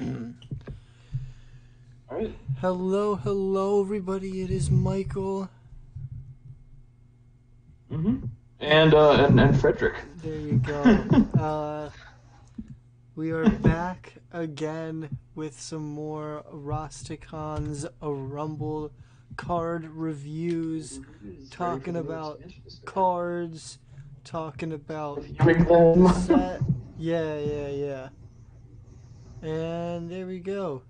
Alright. Hello, hello, everybody. It is Michael. And Frederick. There you go. We are back again with some more RASTAKHAN'S Rumble card reviews, talking about cards, talking about the set. Yeah. And there we go.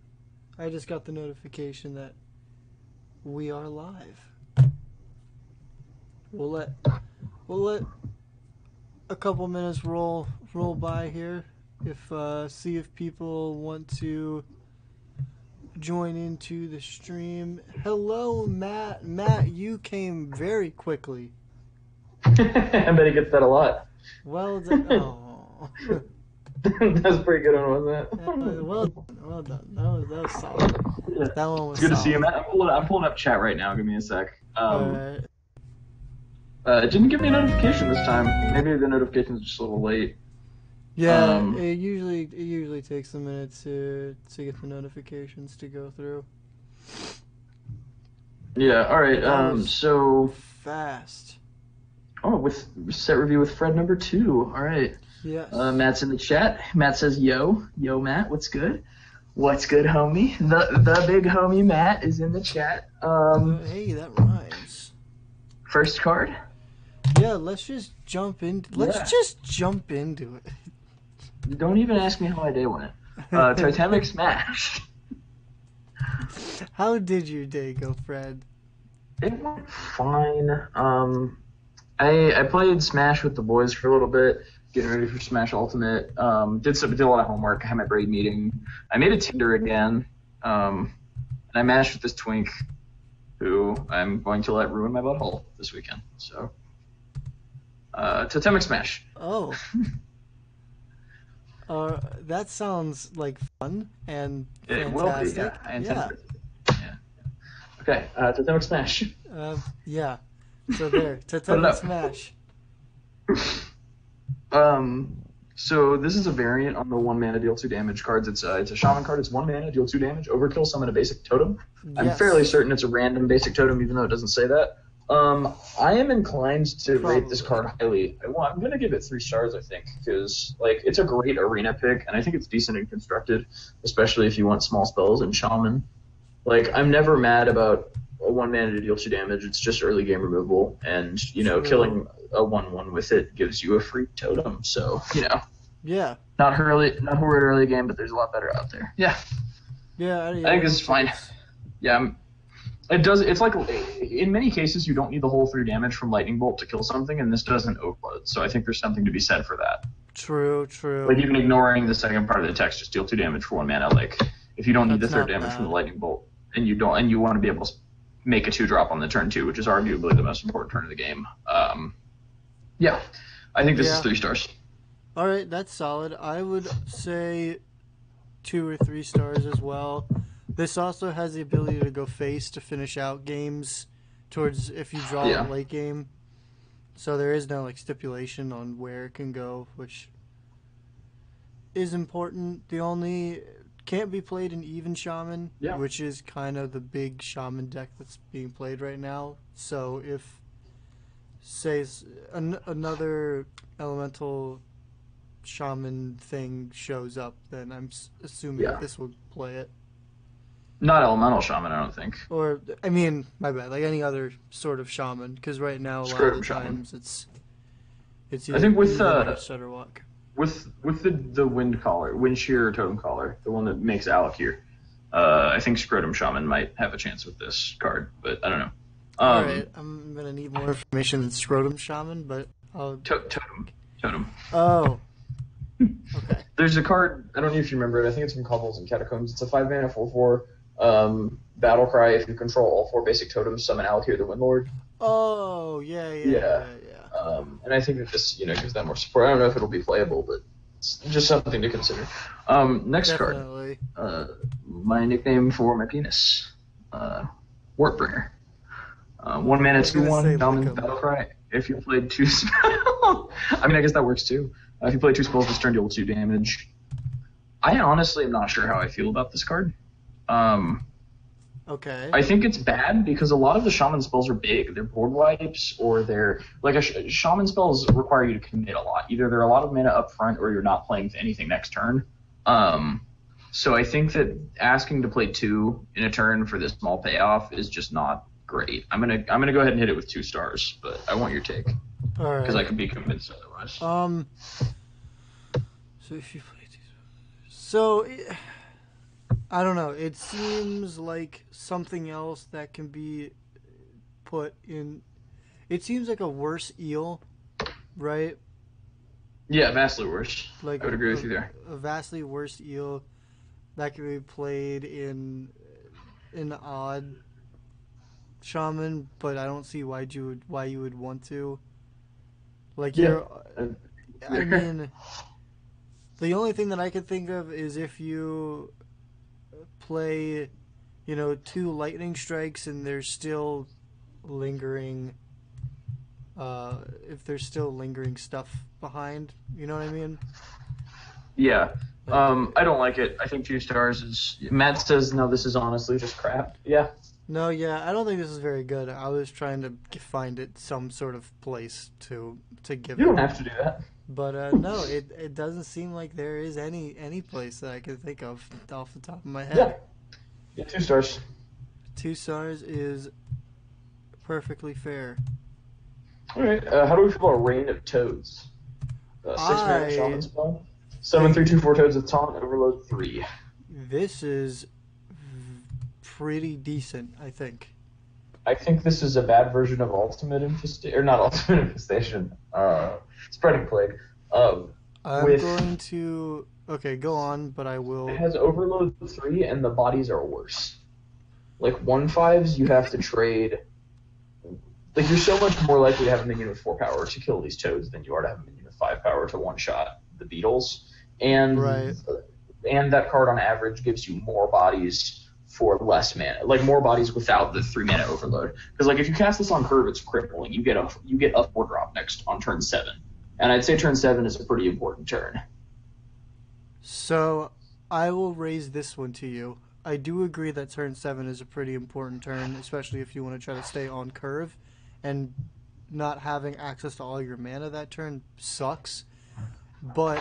I just got the notification that we are live. We'll let a couple minutes roll by here. See if people want to join into the stream. Hello, Matt. Matt, you came very quickly. I bet he gets that a lot. Well done. Oh. That's a pretty good one, wasn't it? Well done. That was solid. Yeah. That one was it's good solid. to see you, Matt. I'm pulling up chat right now. Give me a sec. Alright. It didn't give me a notification this time. Maybe the notification's just a little late. Yeah, it usually takes a minute to get the notifications to go through. Yeah, alright, so... Fast. Oh, with set review with Fred number 2. Alright. Yes. Matt's in the chat. Matt says, yo, Matt, what's good? What's good, homie? The big homie Matt is in the chat. Hey, that rhymes. First card? Yeah, let's just jump into it. Don't even ask me how my day went. Totemic Smash. How did your day go, Fred? It went fine. I played Smash with the boys for a little bit, getting ready for Smash Ultimate. Did a lot of homework. I had my braid meeting. I made a Tinder again. And I matched with this twink who I'm going to let ruin my butthole this weekend. So, Totemic Smash. Oh. That sounds like fun and fantastic. It will be, yeah. I intend for it. Yeah. Okay, Totemic Smash. Yeah. So there, Totemic Smash. So this is a variant on the 1 mana deal 2 damage cards. It's a shaman card. It's 1 mana, deal 2 damage, overkill, summon a basic totem. Yes. I'm fairly certain it's a random basic totem, even though it doesn't say that. I am inclined to rate this card highly. I'm going to give it 3 stars, I think, because it's a great arena pick, and I think it's decent and constructed, especially if you want small spells and shaman. I'm never mad about a 1 mana to deal 2 damage. It's just early game removal, and killing a 1/1 with it gives you a free totem. So yeah, not horrid early game, but there's a lot better out there. Yeah, I think this is fine. Yeah. It does. It's in many cases you don't need the whole 3 damage from lightning bolt to kill something, and this doesn't overload. So I think there's something to be said for that. True. Even ignoring the second part of the text, just deal 2 damage for 1 mana. If you don't need the 3rd damage from the lightning bolt, and you want to be able to make a 2-drop on the turn 2, which is arguably the most important turn of the game. Yeah, I think this is 3 stars. All right, that's solid. I would say 2 or 3 stars as well. This also has the ability to go face to finish out games towards if you draw a late game. So there is no stipulation on where it can go, which is important. The only can't be played in even shaman, which is kind of the big shaman deck that's being played right now. So if say another elemental shaman thing shows up, then I'm assuming that this will play it. Not elemental shaman, I don't think. Or, I mean, my bad, any other sort of shaman, because right now a lot of the times it's either I think with Shudderwalk. With the wind shear totem collar, the one that makes Alec here, I think Scrotum Shaman might have a chance with this card, but I don't know. Alright, I'm gonna need more information than Scrotum Shaman, but I'll... Totem. Oh. Okay. There's a card, I don't know if you remember it, I think it's from Cobbles and Catacombs. It's a 5 mana 4/4 battle cry. If you control all 4 basic totems, summon Alec here, the Windlord. Oh, yeah. And I think that this, gives that more support. I don't know if it'll be playable, but it's just something to consider. Next Definitely. card. My nickname for my penis. Wartbringer. 1 mana 2/1, dominant battle cry. If you played 2 spells, I guess that works too. If you play 2 spells this turn, deal 2 damage. I honestly am not sure how I feel about this card. Okay. I think it's bad because a lot of the shaman spells are big. They're board wipes, or they're like shaman spells require you to commit a lot. Either they're a lot of mana up front, or you're not playing anything next turn. So I think that asking to play 2 in a turn for this small payoff is just not great. I'm gonna go ahead and hit it with 2 stars, but I want your take. All right. Because I could be convinced otherwise. So if you play 2, so I don't know. It seems like something else that can be put in. It seems like a worse eel, right? Yeah, vastly worse. Like I would agree with you there. A vastly worse eel that can be played in odd shaman, but I don't see why you would want to. Like I mean, the only thing that I could think of is if you play, 2 lightning strikes and there's still lingering. If there's still lingering stuff behind, you know what I mean? Yeah. I don't like it. I think 2 stars is. Matt says no. This is honestly just crap. Yeah. No, yeah, I don't think this is very good. I was trying to find it some sort of place to give. You don't have to do that. But no, it doesn't seem like there is any place that I can think of off the top of my head. Yeah, 2 stars. 2 stars is perfectly fair. All right. How do we feel about Rain of Toads? 6-mana shaman spell. 7/3/2/4 Toads with taunt. Overload 3. This is pretty decent, I think. I think this is a bad version of Ultimate Infestation, or not Ultimate Infestation. Spreading Plague. I'm going to. Okay, go on, but I will. It has Overload 3, and the bodies are worse. Like 1/5s, you have to trade. Like, you're so much more likely to have a minion with 4 power to kill these toads than you are to have a minion with 5 power to one-shot the beetles. And that card on average gives you more bodies for less mana. Like, more bodies without the 3-mana overload. Because, like, if you cast this on curve, it's crippling. You get a 4-drop next on turn 7. And I'd say turn 7 is a pretty important turn. So, I will raise this one to you. I do agree that turn 7 is a pretty important turn, especially if you want to try to stay on curve. And not having access to all your mana that turn sucks. But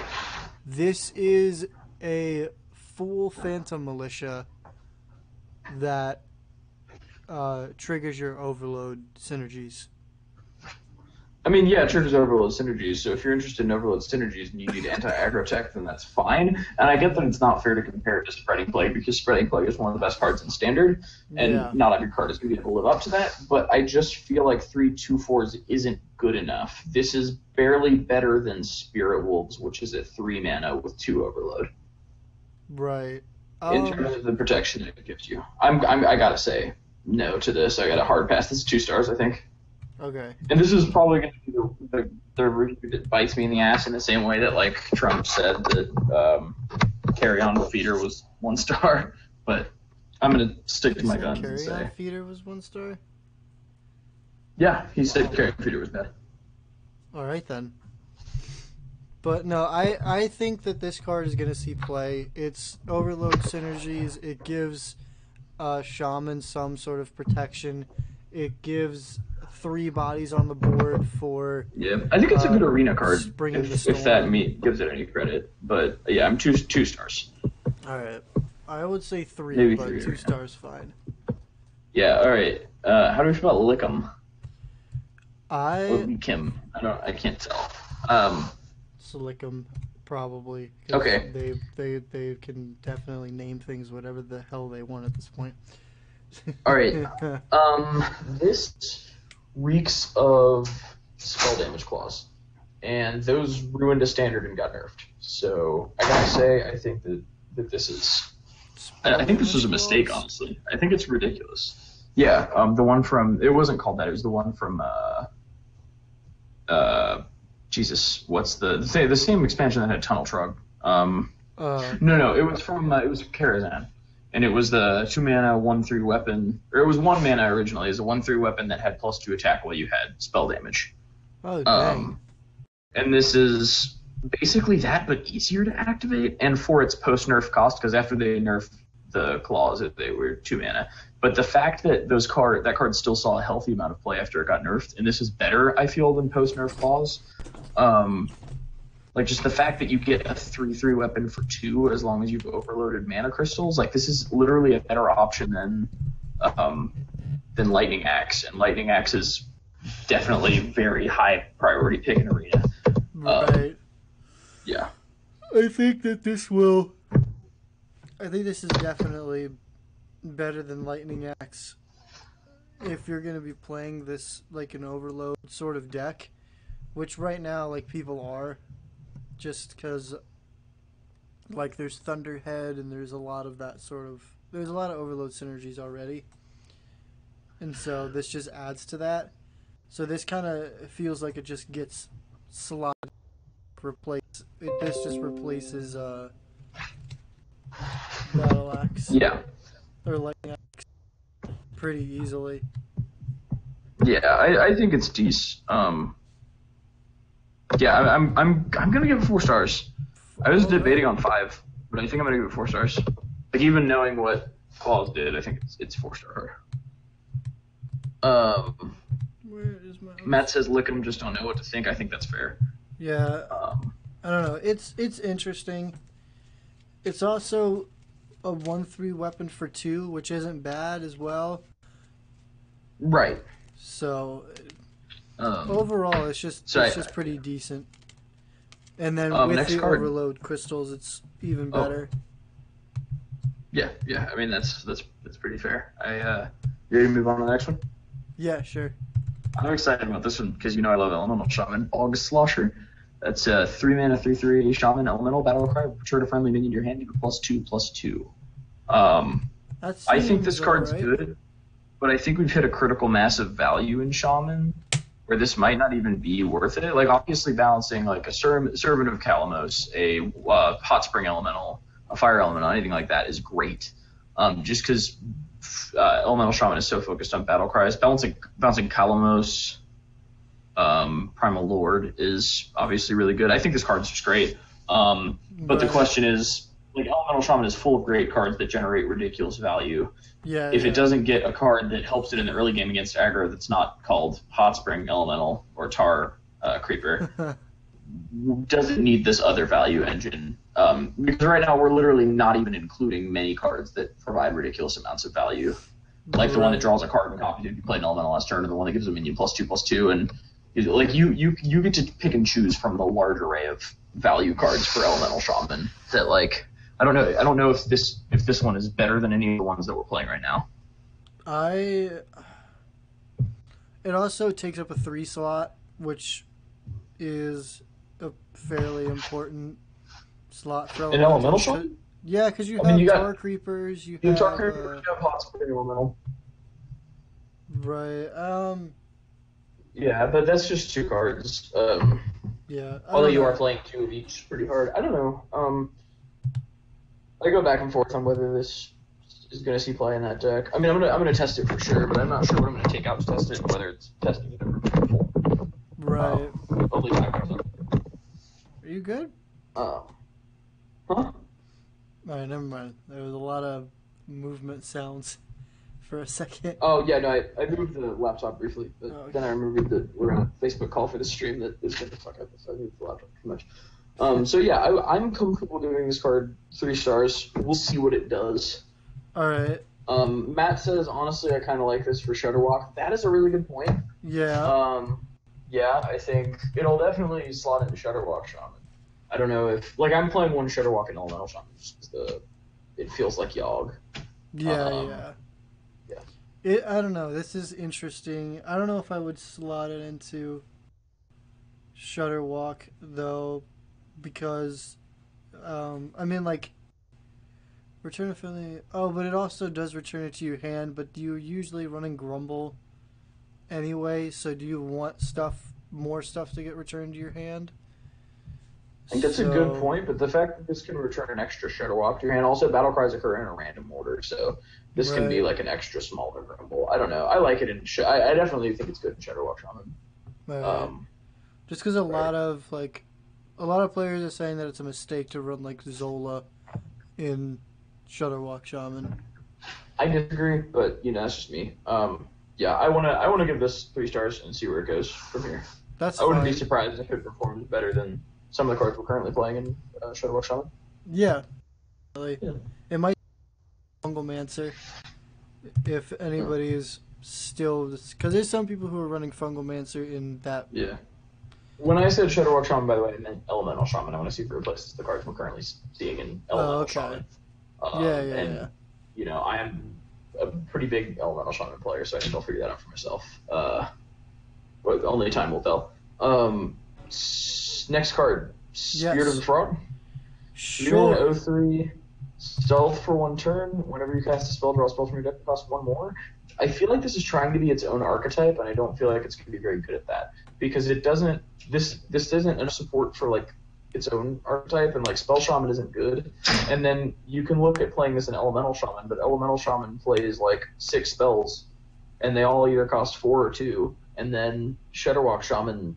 this is a full Phantom Militia that triggers your Overload synergies. I mean, yeah, it triggers Overload synergies, so if you're interested in Overload synergies and you need anti-aggro tech, then that's fine. And I get that it's not fair to compare it to Spreading Plague, because Spreading Plague is one of the best cards in Standard, and not every card is going to be able to live up to that, but I just feel like 3/2/4s isn't good enough. This is barely better than Spirit Wolves, which is a 3 mana with 2 Overload. Right. In terms of the protection it gives you. I gotta say no to this. I got a hard pass. This is 2 stars, I think. Okay. And this is probably going to be the review that bites me in the ass in the same way that, like, Trump said that Carry On Feeder was 1 star. But I'm going to stick to my guns and say... Carry On Feeder was 1 star? Yeah, he said Carry On Feeder was bad. All right, then. But, no, I think that this card is going to see play. It's Overload synergies. It gives Shaman some sort of protection. It gives 3 bodies on the board for... Yeah, I think it's a good arena card, if that gives it any credit. But, yeah, I'm 2 stars. All right. I would say 3, maybe but 3 2 stars fine. Yeah, all right. How do we feel about Lickum? Kim. I can't tell. Lickum, probably. Okay. They can definitely name things whatever the hell they want at this point. All right. This reeks of spell damage clause, and those ruined a standard and got nerfed. So I gotta say, I think that this is. I think this was a mistake, honestly. I think it's ridiculous. Yeah. The one from it wasn't called that. It was the one from Jesus. What's the same expansion that had Tunnel Trug? No. It was from Karazhan. And it was the 2-mana 1/3 weapon, or it was 1 mana originally. It was a 1/3 weapon that had +2 attack while you had spell damage. Oh, dang. And this is basically that, but easier to activate, and for its post-nerf cost, because after they nerfed the claws, they were 2 mana. But the fact that that card still saw a healthy amount of play after it got nerfed, and this is better, I feel, than post-nerf claws. Like, just the fact that you get a 3/3 weapon for 2 as long as you've overloaded mana crystals, like, this is literally a better option than Lightning Axe, and Lightning Axe is definitely very high priority pick in Arena. Right. Yeah. I think this is definitely better than Lightning Axe if you're going to be playing this like an overload sort of deck, which right now like people are, just because like there's Thunderhead and there's a lot of overload synergies already, and so this just adds to that. So this kind of feels like it just gets slotted. This just replaces Battle Axe. Yeah. Or Lightning Axe pretty easily. Yeah, I think it's decent. Yeah, I'm gonna give it 4 stars. I was debating on 5, but I think I'm gonna give it 4 stars. Like, even knowing what Claws did, I think it's 4-star. Where is my... Matt says lick 'em, just don't know what to think. I think that's fair. Yeah. I don't know. It's interesting. It's also a 1/3 weapon for 2, which isn't bad as well. Right. So overall, it's just pretty decent. And then with the overload crystals, it's even better. Yeah. I mean, that's pretty fair. You ready to move on to the next one? Yeah, sure. I'm excited about this one because I love Elemental Shaman. August Slosher. That's a 3 mana 3/3 Shaman Elemental Battle Cry. Return a friendly minion to your hand. You get +2/+2. I think this card's good, but I think we've hit a critical mass of value in Shaman where this might not even be worth it. Like, obviously balancing like a Servant of Kalamos, a Hot Spring Elemental, a Fire Elemental, anything like that is great. Just because Elemental Shaman is so focused on battle cries. Balancing Kalamos, Primal Lord is obviously really good. I think this card's just great. But the question is, like, Elemental Shaman is full of great cards that generate ridiculous value. Yeah. If it doesn't get a card that helps it in the early game against aggro that's not called Hot Spring Elemental or Tar Creeper, does it need this other value engine? Because right now we're literally not even including many cards that provide ridiculous amounts of value. Like the one that draws a card when copied if you play an Elemental last turn, or the one that gives a minion +2/+2, and like you get to pick and choose from the large array of value cards for Elemental Shaman that, like, I don't know if this one is better than any of the ones that we're playing right now. It also takes up a 3 slot, which is a fairly important slot for An Elemental Shaman? Yeah, because you have Tar Creepers, you have Tar Creepers, you have Hot Spring Elemental. Right. Yeah, but that's just 2 cards. Yeah. Although you are playing 2 of each pretty hard. I don't know. I go back and forth on whether this is going to see play in that deck. I mean, I'm gonna test it for sure, but I'm not sure what I'm going to take out to test it, and whether it's testing it or full. Right. Only 5%. Are you good? Huh? Alright, never mind. There was a lot of movement sounds for a second. Oh, yeah, no, I moved the laptop briefly, but then I remembered that we're on a Facebook call for the stream that is going to fuck up, so I moved the laptop too much. So yeah, I'm comfortable giving this card 3 stars. We'll see what it does. Alright. Matt says, honestly, I kind of like this for Shudderwalk. That is a really good point. Yeah. Yeah, I think it'll definitely slot into Shudderwalk Shaman. I don't know if, like, I'm playing one Shudderwalk and Elemental Shaman, just it feels like Yogg. Yeah. I don't know. This is interesting. I don't know if I would slot it into Shudderwalk, though, because, I mean, like, return a friendly... Oh, but it also does return it to your hand, but you're usually running Grumble anyway, so do you want more stuff to get returned to your hand? I think that's a good point, but the fact that this can return an extra Shudderwalk to your hand, also battle cries occur in a random order, so this can be like an extra smaller Grumble. I don't know. I like it in I definitely think it's good in Shudderwalk Shaman. Just because a lot of, like, a lot of players are saying that it's a mistake to run like Zola in Shutterwalk Shaman. I disagree, but that's just me. Yeah, I wanna give this 3 stars and see where it goes from here. That's I wouldn't fine. be surprised if it performed better than some of the cards we're currently playing in Shutterwalk Shaman. Yeah, really. Yeah. It might be Fungalmancer if anybody is still, because there's some people who are running Fungalmancer in that. Yeah. When I said Shutterwalk Shaman, by the way, I meant Elemental Shaman. I want to see if it replaces the cards we're currently seeing in Elemental Shaman. Yeah. I am a pretty big Elemental Shaman player, so I think I'll figure that out for myself. But only time will tell. Next card, Spirit of the Frog. Sure. 3 stealth for 1 turn. Whenever you cast a spell, draw a spell from your deck that costs 1 more. I feel like this is trying to be its own archetype, and I don't feel like it's going to be very good at that because it doesn't. This isn't enough support for like its own archetype, and like Spell Shaman isn't good. And then you can look at playing this in Elemental Shaman, but Elemental Shaman plays like 6 spells, and they all either cost 4 or 2. And then Shutterwalk Shaman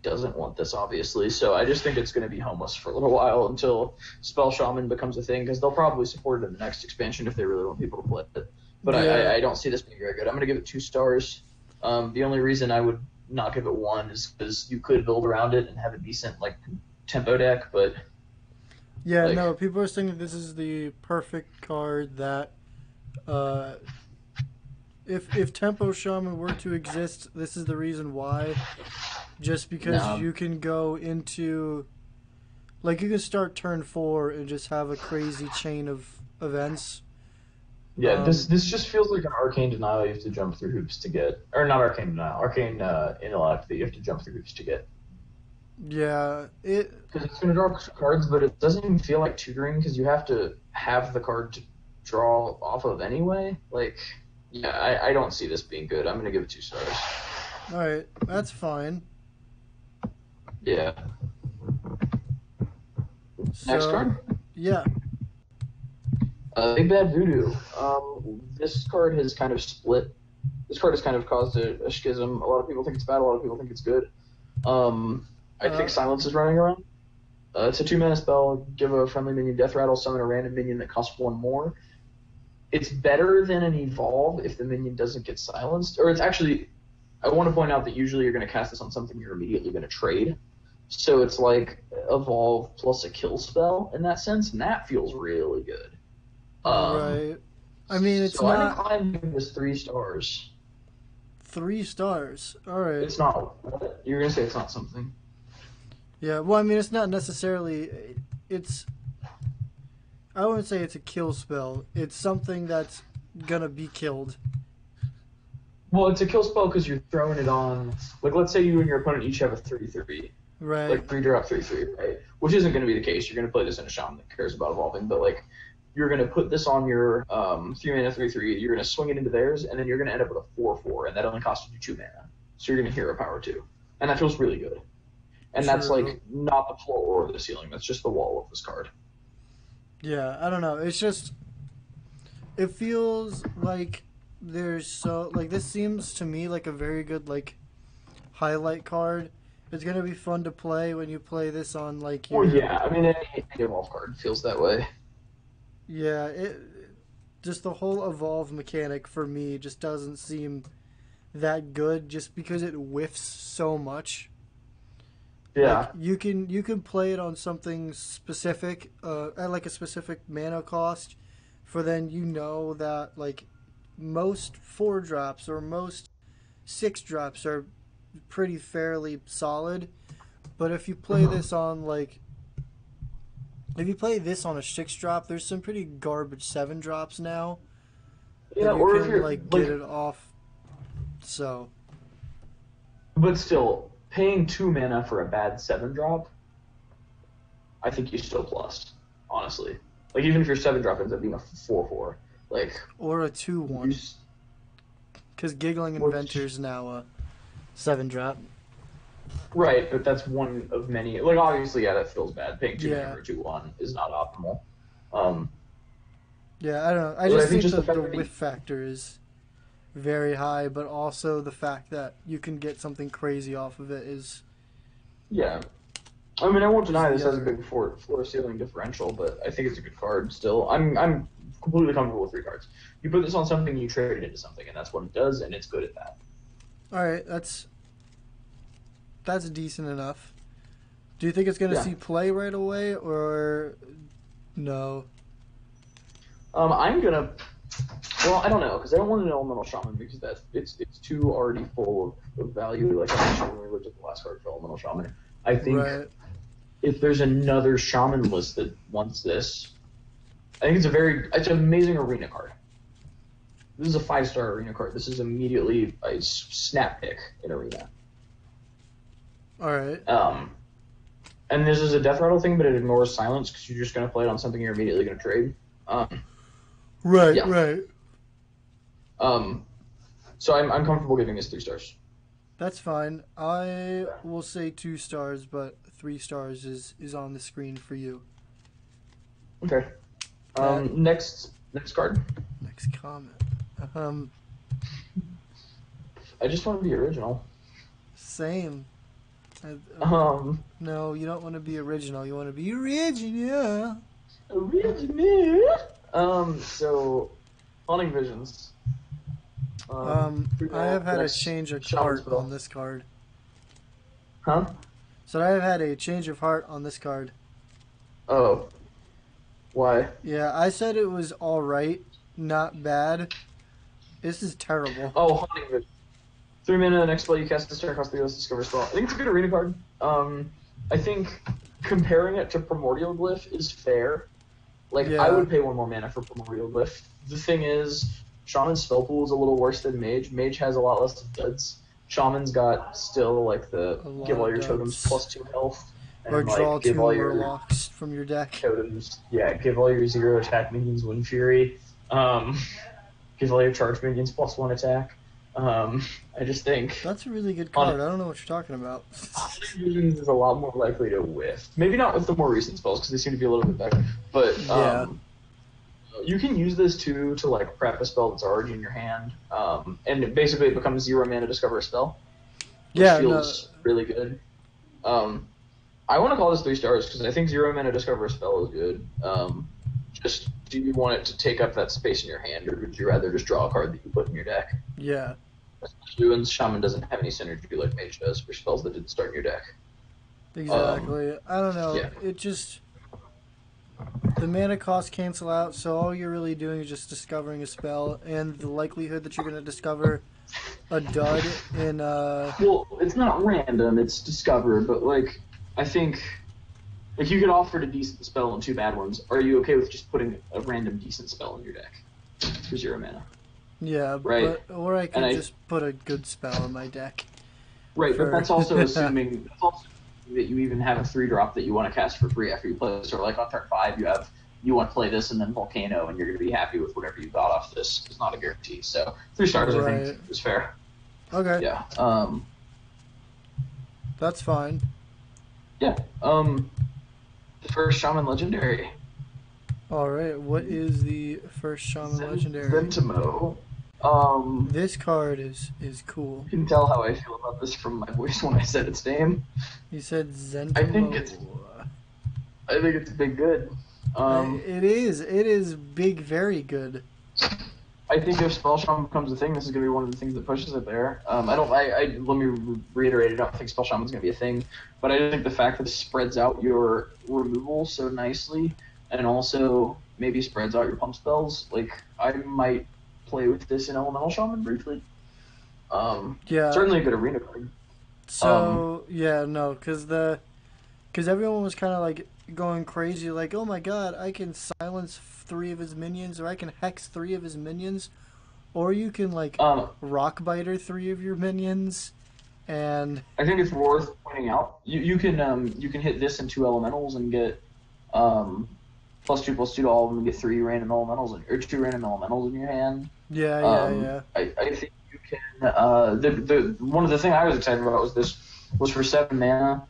doesn't want this, obviously. So I just think it's going to be homeless for a little while until Spell Shaman becomes a thing, because they'll probably support it in the next expansion if they really want people to play it. But yeah. I don't see this being very good. I'm going to give it 2 stars. The only reason I would not give it 1 is because you could build around it and have a decent like tempo deck, but yeah, no, people are saying that this is the perfect card that if Tempo Shaman were to exist, this is the reason why. Just because you can go into, like, you can start turn 4 and just have a crazy chain of events. Yeah, this just feels like an Arcane Denial you have to jump through hoops to get. Or not Arcane Denial, Arcane Intellect that you have to jump through hoops to get. Yeah, because it's going to draw cards, but it doesn't even feel like tutoring because you have to have the card to draw off of anyway. Like, yeah, I don't see this being good. I'm going to give it 2 stars. Alright, that's fine. Yeah. Next card? Yeah. Big Bad Voodoo. This card has kind of split. This card has kind of caused a schism. A lot of people think it's bad. A lot of people think it's good. I think Silence is running around. It's a 2-mana spell. Give a friendly minion Death Rattle. Summon a random minion that costs 1 more. It's better than an Evolve if the minion doesn't get silenced. Or it's actually... I want to point out that usually you're going to cast this on something you're immediately going to trade. So it's like Evolve plus a kill spell in that sense, and that feels really good. Right. I mean, it's so not... I think I'm giving this 3 stars. 3 stars. Alright. It's not... You're going to say it's not something. Yeah, well, I mean, it's not necessarily... It's... I wouldn't say it's a kill spell. It's something that's going to be killed. Well, it's a kill spell because you're throwing it on... Like, let's say you and your opponent each have a 3/3. Right. Like, 3-drop, 3/3, right? Which isn't going to be the case. You're going to play this in a shaman that cares about evolving, but, like, you're going to put this on your 3-mana 3/3, you're going to swing it into theirs, and then you're going to end up with a 4/4, and that only costs you 2 mana. So you're going to hero power 2. And that feels really good. And that's, like, not the floor or the ceiling. That's just the wall of this card. Yeah, I don't know. It's just... It feels like there's so... Like, this seems to me like a very good, like, highlight card. It's going to be fun to play when you play this on, like, your... Well, yeah. I mean, any evolve card feels that way. Yeah, just the whole evolve mechanic for me just doesn't seem that good just because it whiffs so much. Yeah. Like, you can play it on something specific, at like a specific mana cost, for then you know that like most 4-drops or most 6-drops are pretty fairly solid. But if you play this on like if you play this on a 6-drop, there's some pretty garbage 7-drops now. Yeah, or or you if can you're like get it off. So. But still, paying 2 mana for a bad 7-drop, I think you still plus, honestly. Like, even if your 7-drop ends up being a 4/4, like... Or a 2/1. Because Giggling Inventor's now a 7-drop. Right, but that's one of many... Like, obviously, yeah, that feels bad. Paying 2 mana for a 2/1 is not optimal. Yeah, I don't know. I just think that the whiff factor is very high, but also the fact that you can get something crazy off of it is... Yeah. I mean, I won't deny this has a big floor ceiling differential, but I think it's a good card still. I'm completely comfortable with 3 cards. You put this on something, you trade it into something, and that's what it does, and it's good at that. All right, that's decent enough. Do you think it's going to see play right away, or no? I'm gonna. Well, I don't know, because I don't want an elemental shaman because it's too already full of value. Like I mentioned when we looked at the last card for elemental shaman, I think if there's another shaman list that wants this, I think it's an amazing arena card. This is a 5-star arena card. This is immediately a snap pick in arena. All right. And this is a death rattle thing, but it ignores silence because you're just going to play it on something you're immediately going to trade. Right. So I'm comfortable giving this 3 stars. That's fine. I will say 2 stars, but 3 stars is on the screen for you. Okay. Next card. Next comment. I just want to be original. Same. No, you don't want to be original. You want to be original. So, Haunting Visions. I have had a change of heart on this card. Huh? So I have had a change of heart on this card. Oh. Why? Yeah, I said it was alright, not bad. This is terrible. Oh, Haunting Visions. 3 mana, next spell you cast this turn, cost 3 less, discover spell. I think it's a good arena card. I think comparing it to Primordial Glyph is fair. Like, I would pay 1 more mana for Primordial Glyph. The thing is, Shaman's spell pool is a little worse than Mage. Mage has a lot less duds. Shaman's got still, like, the give all your totems +2 health. And, or draw 2 Murlocs from your deck. Totems. Yeah, give all your 0 attack minions Wind Fury. Give all your charge minions +1 attack. I just think... That's a really good card. I don't know what you're talking about. Haunting Visions is a lot more likely to whiff. Maybe not with the more recent spells, because they seem to be a little bit better. But, you can use this, too, to, like, prep a spell that's already in your hand. And basically it becomes 0 mana discover a spell. Which feels really good. I want to call this 3 stars, because I think 0 mana discover a spell is good. Just, do you want it to take up that space in your hand, or would you rather just draw a card that you put in your deck? Yeah. Especially when Shaman doesn't have any synergy like Mage does for spells that didn't start in your deck. Exactly. I don't know. Yeah. It just... The mana costs cancel out, so all you're really doing is just discovering a spell, and the likelihood that you're going to discover a dud in... Well, it's not random, it's discovered, but, like, I think... Like, you could offer a decent spell and 2 bad ones. Are you okay with just putting a random decent spell in your deck for 0 mana? Yeah, right. Or I could just put a good spell in my deck. Right, but that's also assuming that you even have a 3-drop that you want to cast for free after you play this. Or like on turn 5, you want to play this and then Volcano, and you're going to be happy with whatever you got off this. It's not a guarantee. So 3 stars, I think, is fair. Okay. Yeah. That's fine. Yeah. The first Shaman Legendary. All right. What is the first Shaman Legendary? Zentimo. This card is cool. You can tell how I feel about this from my voice when I said its name. You said Zentimo. I think it's big good. It is big, very good. I think if Spell Shaman becomes a thing, this is going to be one of the things that pushes it there. Let me reiterate, I don't think Spell Shaman's going to be a thing, but I think the fact that it spreads out your removal so nicely, and also maybe spreads out your pump spells, like, I might play with this in Elemental Shaman briefly. Certainly a good arena card. So, because everyone was kind of, like, going crazy, like, oh my god, I can silence 3 of his minions, or I can hex 3 of his minions, or you can, like, Rockbiter 3 of your minions, and... I think it's worth pointing out, you can hit this in 2 elementals and get, +2/+2 to all of them and get 3 random elementals, or 2 random elementals in your hand. Yeah. I think you can, one of the things I was excited about was for 7 mana,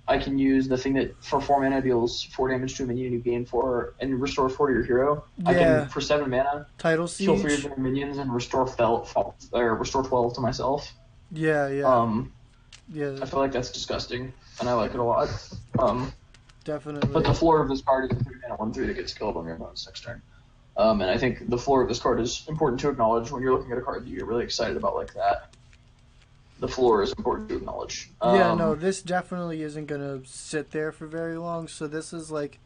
I can use the thing that for 4 mana deals 4 damage to a minion you gain 4 and restores 4 to your hero. Yeah. I can, for 7 mana, Tidal Siege. kill 3 of their minions and restore 12 to myself. Yeah. Yeah. I feel like that's disgusting, and I like it a lot. Definitely. But the floor of this card is a 3-mana 1/3 that gets killed on your opponent's next turn. And I think the floor of this card is important to acknowledge when you're looking at a card that you're really excited about like that. The floor is important to acknowledge. Yeah, no, this definitely isn't going to sit there for very long. So this is like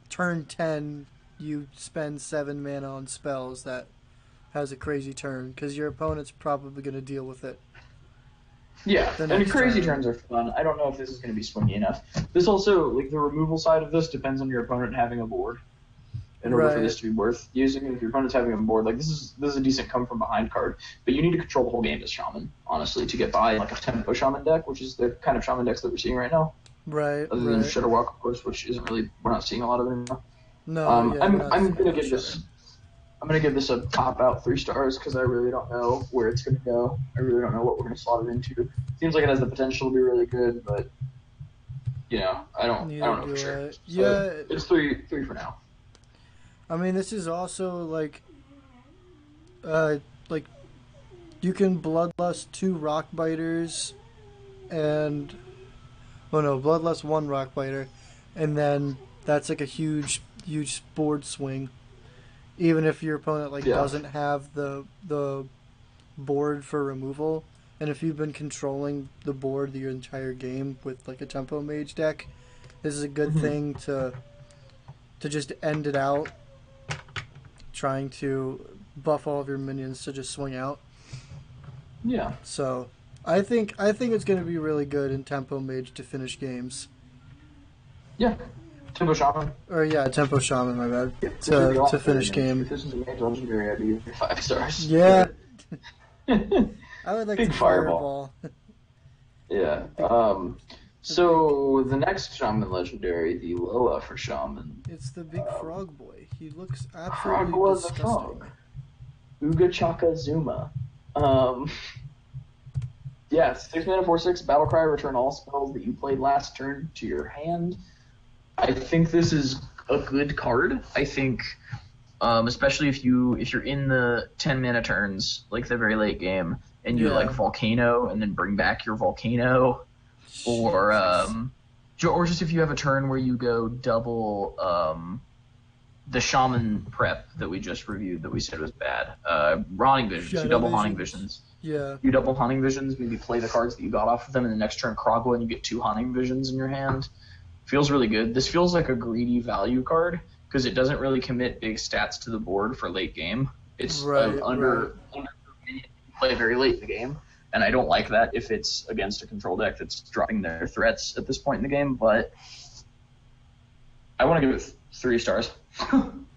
turn 10, you spend 7 mana on spells that has a crazy turn because your opponent's probably going to deal with it. Yeah, and crazy turns are fun. I don't know if this is going to be swingy enough. This also, like, the removal side of this depends on your opponent having a board in order for this to be worth using. If your opponent's having a board, like, this is a decent come from behind card, but you need to control the whole game as Shaman, honestly, to get by like a tempo Shaman deck, which is the kind of Shaman decks that we're seeing right now. Right. Other than Shudderwalk, of course, which isn't really, we're not seeing a lot of it anymore. No, I'm gonna give this. I'm gonna give this a top out 3 stars because I really don't know where it's gonna go. I really don't know what we're gonna slot it into. Seems like it has the potential to be really good, but you know, I don't know for sure. So yeah, it's 3 for now. I mean, this is also like you can Bloodlust 2 Rockbiters, and Bloodlust 1 Rockbiter, and then that's like a huge board swing. Even if your opponent doesn't have the board for removal, and if you've been controlling the board your entire game with like a Tempo Mage deck, this is a good thing to just end it out, trying to buff all of your minions to just swing out. Yeah. So I think it's going to be really good in Tempo Mage to finish games. Yeah. Tempo Shaman. Or yeah, Tempo Shaman, my bad. To finish game. If this is a Mage Legendary, I'd be 5 stars. Yeah. I would like Big to fireball. Yeah. So the next Shaman Legendary, the Loa for Shaman. It's the big frog boy. He looks absolutely Frog was disgusting. a frog. Uga Chaka Zuma. Yeah, 6 mana 4/6 Battlecry. Return all spells that you played last turn to your hand. I think this is a good card. I think, especially if you're in the 10 mana turns, like the very late game, and you like Volcano and then bring back your Volcano, or just if you have a turn where you go double the Shaman prep that we just reviewed that we said was bad. Haunting Visions. You double Haunting Visions. Yeah. You double Haunting Visions, maybe play the cards that you got off of them, and the next turn Krogwa and you get 2 Haunting Visions in your hand. Feels really good. This feels like a greedy value card because it doesn't really commit big stats to the board for late game. It's under you play very late in the game, and I don't like that if it's against a control deck that's dropping their threats at this point in the game, but I want to give it 3 stars.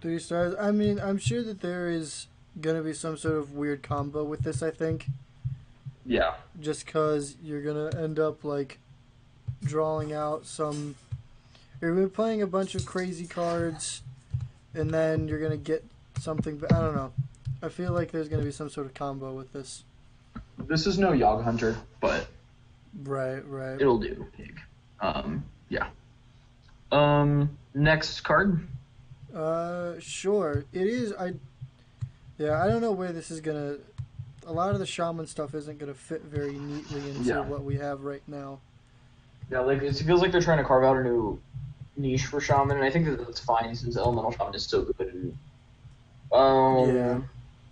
3 stars? I mean, I'm sure that there is going to be some sort of weird combo with this, I think. Yeah. Just because you're going to end up, like, drawing out some... You're going to be playing a bunch of crazy cards, and then you're going to get something... I don't know. I feel like there's going to be some sort of combo with this. This is no Yogg Hunter, but... Right. It'll do. Yeah. Next card? Sure. It is... I don't know where this is going to... A lot of the Shaman stuff isn't going to fit very neatly into what we have right now. Yeah, like it feels like they're trying to carve out a new niche for Shaman, and I think that that's fine since Elemental Shaman is so good. And,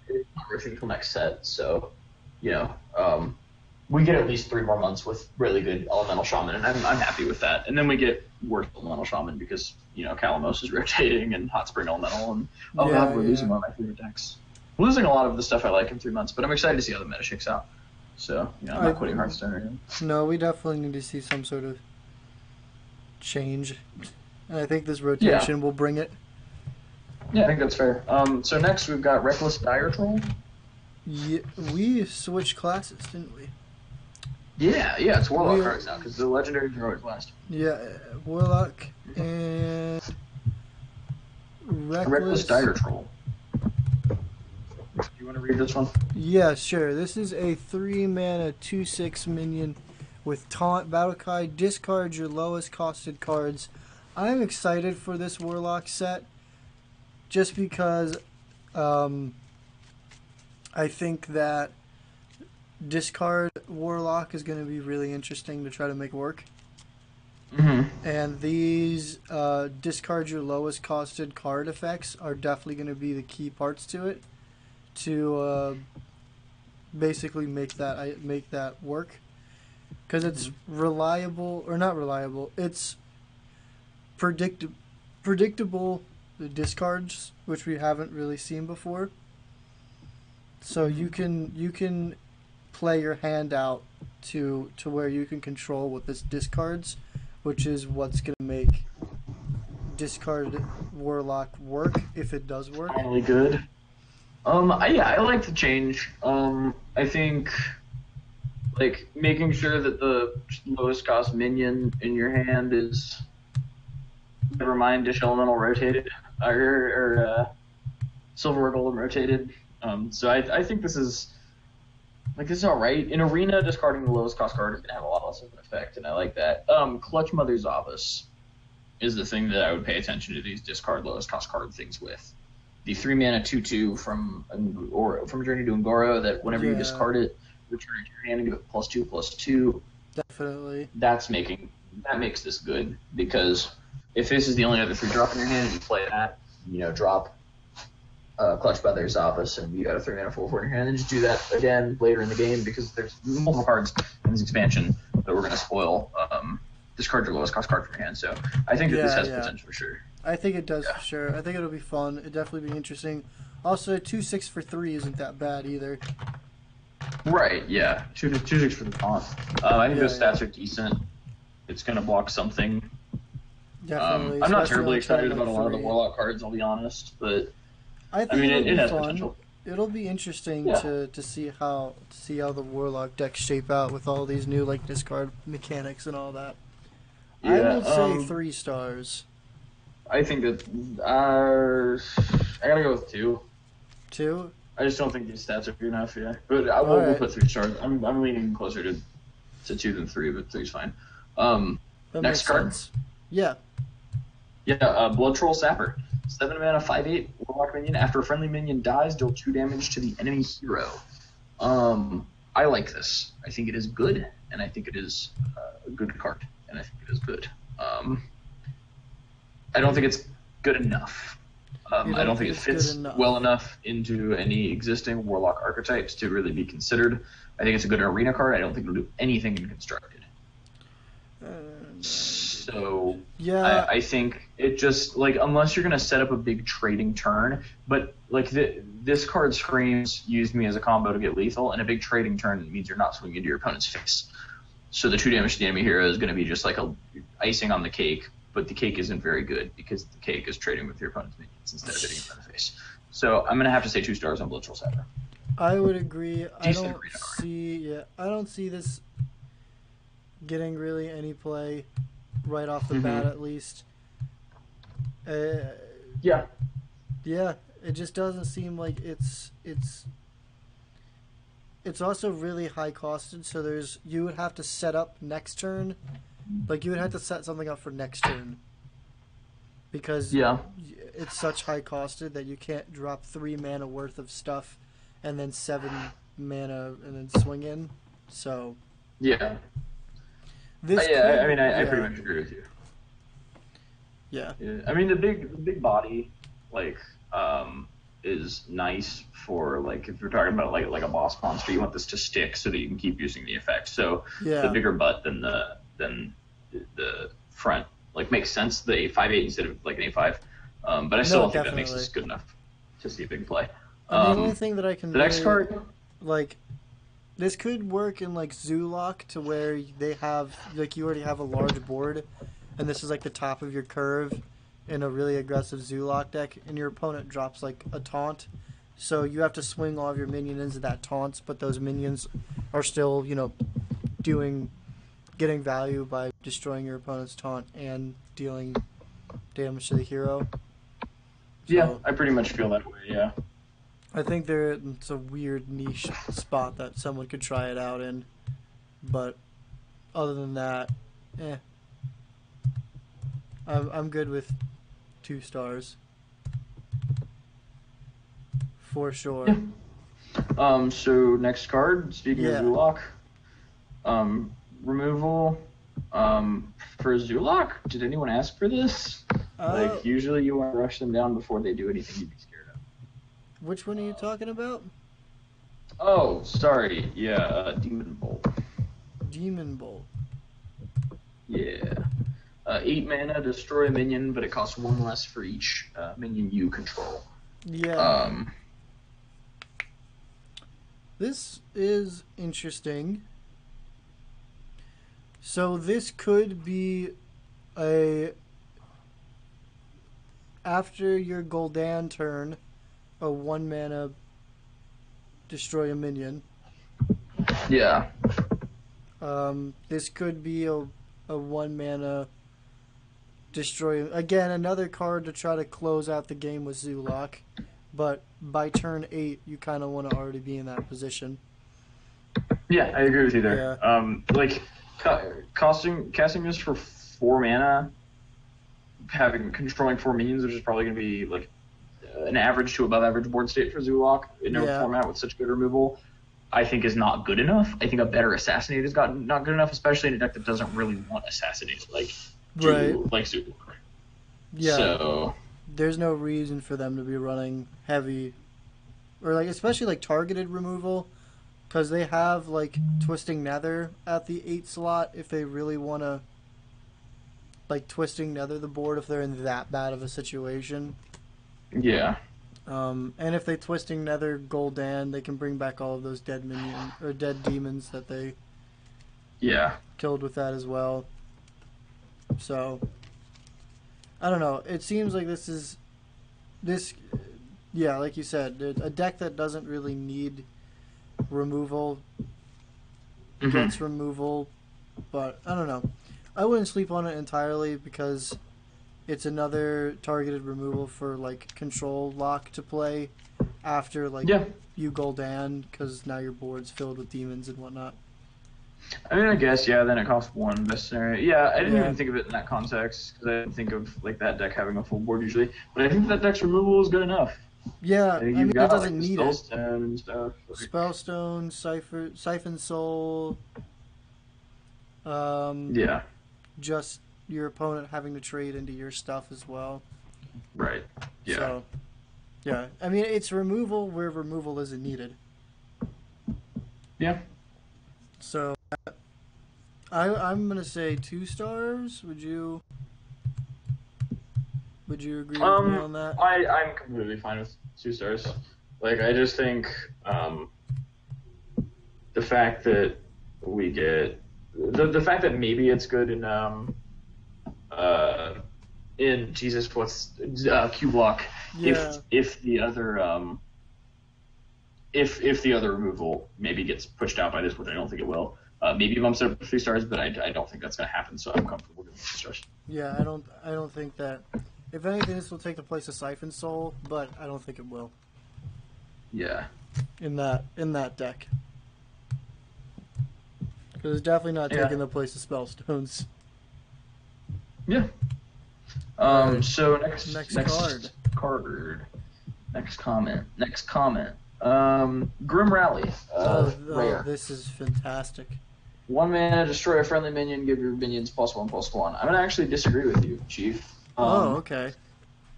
it's not rushing until next set, so we get at least 3 more months with really good Elemental Shaman, and I'm happy with that. And then we get worse Elemental Shaman because Kalamos is rotating and Hot Spring Elemental, and we're losing one of my favorite decks. We're losing a lot of the stuff I like in 3 months, but I'm excited to see how the meta shakes out. So, I'm not quitting Hearthstone right now. No, we definitely need to see some sort of change. And I think this rotation will bring it. Yeah, I think that's fair. So next we've got Reckless Dire Troll. Yeah, we switched classes, didn't we? Yeah, it's Warlock cards now, because the legendaries are always last. Yeah, Warlock and Reckless Dire Troll. Do you want to read this one? Yeah, sure. This is a 3-mana 2/6 minion with Taunt. Battlecry, discard your lowest costed cards. I'm excited for this Warlock set just because I think that discard Warlock is going to be really interesting to try to make work. Mm-hmm. And these discard your lowest costed card effects are definitely going to be the key parts to it, to basically make that work, because it's reliable, or not reliable. It's predictable discards, which we haven't really seen before. So you can play your hand out to where you can control what this discards, which is what's going to make discard Warlock work, if it does work. Finally good. I like the change. I think, like, making sure that the lowest cost minion in your hand is, never mind, Dish Elemental rotated, or Silver or Golden rotated. So I think this is alright. In Arena, discarding the lowest cost card is going to have a lot less of an effect, and I like that. Clutch Mother's Office is the thing that I would pay attention to these discard lowest cost card things with. The 3-mana 2/2 from Journey to Ungoro, that whenever you discard it, return it to your hand and give it +2/+2. Definitely. That makes this good, because if this is the only other 3-drop in your hand and you play that, drop Clutch Mother's Office and you got a 3-mana 4/4 in your hand, and just do that again later in the game, because there's multiple cards in this expansion that we're going to spoil. Discard your lowest cost card from your hand, so I think that this has potential for sure. I think it does for sure. I think it'll be fun. It'll definitely be interesting. Also, 2/6 for 3 isn't that bad either. Right, yeah. 2/6 for the taunt. I think those stats are decent. It's going to block something. Definitely. I'm not terribly excited about a lot of the Warlock cards, I'll be honest, but I mean, it has potential. It'll be interesting to see how the Warlock decks shape out with all these new discard mechanics and all that. Yeah, I would say 3 stars. I think that I gotta go with 2. 2? I just don't think these stats are good enough. Yeah, but we'll put 3 stars. I'm leaning closer to 2 than 3, but 3's fine. Next card. Sense. Yeah. Yeah, Blood Troll Sapper. 7-mana 5/8 Warlock minion. After a friendly minion dies, deal 2 damage to the enemy hero. I like this. I think it is good, and I think it is a good card, and I think it is good. I don't think it's good enough. I don't think it fits well enough into any existing Warlock archetypes to really be considered. I think it's a good arena card. I don't think it'll do anything in Constructed. So yeah, I think it just, unless you're going to set up a big trading turn, but this card screams, use me as a combo to get lethal, and a big trading turn means you're not swinging into your opponent's face. So the 2 damage to the enemy hero is going to be just like a icing on the cake, but the cake isn't very good because the cake is trading with your opponent's minions instead of hitting him in the face. So I'm going to have to say 2 stars on Blood Troll Sapper. I would agree. I don't see this getting really any play right off the bat, at least. Yeah, it just doesn't seem like it's also really high costed, so you would have to set up next turn. You would have to set something up for next turn, because it's such high costed that you can't drop 3 mana worth of stuff and then 7 mana and then swing in. So yeah. I pretty much agree with you. Yeah. I mean, the big body, is nice for, if you're talking about, like a boss monster, you want this to stick so that you can keep using the effect. So the bigger butt than the front, makes sense, the 5/8 instead of, an 8/5. But I still don't think that makes this good enough to see a big play. The only thing that I can... The next card... This could work in Zoolock, to where they have you already have a large board, and this is the top of your curve in a really aggressive Zoolock deck, and your opponent drops a taunt, so you have to swing all of your minions into that taunt, but those minions are still getting value by destroying your opponent's taunt and dealing damage to the hero. Yeah, I pretty much feel that way. Yeah. I think it's a weird niche spot that someone could try it out in, but other than that, I'm good with 2 stars for sure. Yeah. So next card, speaking of Zulok, removal, for Zulok, did anyone ask for this? Like, usually you want to rush them down before they do anything you'd be scared of. Which one are you talking about? Oh, sorry. Yeah, Demon Bolt. Demon Bolt. Yeah. 8 mana, destroy a minion, but it costs 1 less for each minion you control. Yeah. This is interesting. So this could be after your Gul'dan turn, a 1 mana destroy a minion. Yeah. This could be a 1 mana destroy. Again, another card to try to close out the game with Zulok. But by turn 8, you kind of want to already be in that position. Yeah, I agree with you there. Yeah. Casting this for 4 mana, controlling 4 minions, which is probably going to be like an average to above average board state for Zulok in a format with such good removal, I think is not good enough. I think a better Assassinate is not good enough, especially in a deck that doesn't really want Assassinate like Zulok. Yeah. So there's no reason for them to be running heavy, or like especially like targeted removal, because they have like Twisting Nether at the 8 slot if they really want to like Twisting Nether the board if they're in that bad of a situation. Yeah. And if they Twisting Nether Gul'dan, they can bring back all of those dead minions or dead demons that they killed with that as well. So I don't know. It seems like this, like you said, a deck that doesn't really need removal gets removal, but I don't know. I wouldn't sleep on it entirely because it's another targeted removal for like control lock to play after you Gul'dan, because now your board's filled with demons and whatnot. I mean, I guess, then it costs 1 best scenario. Yeah, I didn't even think of it in that context, because I didn't think of like that deck having a full board usually. But I think that deck's removal is good enough. Yeah, I mean, it doesn't need it. Spellstone and stuff. Spellstone, Siphon Soul. Just your opponent having to trade into your stuff as well. Right. Yeah. So, yeah. I mean, it's removal where removal isn't needed. Yeah. So, I'm gonna say 2 stars. Would you agree with me on that? I'm completely fine with 2 stars. Like, I just think the fact that we get the fact that maybe it's good in Q block if the other if the other removal maybe gets pushed out by this, which I don't think it will. Maybe bumps it up to 3 stars, but I don't think that's going to happen. So I'm comfortable giving 2 stars. Yeah, I don't think that. If anything, this will take the place of Siphon Soul, but I don't think it will. Yeah. In that deck, because it's definitely not taking the place of Spellstones. Yeah. So next card. Next comment. Grim Rally. Rare. This is fantastic. 1 mana, destroy a friendly minion, give your minions +1/+1. I'm gonna actually disagree with you, Chief. Okay.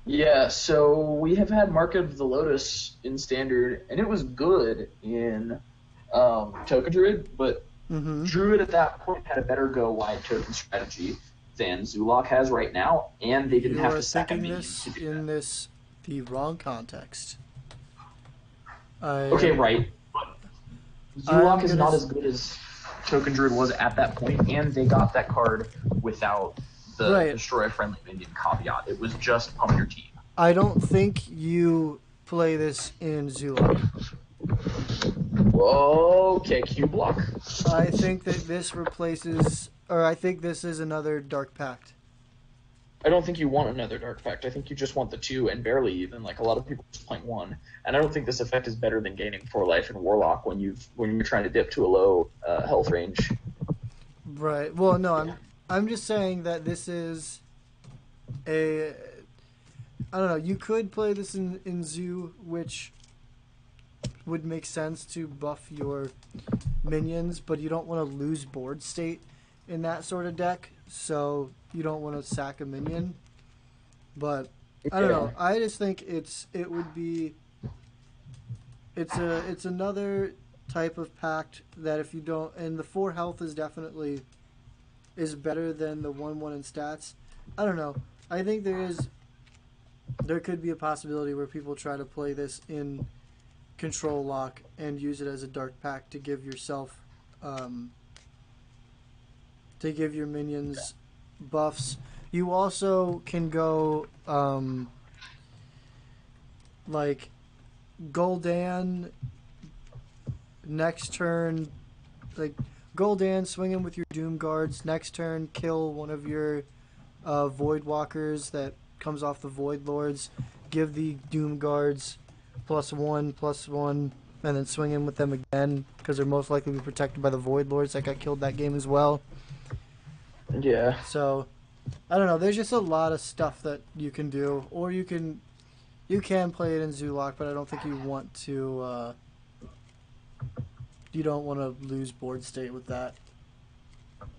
Yeah, so we have had Market of the Lotus in Standard, and it was good in Token Druid, but Druid at that point had a better go wide token strategy than Zulok has right now, and they didn't have to sack a minion to do that. The wrong context. Okay, right. But Zulok is not as good as Token Druid was at that point, and they got that card without the destroy a friendly minion caveat. It was just pump your team. I don't think you play this in Zulok. Okay, Q block. I think that this replaces, or I think this is another Dark Pact. I don't think you want another Dark Pact. I think you just want the 2, and barely even. Like, a lot of people just playing 1. And I don't think this effect is better than gaining 4 life in Warlock when you're trying to dip to a low health range. Right. Well, no, I'm just saying that this is I don't know. You could play this in Zoo, which would make sense to buff your minions, but you don't want to lose board state in that sort of deck, so you don't want to sack a minion. But I don't know. I just think it's another type of pact that if you don't, and the 4 health is definitely better than the 1/1 in stats. I don't know. I think there could be a possibility where people try to play this in control lock and use it as a dark pact to give yourself to give your minions buffs. You also can go like Gul'dan next turn, like Gul'dan swinging with your Doom Guards next turn, kill one of your Void Walkers that comes off the Void Lords, give the Doom Guards +1/+1, and then swing in with them again because they're most likely to be protected by the Void Lords that got killed that game as well. Yeah. So, I don't know. There's just a lot of stuff that you can do, or you can play it in Zoolock, but I don't think you want to. You don't want to lose board state with that.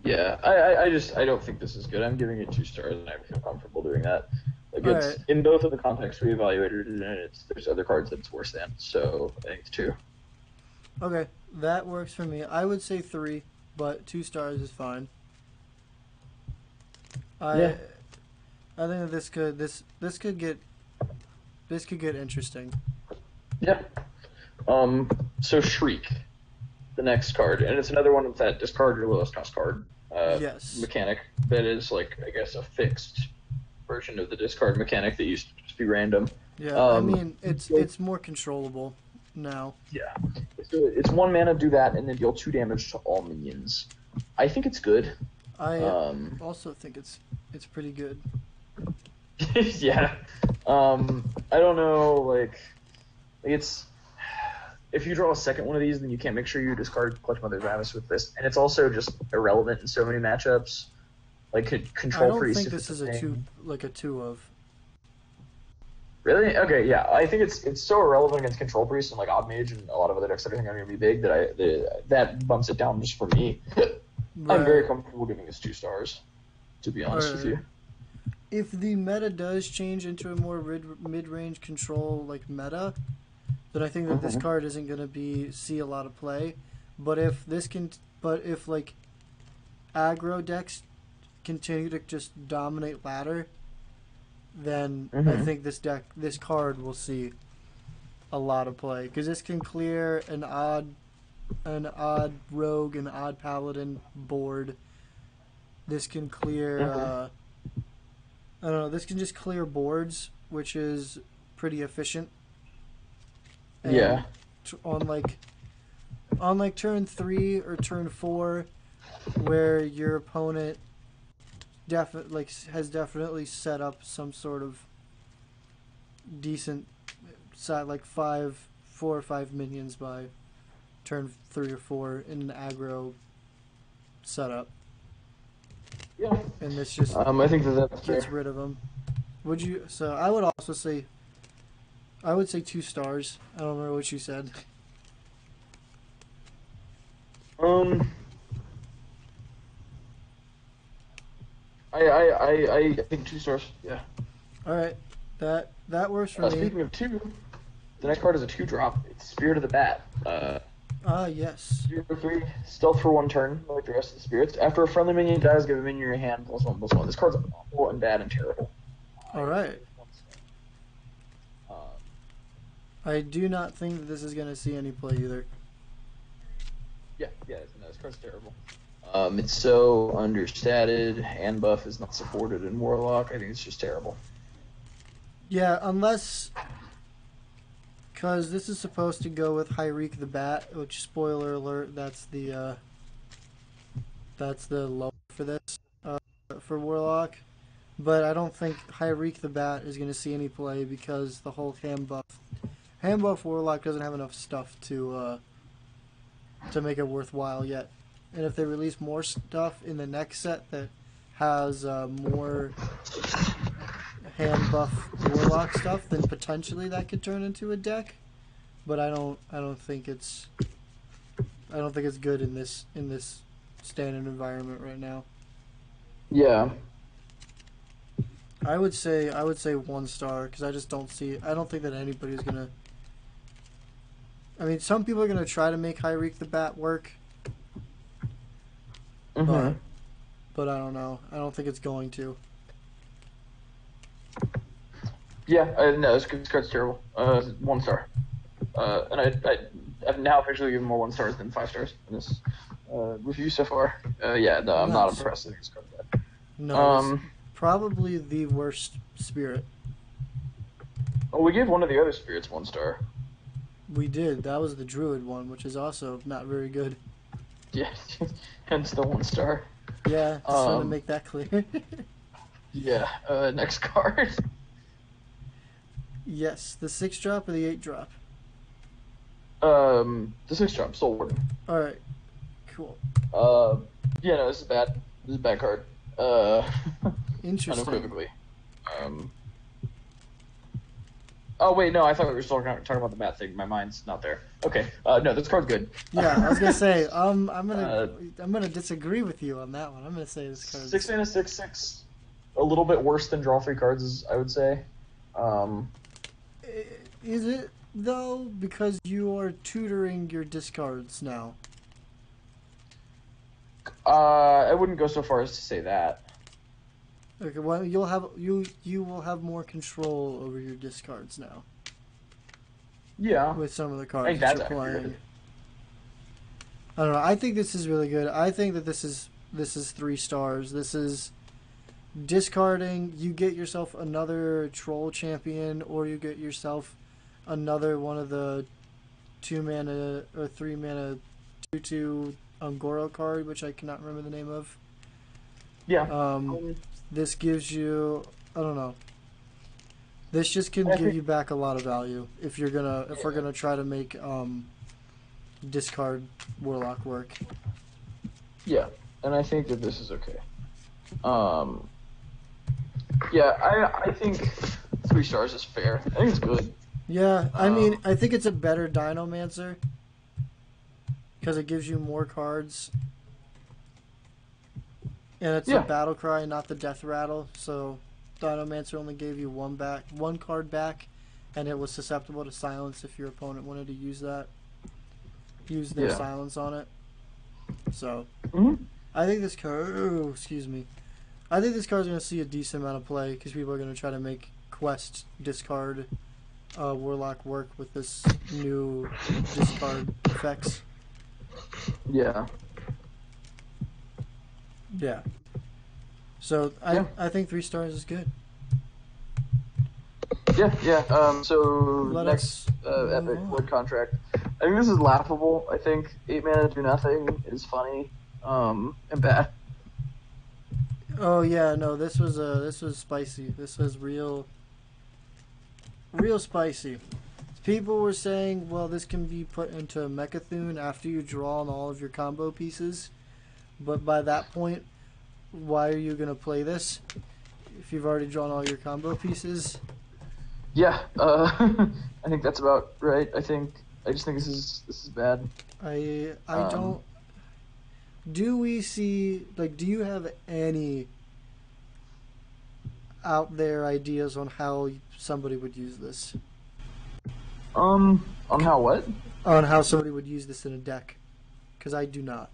Yeah, I don't think this is good. I'm giving it 2 stars, and I feel comfortable doing that. Like it's in both of the contexts we evaluated, and there's other cards that it's worse than. So I think it's 2. Okay, that works for me. I would say 3, but 2 stars is fine. I think that this could get interesting. Yeah. So Shriek, the next card, and it's another one with that discard your lowest cost card mechanic that is like, I guess, a fixed version of the discard mechanic that used to just be random. Yeah, I mean it's more controllable now. Yeah. So it's 1 mana, do that, and then deal 2 damage to all minions. I think it's good. I also think it's pretty good. Yeah. I don't know, like it's if you draw a second one of these, then you can't make sure you discard Clutch Mother's Ravis with this, and it's also just irrelevant in so many matchups. Like control priest. I don't think this is a 2 of. Really? Okay, yeah. I think it's so irrelevant against control priest and like odd mage and a lot of other decks that I think are going to be big that bumps it down just for me. Right. I'm very comfortable giving this 2 stars, to be honest with you. If the meta does change into a more mid-range control like meta, then I think that this card isn't going to see a lot of play. But if like aggro decks continue to just dominate ladder, then I think this card will see a lot of play because this can clear an odd rogue and odd paladin board. This can clear I don't know, this can just clear boards, which is pretty efficient. And yeah. On like turn 3 or turn 4, where your opponent has definitely set up some sort of decent side, like 4 or 5 minions by turn 3 or 4 in an aggro setup. Yeah. And this just I think that gets rid of them. Would you? So I would also say, 2 stars. I don't remember what you said. I think 2 stars. Yeah. All right, that works for me. Speaking of 2, the next card is a 2-drop. It's Spirit of the Bat. Yes. 0/3, stealth for 1 turn, like the rest of the spirits. After a friendly minion dies, give a minion in your hand +1/+1. This card's awful and bad and terrible. All right. I do not think that this is going to see any play either. Yeah, no, this card's terrible. It's so understated. Hand buff is not supported in Warlock. I think it's just terrible. Yeah, unless... Because this is supposed to go with Hyreek the Bat, which, spoiler alert, that's the low for this, for Warlock. But I don't think Hyreek the Bat is going to see any play because the whole hand buff Warlock doesn't have enough stuff to make it worthwhile yet. And if they release more stuff in the next set that has more hand buff Warlock stuff, then potentially that could turn into a deck. but I don't think it's good in this standard environment right now. Yeah. I would say 1 star because I just don't see. I don't think that anybody's gonna. I mean, some people are gonna try to make Hyreek the Bat work, but I don't know. I don't think it's going to. Yeah, no, this card's terrible. 1 star. And I've now officially given more 1 stars than 5 stars in this review so far. Yeah, no, I'm not impressed. I think this card's bad. No, it's probably the worst spirit. Oh, we gave one of the other spirits 1 star. We did. That was the druid one, which is also not very good. Yeah, hence the 1 star. Yeah, just trying to make that clear. Yeah, next card. Yes, the 6-drop or the 8-drop? The 6-drop, Soul Warden. Alright, cool. Yeah, no, this is bad. This is a bad card. Interesting. Unequivocally. Oh, wait, no, I thought we were still talking about the bat thing. My mind's not there. Okay, no, this card's good. Yeah, I was gonna say, I'm gonna disagree with you on that one. I'm gonna say this card. 6 mana 6/6, a little bit worse than draw 3 cards, I would say. Is it though? Because you are tutoring your discards now. I wouldn't go so far as to say that. Okay, well, you will have more control over your discards now. Yeah. With some of the cards that you're playing. I don't know. I think this is really good. I think that this is 3 stars. This is discarding. You get yourself another troll champion, or you get yourself another one of the 2 mana or 3 mana 2/2 Ungoro card, which I cannot remember the name of. Yeah. This gives you, I don't know. This just can give you back a lot of value if we're gonna try to make discard Warlock work. Yeah, and I think that this is okay. Yeah, I think 3 stars is fair. I think it's good. Yeah, I mean, I think it's a better Dinomancer because it gives you more cards. And it's a battle cry, not the death rattle. So Dinomancer only gave you one card back, and it was susceptible to silence if your opponent wanted to use their silence on it. So I think this card. Oh, excuse me. I think this card's going to see a decent amount of play because people are going to try to make quest discard Warlock work with this new discard effects. Yeah. Yeah. So I think 3 stars is good. Yeah. So next epic wood contract. I think this is laughable. I think 8 mana do nothing is funny, and bad. Oh yeah, no, this was spicy. This was real spicy. People were saying, well, this can be put into a Mechathune after you draw on all of your combo pieces. But by that point, why are you going to play this if you've already drawn all your combo pieces? Yeah, I think that's about right. I just think this is bad. I don't. Do we see, like, do you have any out there ideas on how somebody would use this? On how what? On how somebody would use this in a deck, because I do not.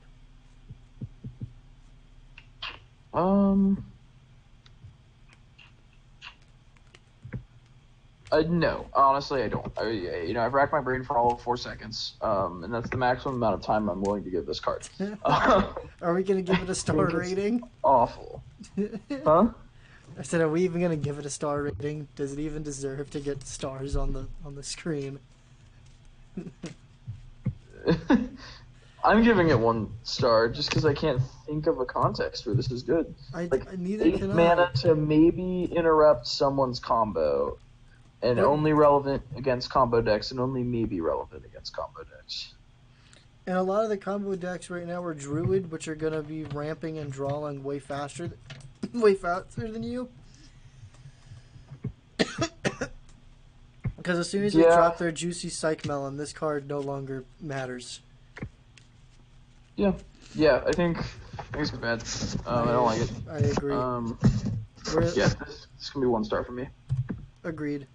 No, honestly, I don't. I've racked my brain for all of 4 seconds, and that's the maximum amount of time I'm willing to give this card. Are we gonna give it a star rating? Awful. Huh? I said, are we even gonna give it a star rating? Does it even deserve to get stars on the screen? I'm giving it 1 star just because I can't think of a context where this is good. Neither 8 can mana to maybe interrupt someone's combo, and only relevant against combo decks, and only maybe relevant against combo decks. And a lot of the combo decks right now are Druid, which are gonna be ramping and drawing way faster than you. Because Because as soon as they drop their juicy Psych Melon, this card no longer matters. Yeah, I think it's bad. I don't like it. I agree. This can be 1 star for me. Agreed.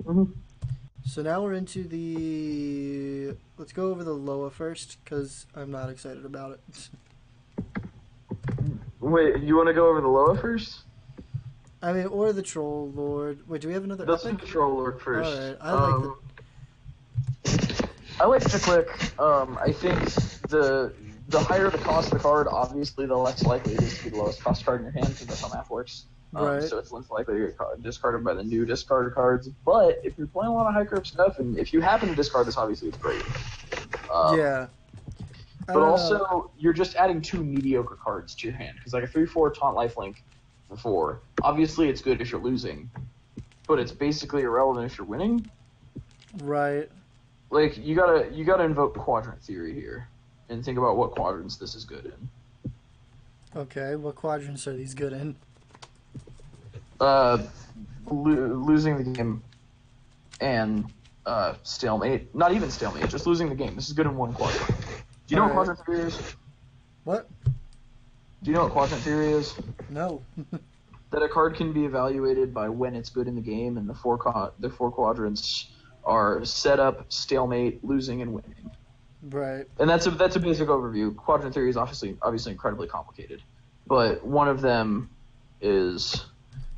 Mm-hmm. So now we're into the... Let's go over the Loa first, because I'm not excited about it. Wait, you want to go over the Loa first? I mean, or the Troll Lord. Wait, do we have another Let's epic? do the Troll Lord first. Alright, I like to click. I think the higher the cost of the card, obviously, the less likely it is to be the lowest cost card in your hand, because that's how math works. Right. So it's less likely to get discarded by the new discarded cards. But if you're playing a lot of high curve stuff, and if you happen to discard this, obviously it's great. Yeah. But also, you're just adding 2 mediocre cards to your hand. Because like a 3/4 Taunt Lifelink for 4, obviously it's good if you're losing, but it's basically irrelevant if you're winning. Right. Like you gotta invoke Quadrant Theory here, and think about what quadrants this is good in. Okay, what quadrants are these good in? Losing the game and stalemate. Not even stalemate, just losing the game. This is good in 1 quadrant. Do you know what Quadrant Theory is? What? Do you know what Quadrant Theory is? No. That a card can be evaluated by when it's good in the game, and the 4 quadrants are setup, stalemate, losing, and winning. Right. And that's a basic overview. Quadrant Theory is obviously incredibly complicated, but one of them is...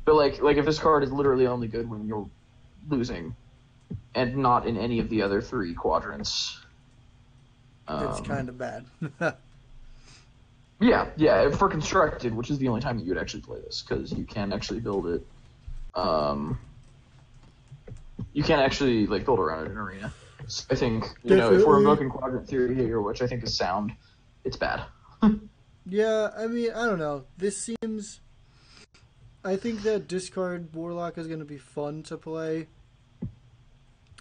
But like if this card is literally only good when you're losing, and not in any of the other 3 quadrants, it's kind of bad. yeah. For constructed, which is the only time that you would actually play this, because you can actually build it. You can't actually build around it in arena. So I think if we're invoking Quadrant Theory here, which I think is sound, it's bad. Yeah, I mean, I don't know. This seems. I think that discard Warlock is going to be fun to play.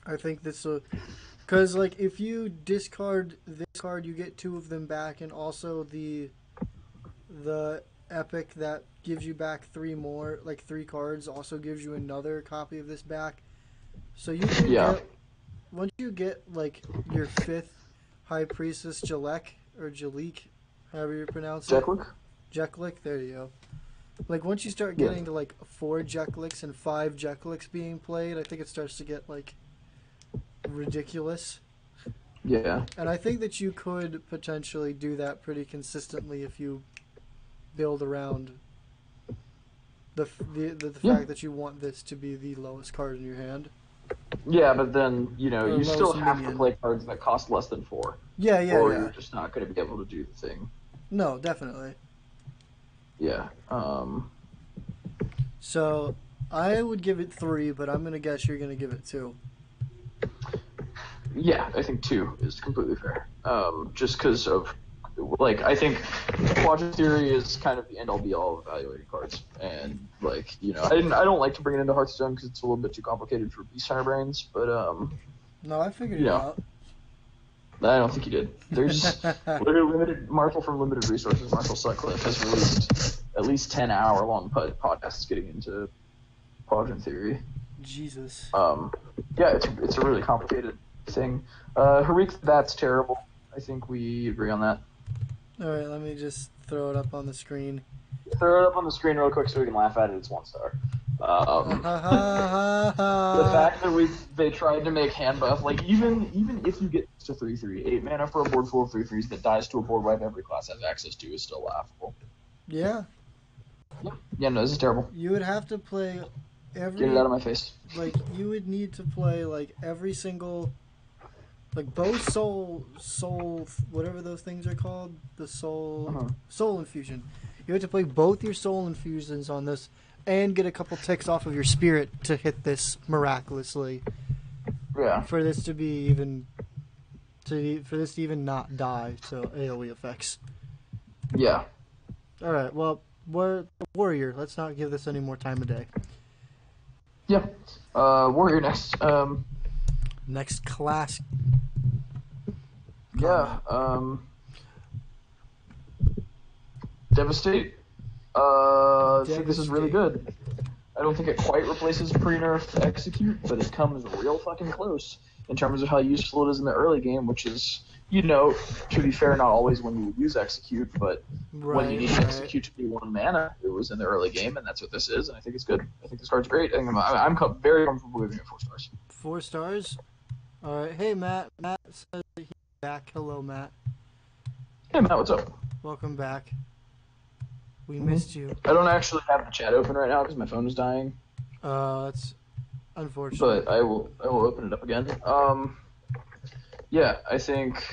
I think this will... Because, if you discard this card, you get 2 of them back, and also the epic that gives you back 3 more, 3 cards, also gives you another copy of this back. So you can get... Once you get, your 5th High Priestess Jalek, or Jalik, however you pronounce it. Jeklik, there you go. Once you start getting to 4 Jekliks and 5 Jekliks being played, I think it starts to get ridiculous. Yeah. And I think that you could potentially do that pretty consistently if you build around the fact that you want this to be the lowest card in your hand. Yeah, but then you still have to play cards that cost less than 4. Yeah. Or you're just not going to be able to do the thing. No, definitely. Yeah. So, I would give it 3, but I'm going to guess you're going to give it 2. Yeah, I think 2 is completely fair. Just because of, I think Quadrant Theory is kind of the end-all be-all of evaluating cards. And, I don't like to bring it into Hearthstone because it's a little bit too complicated for Beast Hunter brains, but, No, I figured it out. I don't think you did. There's Marshall from Limited Resources, Marshall Sutcliffe, has released at least 10-hour-long podcasts getting into Quadrant Theory. Jesus. Yeah, it's a really complicated thing. Harik, that's terrible. I think we agree on that. Alright, let me just throw it up on the screen. Throw it up on the screen real quick so we can laugh at it. It's 1 star. The fact that they tried to make hand buff, even if you get to 3/3, 8 mana for a board full of 3/3s that dies to a board wipe every class has access to is still laughable. Yeah. Yeah, no, this is terrible. You would have to play Get it out of my face. You would need to play every single both soul, whatever those things are called, the soul infusion. You have to play both your soul infusions on this, and get a couple ticks off of your spirit to hit this miraculously. Yeah. For this to be even, for this to even not die to AOE effects. Yeah. All right. Well, Warrior. Let's not give this any more time of day. Yeah. Warrior next. Next class. Yeah. Devastate. I think this is really good. I don't think it quite replaces pre-nerf execute, but it comes real fucking close in terms of how useful it is in the early game, which is, to be fair, not always when you would use execute, but when you need execute to be 1 mana, it was in the early game, and that's what this is, and I think it's good. I think this card's great. I'm very comfortable giving it 4 stars. 4 stars? All right. Hey, Matt. Matt says he's back. Hello, Matt. Hey, Matt, what's up? Welcome back. We missed you. I don't actually have the chat open right now because my phone is dying. That's unfortunate. But I will open it up again. Yeah, I think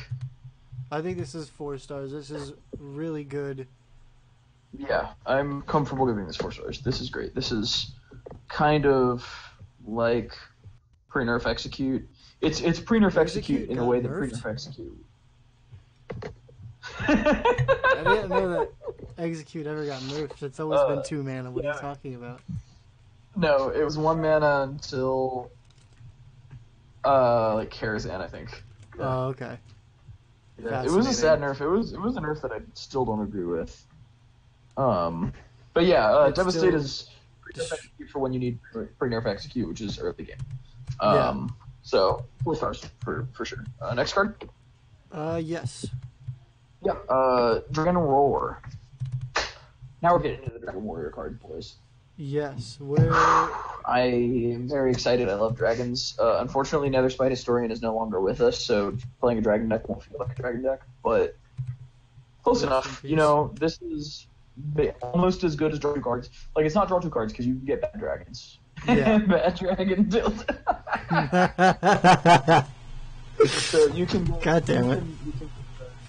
this is 4 stars. This is really good. Yeah, I'm comfortable giving this 4 stars. This is great. This is kind of like pre-nerf execute. It's pre-nerf execute in the way that pre-nerf execute. I didn't know that execute ever got nerfed. It's always been 2 mana. What are you talking about? No, it was 1 mana until Karazhan, I think. Yeah. Oh, okay. Yeah, it was a sad nerf. It was a nerf that I still don't agree with. But yeah, Devastate is pre-nerf execute for when you need pre-nerf execute, which is early game. So 4 stars for sure. Next card. Yes. Yeah. Dragon Roar. Now we're getting into the Dragon Warrior card, boys. Yes. I am very excited. I love dragons. Unfortunately, Netherspite Historian is no longer with us, so playing a dragon deck won't feel like a dragon deck, but close enough. This is almost as good as draw 2 cards. Like, it's not draw 2 cards because you can get bad dragons. Yeah. Bad dragon build. So you can. God damn it. You can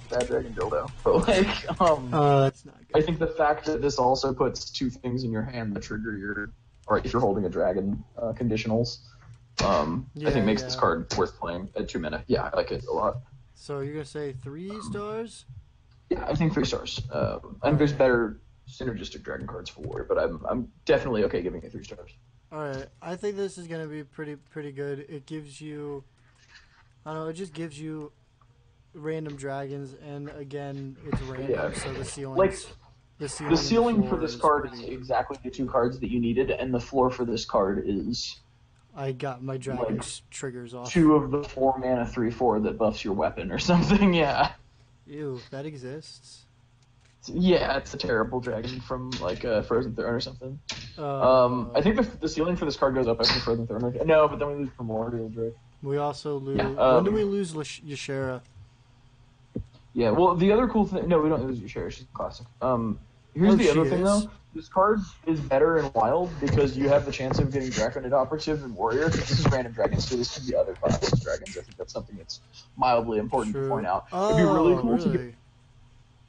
bad dragon dildo. But that's not good. I think the fact that this also puts 2 things in your hand that trigger if you're holding a dragon, conditionals, I think makes this card worth playing at 2 mana. Yeah, I like it a lot. So you're gonna say 3 stars? Yeah, I think 3 stars. I think there's better synergistic dragon cards for Warrior, but I'm definitely okay giving it 3 stars. All right, I think this is gonna be pretty good. It gives you, it just gives you random dragons, and again, it's random, so the ceiling for this card is exactly the 2 cards that you needed, and the floor for this card is. I got my dragon triggers off. 2 of the 4 mana 3/4 that buffs your weapon or something. Yeah. Ew, that exists. Yeah, it's a terrible dragon from Frozen Throne or something. I think the ceiling for this card goes up after Frozen Throne. No, but then we lose Primordial Drake. We also lose. When do we lose Yashara? Yeah, well, the other cool thing... No, we don't lose Yashara. She's classic. Here's the other thing, though. This card is better in Wild because you have the chance of getting Draconid Operative and Warrior, because this is random dragons, so this can be other classes of dragons. I think that's something that's mildly important to point out. It'd be really cool to get...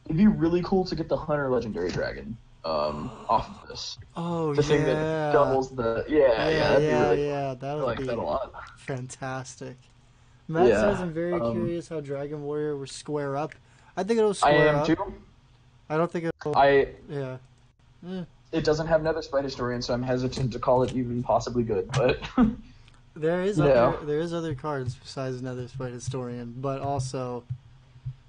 It'd be really cool to get the Hunter Legendary Dragon off of this. Oh, the thing that doubles the... that'd be really cool. That would be that a lot. Fantastic. Matt says I'm very curious how Dragon Warrior will square up. I think it'll square up. I am too. I don't think it'll... It doesn't have Netherspite Historian, so I'm hesitant to call it even possibly good, but... there is other cards besides Netherspite Historian, but also...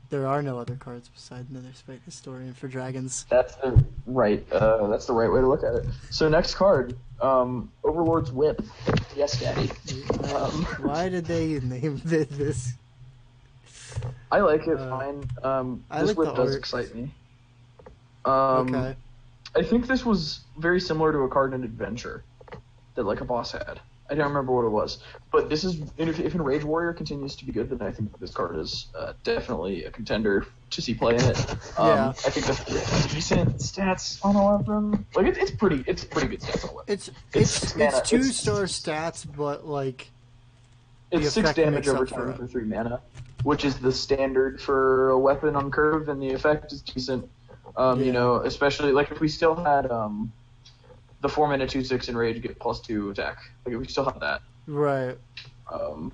There are no other cards besides Netherspite Historian for dragons. That's the right way to look at it. So next card, Overlord's Whip. Yes, Daddy. Why did they name this? I like it fine. This whip does excite me. Okay. I think this was very similar to a card in Adventure that a boss had. I don't remember what it was, but this is if Enrage Warrior continues to be good, then I think this card is definitely a contender to see play in it. I think that's decent stats on a weapon. It's pretty good stats on a weapon. It's 2-star stats, but it's 6 damage over turn for 3 mana, which is the standard for a weapon on curve, and the effect is decent. Especially if we still had the 4 mana 2/6 Enrage get +2 attack. If we still have that. Right.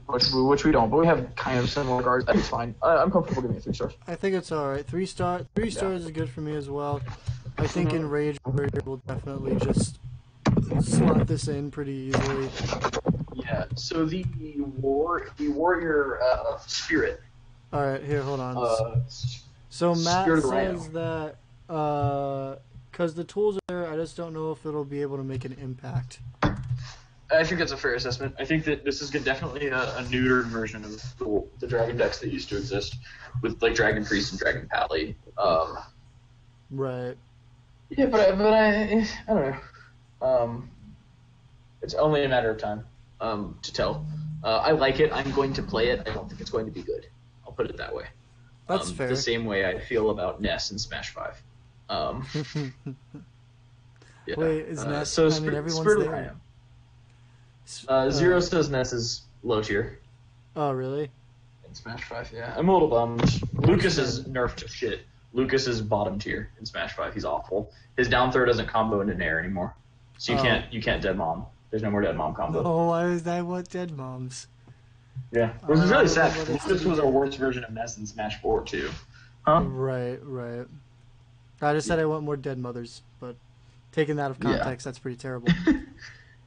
Which we don't, but we have kind of similar cards. I think it's fine. I'm comfortable giving it 3 stars. I think it's alright. 3 stars is good for me as well. I think Enrage Warrior will definitely just slot this in pretty easily. Yeah, so the Warrior Spirit. Alright, here, hold on. So Matt says that Because the tools are there, I just don't know if it'll be able to make an impact. I think that's a fair assessment. I think that this is definitely a neutered version of the Dragon decks that used to exist, with like Dragon Priest and Dragon Pally. Right. Yeah, but I don't know. It's only a matter of time to tell. I like it. I'm going to play it. I don't think it's going to be good. I'll put it that way. That's fair. The same way I feel about Ness and Smash 5. Yeah. Wait, is Ness? So I mean, everyone's there. Zero says Ness is low tier. Oh, really? In Smash 5, yeah. I'm a little bummed. Lucas is nerfed to shit. Lucas is bottom tier in Smash 5. He's awful. His down throw doesn't combo into Nair anymore. So you can't dead mom. There's no more dead mom combo. Oh, why is that what dead moms? Yeah. Which is really sad. Lucas was a worse version of Ness in Smash 4 too. Huh? Right. I just said I want more dead mothers, but taking that out of context, that's pretty terrible.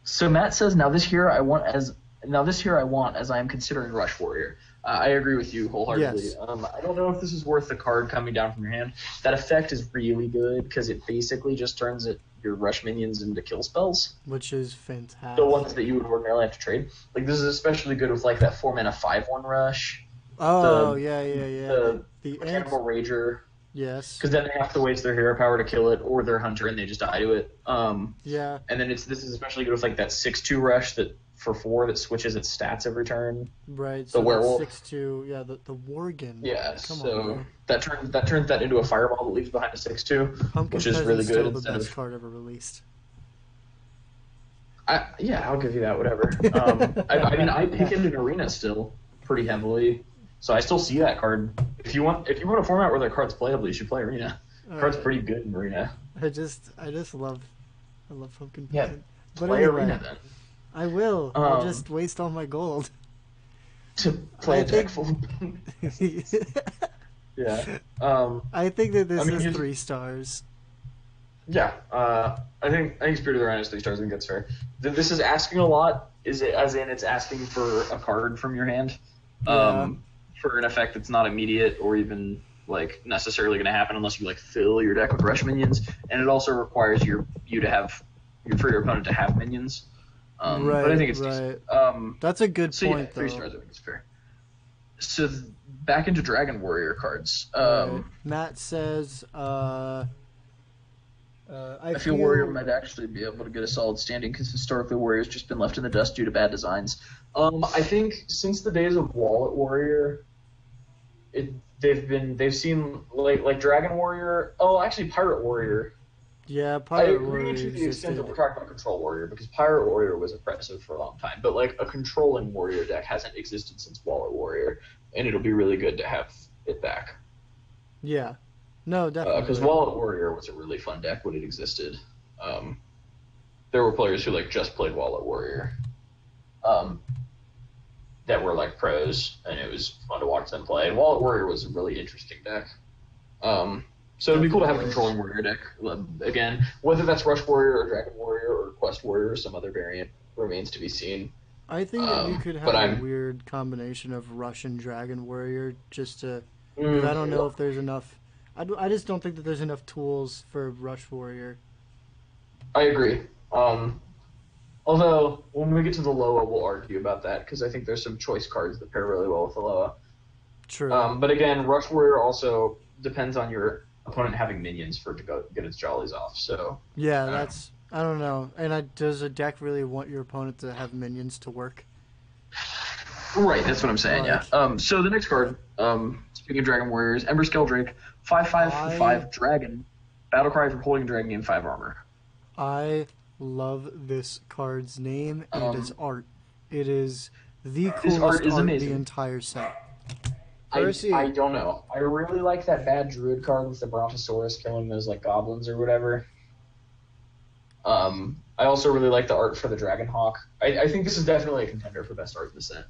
So Matt says, now this here I want as I am considering Rush Warrior. I agree with you wholeheartedly. Yes. I don't know if this is worth the card coming down from your hand. That effect is really good because it basically just turns your Rush minions into kill spells. Which is fantastic. The ones that you would ordinarily have to trade. Like, this is especially good with like that 4-mana 5/1 Rush. Oh, yeah. The Cannibal Rager. Yes. Because then they have to waste their hero power to kill it, or their hunter, and they just die to it. Yeah. And then this is especially good with like that 6/2 rush that for 4 that switches its stats every turn. Right. The werewolf. 6/2. Yeah. The Worgen. Yeah. That turns that into a fireball that leaves behind a 6/2, which is really good. Still the best card ever released. I'll give you that. Whatever. I pick him in Arena still pretty heavily. So I still see that card. If you want a format where that card's playable, you should play Arena. Card's pretty good in Arena. I just love Pumpkin. Yeah, but play anyway, Arena then. I will. I'll just waste all my gold to play a deck full. Yeah. I think that this is 3 stars. Yeah. I think Spirit of the Rhino is 3 stars. I think that's fair. This is asking a lot. Is it as in it's asking for a card from your hand? For an effect that's not immediate or even like necessarily going to happen unless you like fill your deck with rush minions, and it also requires for your opponent to have minions. But I think it's decent. That's a good point. Yeah, 3 stars I think is fair. So back into Dragon Warrior cards. Matt says, I feel Warrior might actually be able to get a solid standing because historically Warrior's just been left in the dust due to bad designs. I think since the days of Wallet Warrior, they've seen like Dragon Warrior. Oh, actually Pirate Warrior. Yeah, Pirate Warrior. I agree to the extent that we're talking about Control Warrior because Pirate Warrior was oppressive for a long time, but like a controlling Warrior deck hasn't existed since Wallet Warrior, and it'll be really good to have it back. Yeah. No, definitely. Because Wallet Warrior was a really fun deck when it existed. There were players who like just played Wallet Warrior, that were like pros, and it was fun to watch them play. And Wallet Warrior was a really interesting deck. So it'd be cool to have a controlling Warrior deck again. Whether that's Rush Warrior or Dragon Warrior or Quest Warrior or some other variant remains to be seen. I think that you could have a weird combination of Rush and Dragon Warrior just to. Because I don't know if there's enough. I just don't think that there's enough tools for Rush Warrior. I agree. Although, when we get to the Loa, we'll argue about that, because I think there's some choice cards that pair really well with the Loa. True. But again, Rush Warrior also depends on your opponent having minions for it to go get its jollies off. So yeah, I don't know. And does a deck really want your opponent to have minions to work? Right, that's what I'm saying, yeah. So the next card, speaking of Dragon Warriors, Ember Skeldrake, 5/5 for 5 Dragon, Battlecry for holding Dragon, gain 5 armor. I love this card's name and its art. It is the coolest art in the entire set. I don't know. I really like that bad Druid card with the Brontosaurus killing those like goblins or whatever. I also really like the art for the Dragonhawk. I think this is definitely a contender for best art in the set.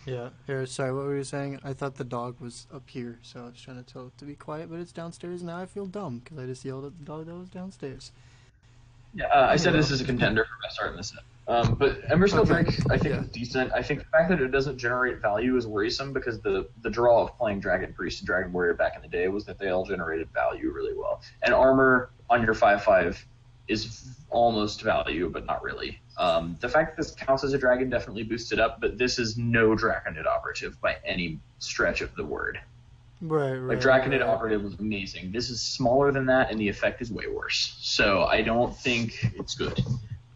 Yeah. Here, sorry, what were you saying? I thought the dog was up here, so I was trying to tell it to be quiet, but it's downstairs. Now I feel dumb because I just yelled at the dog that was downstairs. Yeah, I said this is a contender for best art in the set. But Embersteel Okay. Drake, I think, is decent. I think the fact that it doesn't generate value is worrisome because the draw of playing Dragon Priest and Dragon Warrior back in the day was that they all generated value really well. And armor on your 5/5 is almost value, but not really. The fact that this counts as a dragon definitely boosts it up, but this is no Draconid Operative by any stretch of the word. Right. Like, Draconid Operative was amazing. This is smaller than that, and the effect is way worse. So I don't think it's good.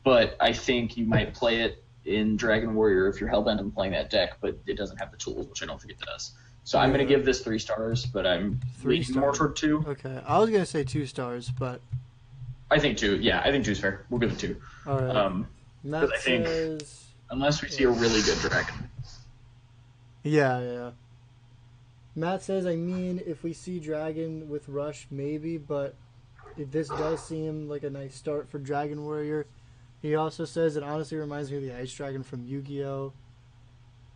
But I think you might play it in Dragon Warrior if you're hellbent on playing that deck, but it doesn't have the tools, which I don't think it does. So I'm going to give this 3 stars, but I'm leaning more toward 2. Okay, I was going to say 2 stars, but... I think 2. Yeah, I think 2 is fair. We'll give it 2. All right. Because I think, unless we see a really good dragon. Yeah. Matt says, I mean, if we see Dragon with Rush, maybe, but if this does seem like a nice start for Dragon Warrior. He also says it honestly reminds me of the Ice Dragon from Yu-Gi-Oh!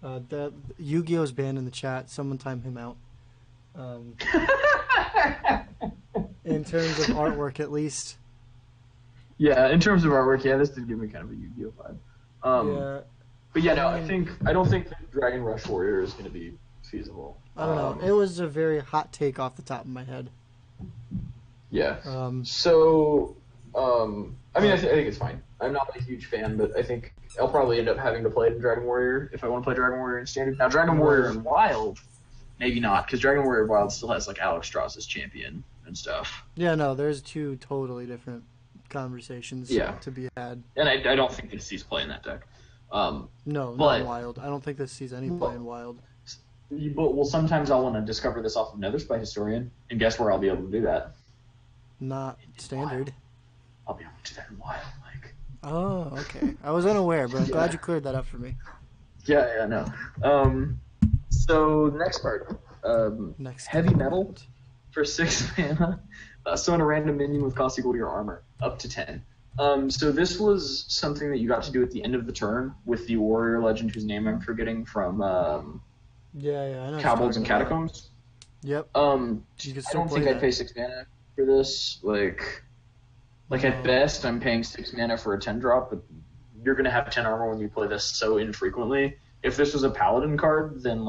The Yu-Gi-Oh's banned in the chat. Someone time him out. In terms of artwork, at least. Yeah, in terms of artwork, yeah, this did give me kind of a Yu-Gi-Oh vibe. Yeah. But yeah, no, I don't think that Dragon Rush Warrior is going to be feasible. I don't know. It was a very hot take off the top of my head. Yeah. I mean, I think it's fine. I'm not a huge fan, but I think I'll probably end up having to play it in Dragon Warrior if I want to play Dragon Warrior in Standard. Now, Dragon Warrior in Wild, maybe not, because Dragon Warrior Wild still has, like, Alex Strauss as champion and stuff. Yeah, no, there's 2 totally different conversations to be had. And I don't think this sees play in that deck. No, not Wild. I don't think this sees any play in Wild. Well, sometimes I'll want to discover this off of Netherspy Historian, and guess where I'll be able to do that? Not Standard. I'll be able to do that in Wild, Mike. Oh, okay. I was unaware, but I'm glad you cleared that up for me. Yeah, no. So, the next part. Heavy Metal for 6 mana. Summon a random minion with cost equal to your armor, up to 10. So this was something that you got to do at the end of the turn with the warrior legend whose name I'm forgetting from I know Kobolds and Catacombs. Yep. I don't think I'd pay 6 mana for this. Like at best, I'm paying 6 mana for a 10 drop, but you're gonna have 10 armor when you play this so infrequently. If this was a Paladin card, then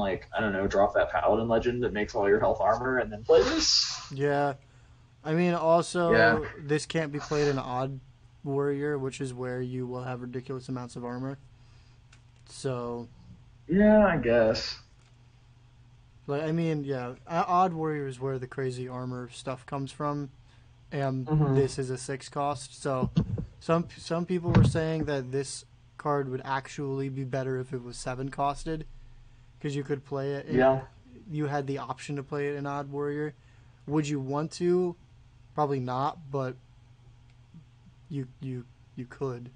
drop that Paladin legend that makes all your health armor and then play this. Yeah. I mean, also, this can't be played in Odd Warrior, which is where you will have ridiculous amounts of armor. So... Yeah, I guess. Odd Warrior is where the crazy armor stuff comes from, and this is a 6 cost. So, some people were saying that this card would actually be better if it was 7 costed, because you could play it. You had the option to play it in Odd Warrior. Would you want to? Probably not, but you could.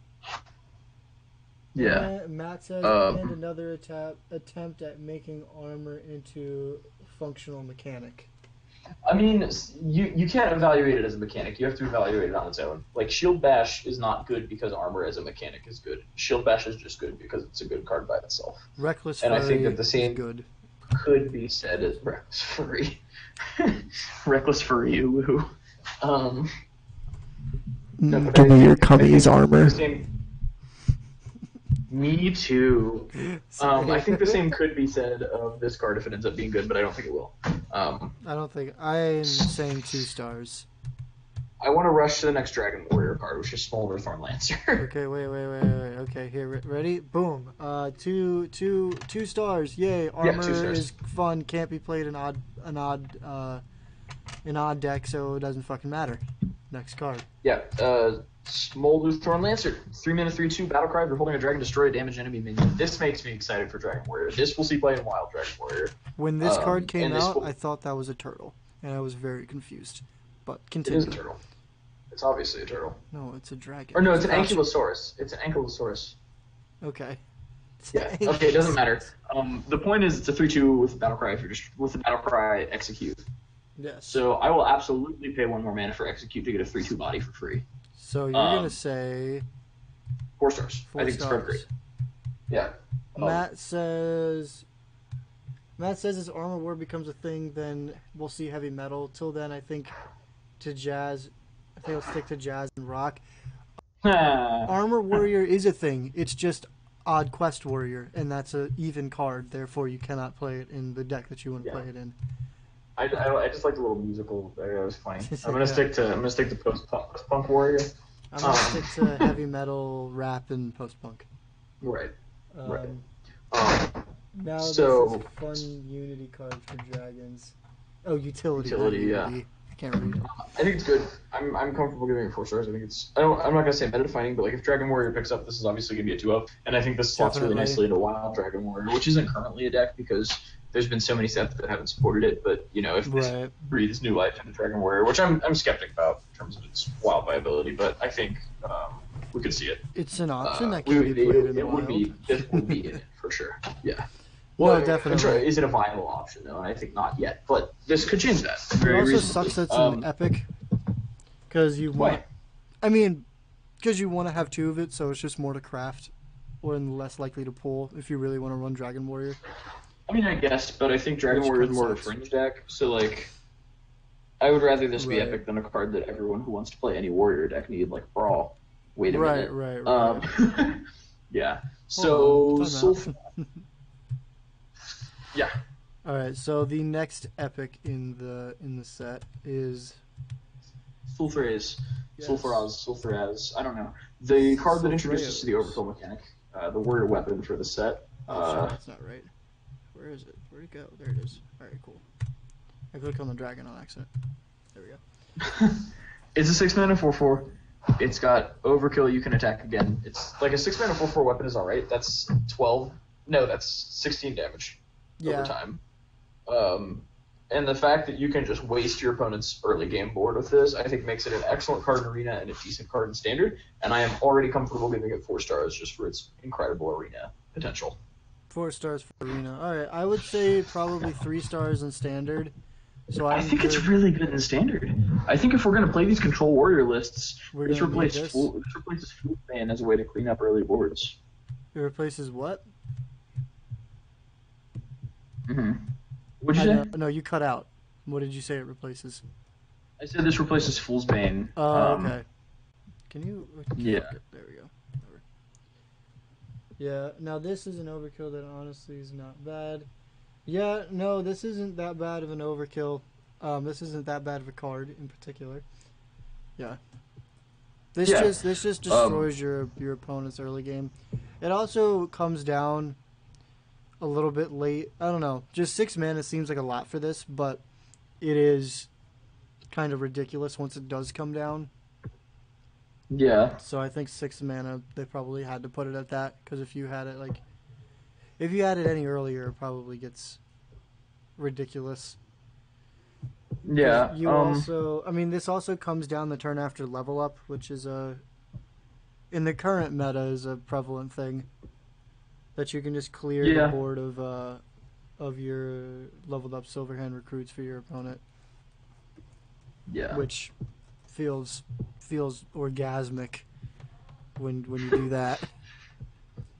Yeah. Matt says, and another attempt at making armor into functional mechanic. I mean, you can't evaluate it as a mechanic. You have to evaluate it on its own. Like, Shield Bash is not good because armor as a mechanic is good. Shield Bash is just good because it's a good card by itself. Reckless and Fury I think that the same good. Could be said as Reckless Fury. Reckless Fury, woohoo. Give me your Cummies armor. Me too. I think the same could be said of this card if it ends up being good, but I don't think it will. I'm saying 2 stars. I want to rush to the next Dragon Warrior card, which is Smolder Thorn Lancer. Okay, wait. Okay, here, ready? Boom. 2 stars. Yay! Armor 2 stars. is fun. Can't be played in odd deck, so it doesn't fucking matter. Next card. Yeah. Smolder Thorn Lancer. 3 mana, 3/2 battle cry. You're holding a dragon, destroy a damaged enemy minion. This makes me excited for Dragon Warrior. This will see play in Wild Dragon Warrior. When this card came out, I thought that was a turtle, and I was very confused. But continue. It is a turtle. It's obviously a turtle. No, it's a dragon. Or no, it's an Ankylosaurus. It's an Ankylosaurus. Okay. Yeah. Okay, it doesn't matter. The point is, it's a 3/2 with battle cry. If you're just with the battle cry, execute. Yes. So I will absolutely pay 1 more mana for execute to get a 3/2 body for free. So you're gonna say 4 stars. 4 I think it's great. Yeah. Matt says as Armor War becomes a thing, then we'll see heavy metal. Till then, I think I'll stick to jazz and rock. Armor Warrior is a thing. It's just Odd Quest Warrior, and that's an even card. Therefore, you cannot play it in the deck that you want to play it in. I just like the little musical. It was funny. I'm gonna stick to post punk warrior. I'm gonna stick to heavy metal, rap, and post punk. Right. Right. Now this is fun Unity cards for dragons. Oh, utility. Yeah. I can't read it. I think it's good. I'm comfortable giving it 4 stars. I think it's. I'm not gonna say meta defining, but like if Dragon Warrior picks up, this is obviously gonna be a 2-up, and I think this slots really nicely into Wild Dragon Warrior, which isn't currently a deck because there's been so many sets that haven't supported it. But you know, if this breathes new life into Dragon Warrior, which I'm skeptic about in terms of its wild viability, but I think we could see it. It's an option that can be played in the wild. It would be in it for sure. Yeah. Well, no, definitely. Is it a viable option though? And I think not yet, but this could change that. It also sucks that it's an epic because you want. I mean, because you want to have 2 of it, so it's just more to craft, or less likely to pull if you really want to run Dragon Warrior. I mean, I guess, but I think Dragon Warrior is more of a fringe deck, so like, I would rather this be epic than a card that everyone who wants to play any warrior deck need, like Brawl. Wait a minute. Right. Yeah. So, yeah. All right. So the next epic in the set is Sulfuraz. Sulfuraz. I don't know. The card that introduces to the overkill mechanic, the warrior weapon for the set. Sure, that's not right. Where is it? Where'd it go? There it is. All right, cool. I clicked on the dragon on accident. There we go. It's a 6 mana 4/4. It's got overkill. You can attack again. It's like a 6 mana 4/4 weapon is all right. That's 12. No, that's 16 damage over time. And the fact that you can just waste your opponent's early game board with this, I think makes it an excellent card in Arena and a decent card in Standard. And I am already comfortable giving it 4 stars just for its incredible Arena potential. 4 stars for Arena. All right, I would say probably 3 stars in Standard. So I think it's really good in Standard. I think if we're going to play these Control Warrior lists, this replaces Fool's Bane as a way to clean up early boards. It replaces what? What'd you say? No, you cut out. What did you say it replaces? I said this replaces Fool's Bane. Oh, okay. Can you... Yeah. There we go. Yeah, now this is an overkill that honestly is not bad. Yeah, no, this isn't that bad of an overkill. This isn't that bad of a card in particular. Yeah. This just destroys your opponent's early game. It also comes down a little bit late. I don't know. Just 6 mana seems like a lot for this, but it is kind of ridiculous once it does come down. Yeah. So I think 6 mana, they probably had to put it at that, because if you had it any earlier, it probably gets ridiculous. Yeah. You also, I mean, this also comes down the turn after level up, which is in the current meta is a prevalent thing, that you can just clear the board of your leveled up Silverhand recruits for your opponent. Yeah. Which feels orgasmic when you do that.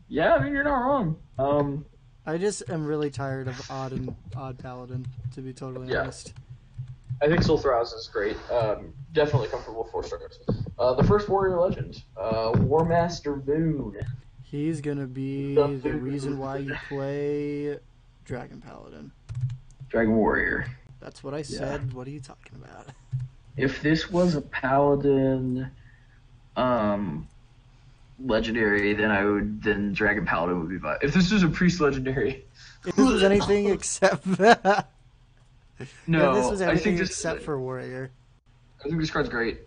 Yeah, I mean, you're not wrong. I just am really tired of Odd Paladin, to be totally honest. I think Sulfuraz is great. Definitely comfortable 4 stars. The first Warrior Legend, War Master Boone. He's gonna be the reason why you play Dragon Paladin. Dragon Warrior. That's what I said. What are you talking about? If this was a Paladin legendary, then Dragon Paladin would be viable. If this was a Priest legendary. If this was anything except that. No, if this was anything I think except for Warrior. I think this card's great.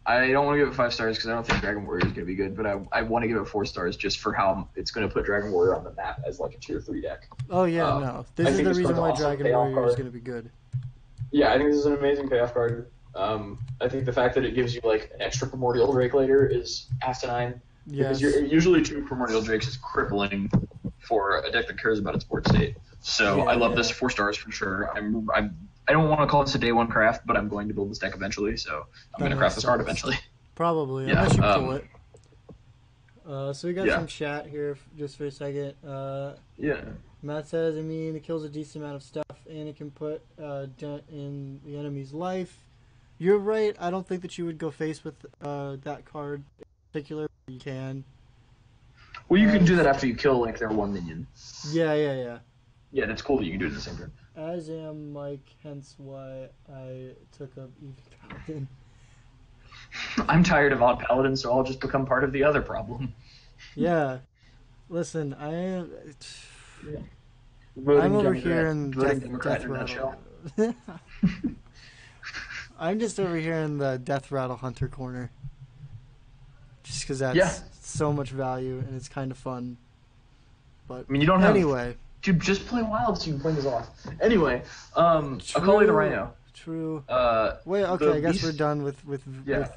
I don't want to give it 5 stars because I don't think Dragon Warrior is going to be good, but I want to give it 4 stars just for how it's going to put Dragon Warrior on the map as like a tier 3 deck. Oh yeah, no. This is the reason why Dragon Warrior is going to be good. Yeah, I think this is an amazing payoff card. I think the fact that it gives you like an extra Primordial Drake later is asinine. Yes. Because usually 2 Primordial Drakes is crippling for a deck that cares about its board state. So I love this 4 stars for sure. I don't want to call this a day 1 craft, but I'm going to build this deck eventually, so I'm going to craft this card eventually. Probably, unless you pull it. So we got some chat here just for a second. Matt says, I mean, it kills a decent amount of stuff, and it can put dent in the enemy's life. You're right. I don't think that you would go face with that card. particular, you can. Well, you can do that after you kill like their one minion. Yeah. Yeah, that's cool that you can do it at the same turn. As am Mike, hence why I took up Evil Paladin. I'm tired of Odd Paladin, so I'll just become part of the other problem. Yeah. Listen, I am... Yeah. I'm over here in Democrat Death in a Rattle. nutshell. I'm just over here in the Death Rattle Hunter corner. Just because that's so much value and it's kind of fun. But I mean, you don't have... Anyway. Dude, just play Wild so you can play this off. Anyway, Akali the Rhino. True. Wait, okay, I guess we're done with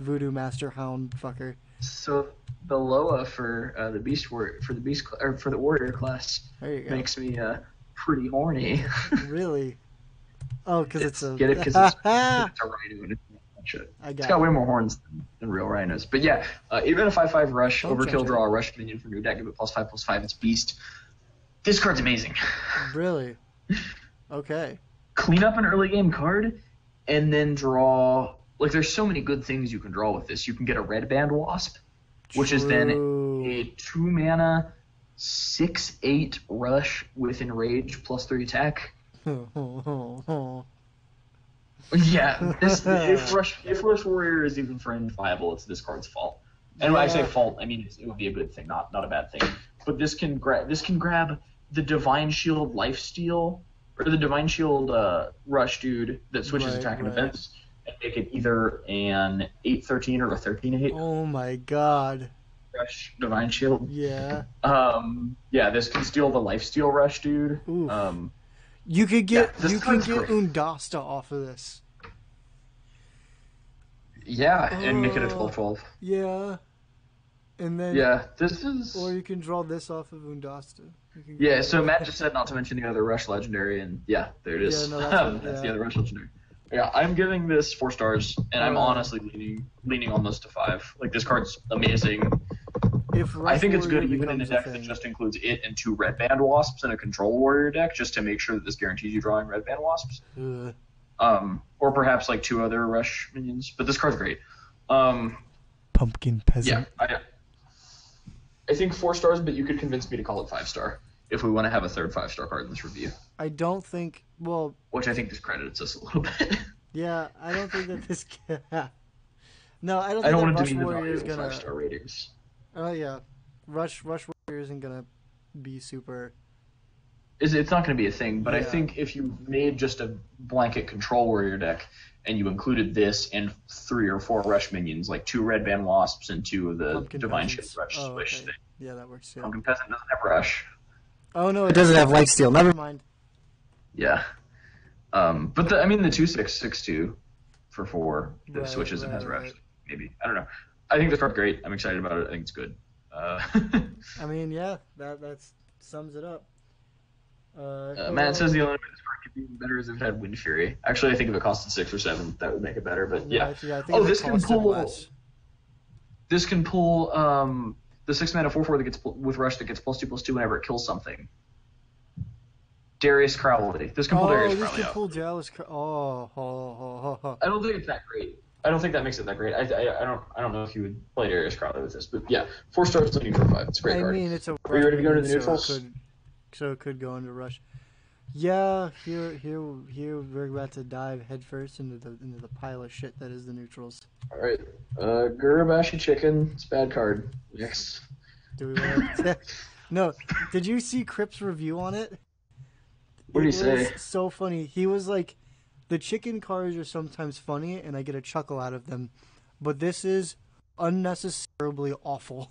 Voodoo Master Hound fucker. So the Loa for the warrior class makes me pretty horny. Really? Oh, because it's a... Get it? Because it's a rhino and it's got way more horns than real rhinos. But yeah, even a 5/5 rush, overkill, draw a rush minion from your deck, give it +5/+5, it's beast. This card's amazing. Really? Okay. Clean up an early game card, and then draw... Like, there's so many good things you can draw with this. You can get a red band wasp, which is then a 2-mana 6/8 rush with enrage +3 attack. Yeah, if Rush Warrior is even fringe viable, it's this card's fault. And when I say fault, I mean it would be a good thing, not a bad thing. But this can grab the Divine Shield Lifesteal, or the Divine Shield Rush dude that switches attack and defense, and make it either an 8/13 or a 13/8. Oh my god. Rush Divine Shield. Yeah. Yeah, this can steal the Lifesteal Rush dude. You could get Undasta off of this. Yeah, and make it a 12/12. Yeah. And then this is... Or you can draw this off of Undasta. Yeah, so Matt just said not to mention the other Rush Legendary, and yeah, there it is. Yeah, no, that's the other Rush Legendary. Yeah, I'm giving this 4 stars, and I'm honestly leaning almost to 5. Like, this card's amazing. I think it's good even in a deck that just includes it and 2 red band wasps and a control warrior deck, just to make sure that this guarantees you drawing red band wasps. Or perhaps like 2 other rush minions, but this card's great. Pumpkin Peasant. Yeah, I think 4 stars, but you could convince me to call it 5-star if we want to have a third 5-star card in this review. I don't think... Well... Which I think discredits us a little bit. Yeah, I don't think that this... No, I don't think I don't want that to demean the Rush Warrior value is of gonna... 5-star ratings. Oh, yeah. Rush Warrior isn't gonna be super... It's not going to be a thing, but I think if you made just a blanket control warrior deck and you included this and 3 or 4 rush minions, like 2 red band wasps and 2 of the Pumpkin Divine Peasants. Shield Rush Swish thing. Yeah, that works too. Pumpkin Peasant doesn't have rush. Oh no, it doesn't have Lifesteal. Never mind. Yeah. But the 2/6/2 for 4 that switches and has rush. Maybe. I don't know. I think this card's great. I'm excited about it. I think it's good. I mean, yeah, that sums it up. Matt says the only way this card could be better is if it had Wind Fury. Actually, I think if it costed 6 or 7, that would make it better. But yeah. I think this can pull. Less. This can pull the 6-mana 4/4 that gets with rush that gets +2/+2 whenever it kills something. Darius Crowley. This can pull Darius Crowley. This can pull Darius Crowley. I don't think it's that great. I don't think that makes it that great. I don't know if you would play Darius Crowley with this, but yeah, 4 stars leading for 5. It's a great card. I mean, it's a. Are you ready to go to the neutrals? So it could go into rush. Yeah, here we're about to dive headfirst into the pile of shit that is the neutrals. All right, Gurabashi Chicken. It's a bad card. Next. Do we want to? No. Did you see Crip's review on it? What did he say? It was so funny. He was like, the chicken cards are sometimes funny, and I get a chuckle out of them, but this is unnecessarily awful.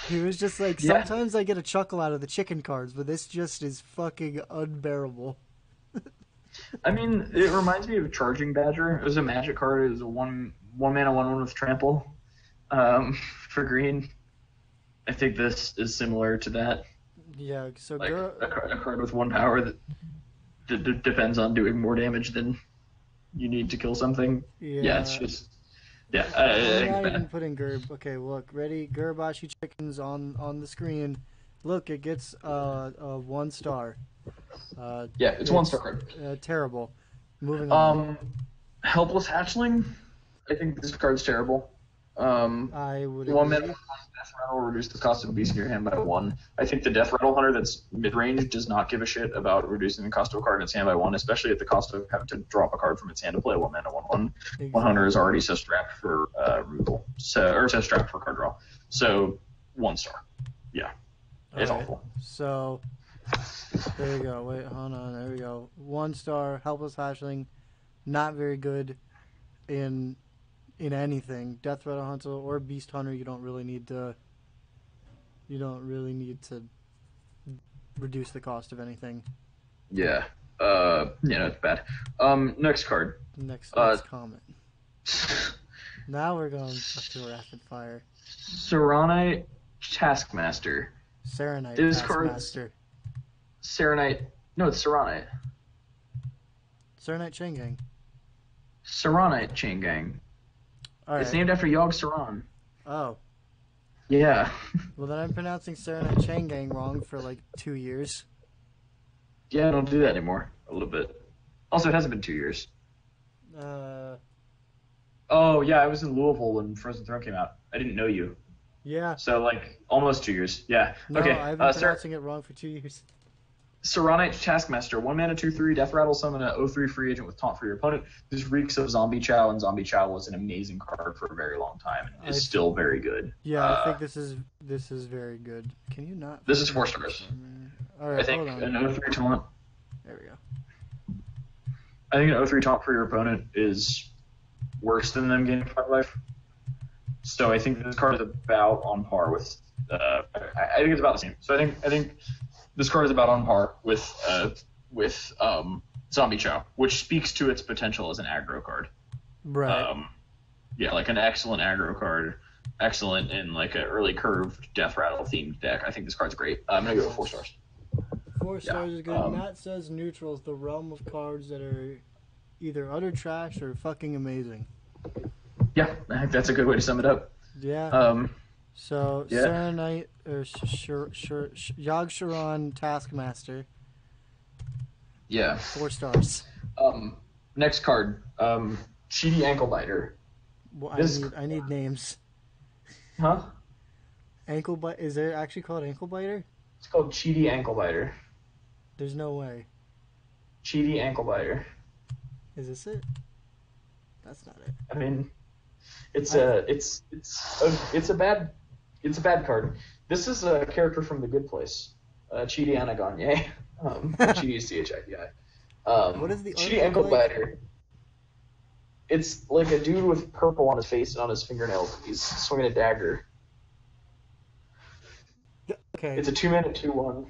He was just like, sometimes I get a chuckle out of the chicken cards, but this just is fucking unbearable. I mean, it reminds me of Charging Badger. It was a magic card. It was a 1 mana 1/1 with trample for green. I think this is similar to that. Yeah, so like a card with 1 power that depends on doing more damage than you need to kill something. Yeah, it's just... Yeah, I'm not even putting Gerb. Okay, look, ready? Gurabashi Chickens on the screen. Look, it gets a 1 star. Yeah, it's 1 star card. Terrible. Moving on. Helpless Hatchling. I think this card's terrible. I would One agree. mana Death Rattle will reduce the cost of a beast in your hand by 1. I think the Death Rattle Hunter that's mid-range does not give a shit about reducing the cost of a card in its hand by 1, especially at the cost of having to drop a card from its hand to play a 1 mana 1/1. Exactly. One Hunter is already so strapped for removal, so strapped for card draw. So 1 star. Yeah, it's awful. So there you go. Wait, hold on. There we go. 1 star, helpless hatchling, not very good in anything. Death Rattle Hunter or Beast Hunter, you don't really need to. You don't really need to reduce the cost of anything. Yeah. Yeah, it's bad. Next card. Next comment. Now we're going to rapid fire. Serenite Taskmaster. Serenite Taskmaster. Serenite. No, it's Serenite. Serenite Chain Gang. Serenite Chain Gang. All right. It's named after Yogg Saron. Oh. Yeah. Well, then I'm pronouncing Serenite Chain Gang wrong for like 2 years. Yeah, I don't do that anymore. A little bit. Also, it hasn't been 2 years. Oh, yeah, I was in Louisville when Frozen Throne came out. I didn't know you. Yeah. So, like, almost 2 years. Yeah. No, okay. I've been pronouncing it wrong for 2 years. Serenite Taskmaster. 1 mana, 2/3, Death Rattle, summon a 0/3 free agent with taunt for your opponent. This reeks of Zombie Chow, and Zombie Chow was an amazing card for a very long time, and is still very good. Yeah, I think this is very good. Can you not? This is 4 stars. All right, I think hold on. an 0/3 taunt. There we go. I think an 0/3 taunt for your opponent is worse than them gaining 5 life. So I think this card is about on par with. I think it's about the same. So I think this card is about on par with Zombie Chow, which speaks to its potential as an aggro card. Right. Yeah, like an excellent aggro card, excellent in like an early curved Death Rattle themed deck. I think this card's great. I'm gonna go with 4 stars. 4 stars is good. Matt says neutral is the realm of cards that are either utter trash or fucking amazing. Yeah, I think that's a good way to sum it up. Yeah. So Serenite or Yogg Saron Taskmaster. Yeah. 4 stars. Next card, Cheaty Ankle Biter. Well, I need names. Huh? Ankle bite? Is it actually called Ankle Biter? It's called Cheaty Ankle Biter. There's no way. Cheaty Ankle Biter. Is this it? That's not it. I mean, it's a bad card. This is a character from The Good Place, Chidi Anaganye. Chidi is CHIDI. What is the Chidi Ankle Biter? It's like a dude with purple on his face and on his fingernails. He's swinging a dagger. Okay. It's a 2 mana 2/1.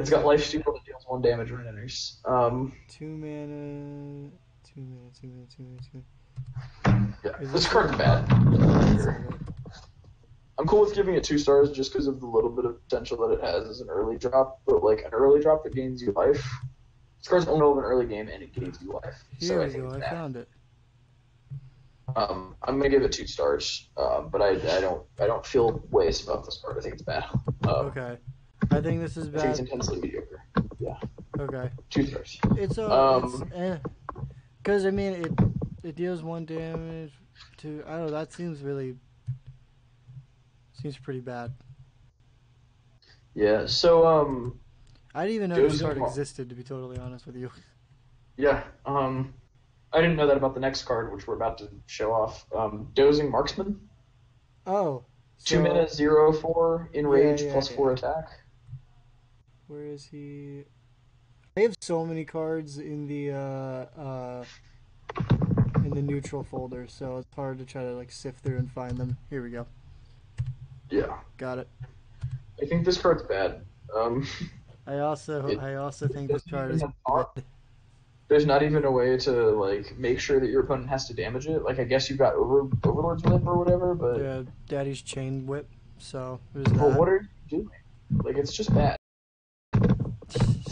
It's got life steal that deals 1 damage when it enters. 2 mana. Yeah, this card's bad. I'm cool with giving it 2 stars just because of the little bit of potential that it has as an early drop, but like an early drop that gains you life. This card's only of an early game and it gains you life. Here we go. I found it. I'm gonna give it 2 stars, but I don't feel ways about this card. I think it's bad. Okay, I think this is bad. I think it's intensely mediocre. Yeah. Okay. 2 stars. It's because I mean it deals 1 damage to. I don't know. That seems pretty bad. Yeah. So I didn't even know this card existed, to be totally honest with you. Yeah. I didn't know that about the next card, which we're about to show off. Dozing Marksman. Oh. 2 mana 0/4 enrage plus 4 attack. Where is he? I have so many cards in the neutral folder, so it's hard to try to like sift through and find them. Here we go. Yeah. Got it. I think this card's bad. I also think this card is bad. There's not even a way to like make sure that your opponent has to damage it. Like I guess you've got Overlord's Whip or whatever, but yeah, Daddy's Chain Whip. So there's that. Well, what are you doing? Like it's just bad.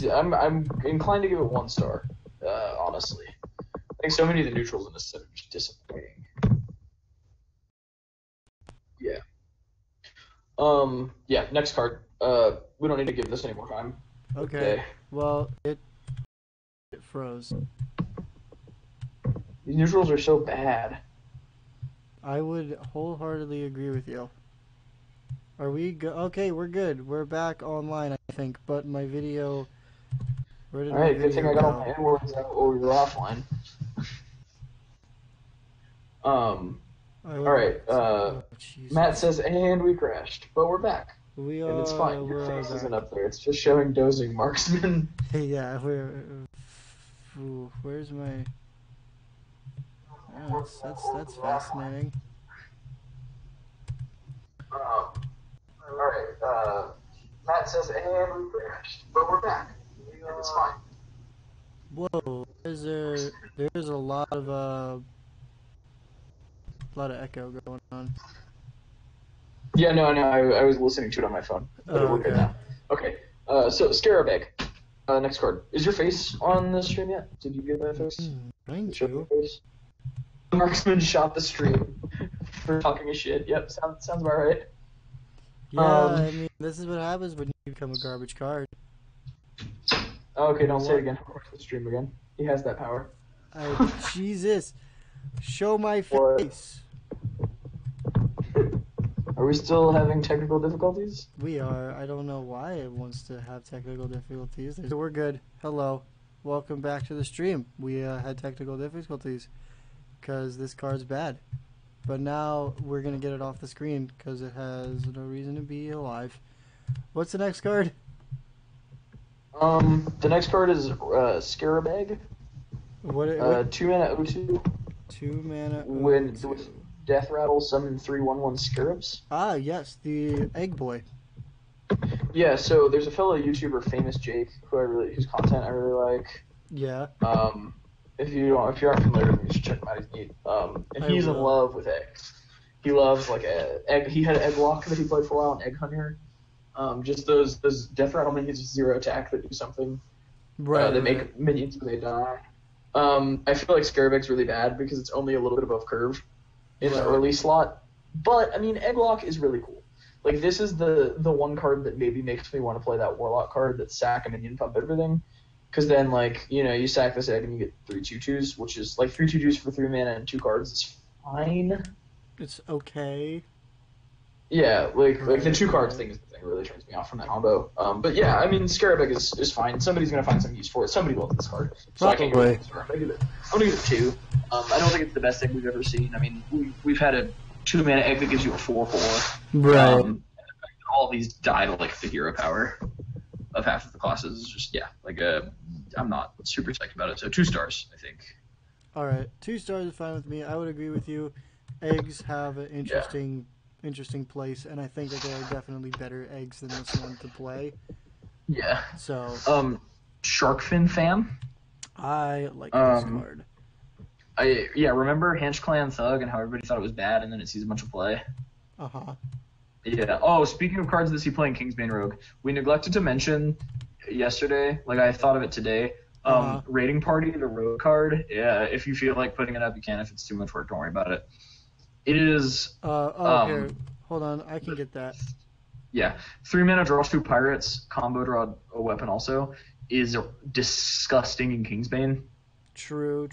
I'm inclined to give it 1 star. Honestly, I think so many of the neutrals in this set are just disappointing. Yeah. Yeah. Next card. We don't need to give this any more time. Okay. Well, it froze. These neutrals are so bad. I would wholeheartedly agree with you. Are we go? Okay, we're good. We're back online, I think. But my video. Where did my Alright, good thing video I got all go? my inwards out while we were offline. Alright, Oh, Jesus. Matt says, and we crashed, but we're back. We And it's fine. Your we're face back. isn't up there. It's just showing dozing marksman. Yeah, we're. Where's my? Oh, that's fascinating. Alright, Matt says, and we crashed, but we're back. And it's fine. Whoa, there's a lot of echo going on. Yeah, no, I was listening to it on my phone. But we're good now. Okay, so Scarabag. Next card. Is your face on the stream yet? Did you get that face? Trying Show to. your face. Marksman shot the stream for talking a shit. Yep, sounds about right. Yeah, I mean, this is what happens when you become a garbage card. Okay, don't say it again. Watch the stream again. He has that power. Jesus. Show my What? face. Are we still having technical difficulties? We are. I don't know why it wants to have technical difficulties. We're good. Hello. Welcome back to the stream. We had technical difficulties because this card's bad. But now we're going to get it off the screen because it has no reason to be alive. What's the next card? The next card is Scarabag. What? 2 mana O2. 2 mana. With Death Rattle, summon 3/1/1 Scarabs. Ah, yes, the Egg Boy. Yeah, so there's a fellow YouTuber, Famous Jake, whose content I really like. Yeah. If you aren't familiar with him, you should check him out. He's neat. And he's in love with eggs. He loves like egg. He had an egg lock that he played for a while, an Egg Hunter. Just those Death Rattle minions with 0 attack that do something. Right. They make minions when they die. I feel like Scarabag's really bad because it's only a little bit above curve in the early slot. But I mean, Egglock is really cool. Like this is the one card that maybe makes me want to play that Warlock card that sack a minion, pump everything. Because then, like, you know, you sack this egg and you get 3 2/2s, which is like 3 2/2s for 3 mana and 2 cards. It's fine. It's okay. Yeah, like the 2 cards thing is the thing that really turns me off from that combo. But yeah, I mean, Scarabag is fine. Somebody's gonna find some use for it. Somebody loves this card. So I can't give it I'm gonna give it 2. I don't think it's the best egg we've ever seen. I mean, we've had a 2 mana egg that gives you a 4/4. Right. And all these die to like the hero power of half of the classes. It's just I'm not super psyched about it. So 2 stars, I think. All right, 2 stars is fine with me. I would agree with you. Eggs have an interesting place, and I think that there are definitely better eggs than this one to play. Yeah. So. Sharkfin fan. I like this card. Remember Hench Clan Thug and how everybody thought it was bad, and then it sees a bunch of play. Yeah. Oh, speaking of cards that see play in Kingsbane Rogue, we neglected to mention yesterday. Like I thought of it today. Raiding Party, the Rogue card. Yeah, if you feel like putting it up, you can. If it's too much work, don't worry about it. It is. Here, hold on, I can get that. Yeah, 3 mana, draws 2 pirates, combo draw a weapon also, is disgusting in Kingsbane. True.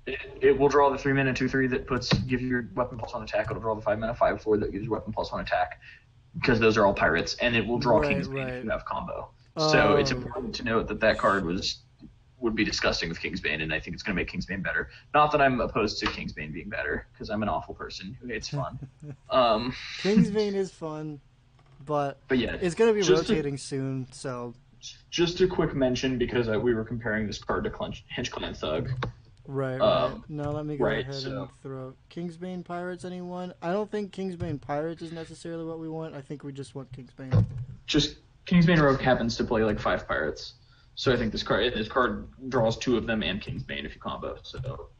It will draw the 3 mana 2/3 that gives you your weapon plus 1 attack. It'll draw the 5 mana 5/4 that gives you weapon plus 1 attack, because those are all pirates, and it will draw Kingsbane if you have combo. So it's important to note that card would be disgusting with Kingsbane, and I think it's going to make Kingsbane better. Not that I'm opposed to Kingsbane being better, because I'm an awful person who hates fun. Kingsbane is fun, but yeah, it's going to be rotating soon, so... Just a quick mention, because we were comparing this card to Hench Clan Thug. Right. Now let me go ahead and throw Kingsbane Pirates, anyone? I don't think Kingsbane Pirates is necessarily what we want. I think we just want Kingsbane. Just Kingsbane Rogue happens to play like 5 pirates. So I think this card draws 2 of them and Kingsbane if you combo. So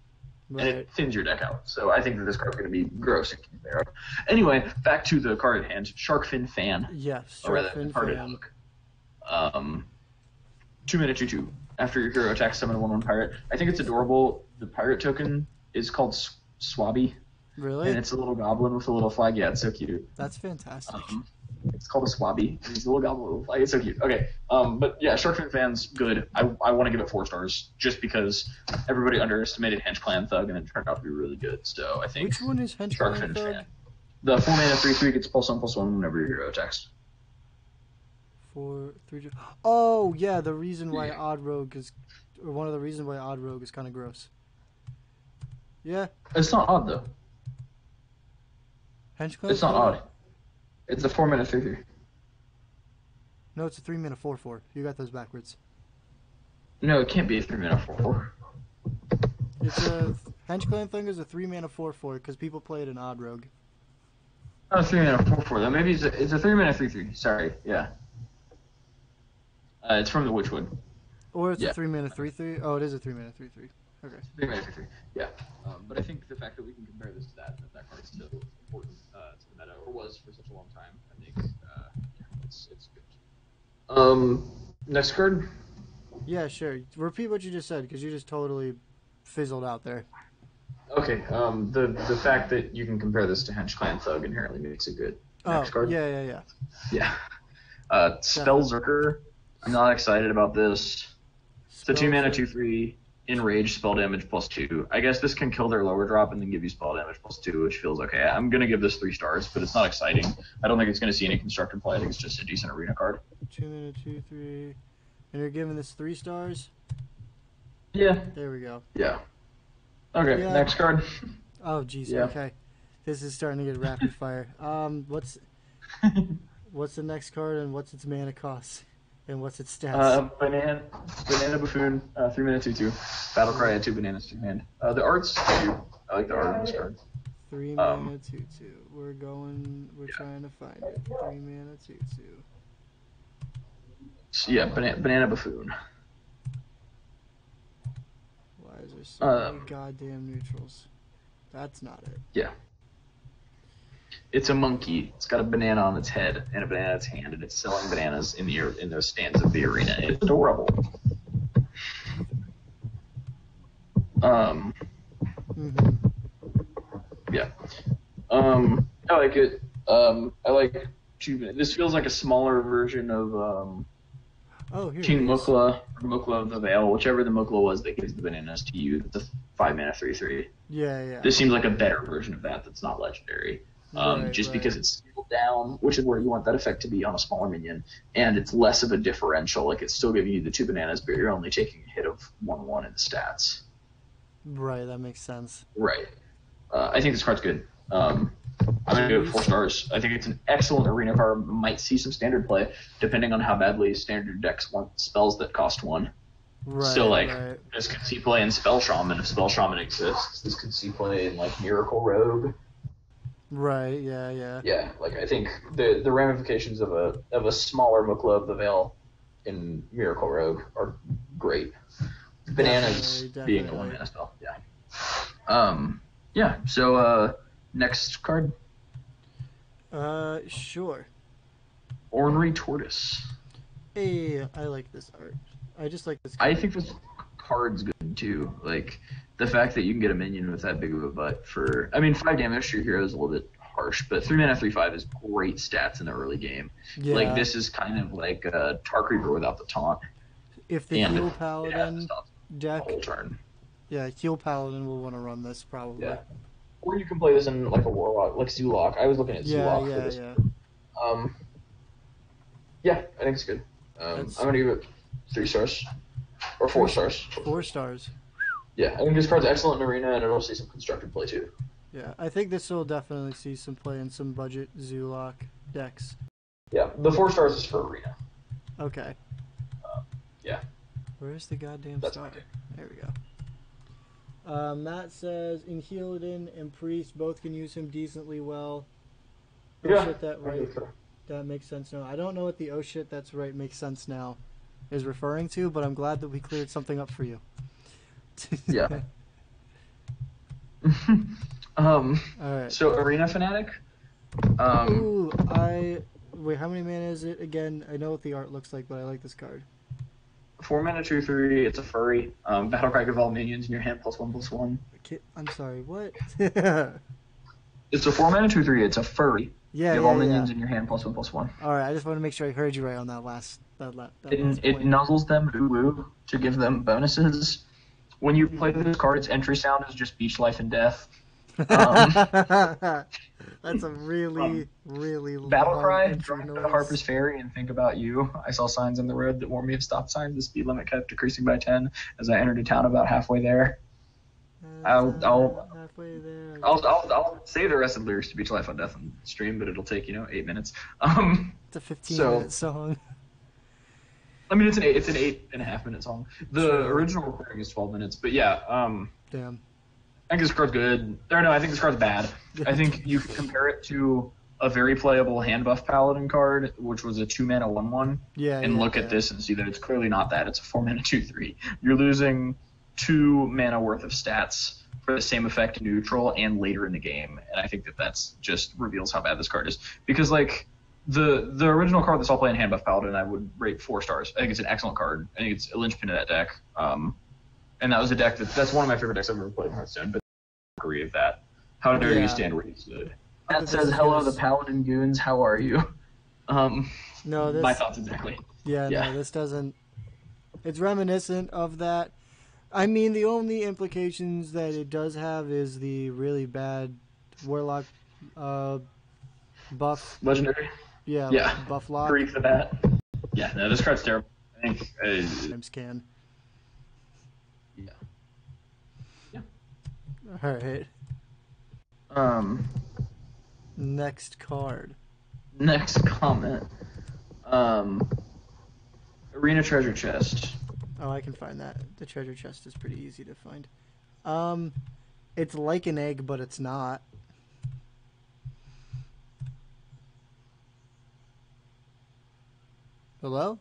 and it thins your deck out. So I think that this card's going to be gross in Kingsbane Rogue. Anyway, back to the card at hand. Sharkfin Fan. Yes, Sharkfin Fan. 2 mana 2/2. After your hero attacks, summon a 1/1 pirate. I think it's adorable. The pirate token is called Swabby. Really? And it's a little goblin with a little flag. Yeah, it's so cute. That's fantastic. It's called a Swabby. He's a little goblin. Like, it's so cute. Okay. But yeah, Shark Fin fans, good. I want to give it 4 stars just because everybody underestimated Hench Clan Thug and it turned out to be really good. So I think. Which one is Hench Clan Thug? The 4 mana 3/3 gets +1/+1 whenever your hero attacks. 4, 3. Oh yeah, the reason why Odd Rogue is, or one of the reasons why Odd Rogue is kind of gross. Yeah. It's not odd though. Hench Clan. It's not odd. It's a 4 mana 3/3. No, it's a 3 mana 4/4. You got those backwards. No, it can't be a 3 mana 4/4. It's a Hench Clan Thing is a 3 mana 4/4 because people play it in Odd Rogue. Oh, 3 mana 4/4. Then maybe it's a 3 mana 3/3. Sorry, yeah. It's from the Witchwood. Or it's a 3 mana 3/3. Oh, it is a 3 mana 3/3. Okay. 3 mana 3/3. Yeah. But I think the fact that we can compare this to that card is still important to the meta, or was for such a long time. I think it's good. Next card. Yeah, sure. Repeat what you just said because you just totally fizzled out there. Okay. The fact that you can compare this to Hench Clan Thug inherently makes it good. Next card. Yeah. Yeah. Spellzerker. I'm not excited about this. It's a 2 mana 2/3 enraged spell damage +2. I guess this can kill their lower drop and then give you spell damage +2, which feels okay. I'm gonna give this 3 stars, but it's not exciting. I don't think it's gonna see any constructed play. I think it's just a decent arena card. 2 mana 2/3, and you're giving this 3 stars. Yeah. There we go. Yeah. Okay. Yeah. Next card. Oh jeez. Yeah. Okay. This is starting to get rapid fire. What's the next card and what's its mana cost? And what's its stats? Banana Buffoon, 3 mana 2/2. Battlecry at 2 bananas, 2 hand. The art's cute. I like the art on this card. 3 mana 2/2. We're trying to find it. 3 mana 2/2. Yeah, Banana Buffoon. Why is there so many goddamn neutrals? That's not it. Yeah. It's a monkey. It's got a banana on its head and a banana in its hand, and it's selling bananas in the stands of the arena. It's adorable. Yeah. I like it. I like this feels like a smaller version of King Mukla or Mukla of the Vale, whichever the Mukla was that gives the bananas to you. It's a 5 mana 3/3. Yeah. This seems like a better version of that's not legendary. Because it's scaled down, which is where you want that effect to be on a smaller minion, and it's less of a differential. Like, it's still giving you the 2 bananas, but you're only taking a hit of 1/1 in the stats. Right, that makes sense. Right. I think this card's good. I'm going to give it 4 stars. I think it's an excellent arena card. Might see some standard play, depending on how badly standard decks want spells that cost 1. Right, so, this could see play in Spell Shaman if Spell Shaman exists. This could see play in, Miracle Rogue. Right. Yeah. Yeah, I think the ramifications of a smaller Mukla of the Vale in Miracle Rogue are great. Bananas definitely. Being a 1 mana spell. Yeah. Yeah. So next card. Sure. Ornery Tortoise. Hey, I like this art. I just like this card. I think this card's good too. The fact that you can get a minion with that big of a butt for... 5 damage to your hero is a little bit harsh, but 3 mana 3/5 is great stats in the early game. Yeah. This is kind of like a Tark Reaver without the taunt. If the Heal Paladin deck... Whole turn. Yeah, Heal Paladin will want to run this, probably. Yeah. Or you can play this in, a Warlock, like Zoolock. I was looking at Zoolock for this. Yeah, I think it's good. I'm going to give it 3 stars. Or 4 stars. 4 stars. Yeah, I think this card's excellent in Arena, and it'll see some constructed play, too. Yeah, I think this will definitely see some play in some budget Zoolock decks. Yeah, the 4 stars is for Arena. Okay. Yeah. Where's the goddamn star? There we go. Matt says, in Healadin and Priest, both can use him decently well. Yeah. Shit, that makes sense now. I don't know what the oh shit, that's right, makes sense now is referring to, but I'm glad that we cleared something up for you. Yeah. Alright. So Arena Fanatic? Wait, how many mana is it again? I know what the art looks like, but I like this card. 4 mana 2/3, it's a furry. Battlecry of all minions in your hand +1/+1. I'm sorry, what? It's a 4 mana 2/3, it's a furry. Yeah, You have yeah, all minions yeah. in your hand +1/+1. All right, I just want to make sure I heard you right on that last last It point. nuzzles them ooh to give them bonuses. When you play this card, its entry sound is just beach life and death. That's a really, really Battle long cry, entry drive to Harper's noise. Ferry and think about you. I saw signs on the road that warned me of stop signs. The speed limit kept decreasing by 10 as I entered a town about halfway there. I'll Halfway there. I'll say the rest of the lyrics to Beach Life on Death on stream, but it'll take 8 minutes. It's a 15-minute song. I mean, it's an 8.5 minute song. The original recording is 12 minutes, but yeah. Damn. I think this card's good. Or no, I think this card's bad. I think you can compare it to a very playable hand buff paladin card, which was a 2-mana 1/1. Yeah. And look at this and see that it's clearly not that. It's a 4-mana 2/3. You're losing 2 mana worth of stats for the same effect neutral and later in the game, and I think that's just reveals how bad this card is. Because like the original card that's all playing hand buff paladin, I would rate 4 stars. I think it's an excellent card. I think it's a linchpin of that deck. And that was a deck that's one of my favorite decks I've ever played in Hearthstone. But I agree with that. How dare you stand where you stood? That says, "Hello, the Paladin Goons. How are you?" No, this. My thoughts exactly. Yeah, no, this doesn't. It's reminiscent of that. I mean, the only implications that it does have is the really bad Warlock buff. Legendary. Yeah. Buff lock. Freak the bat. Yeah, no, this card's terrible. I think. Times can. Yeah. All right. Next card. Next comment. Arena Treasure Chest. Oh, I can find that. The treasure chest is pretty easy to find. It's like an egg, but it's not. Hello?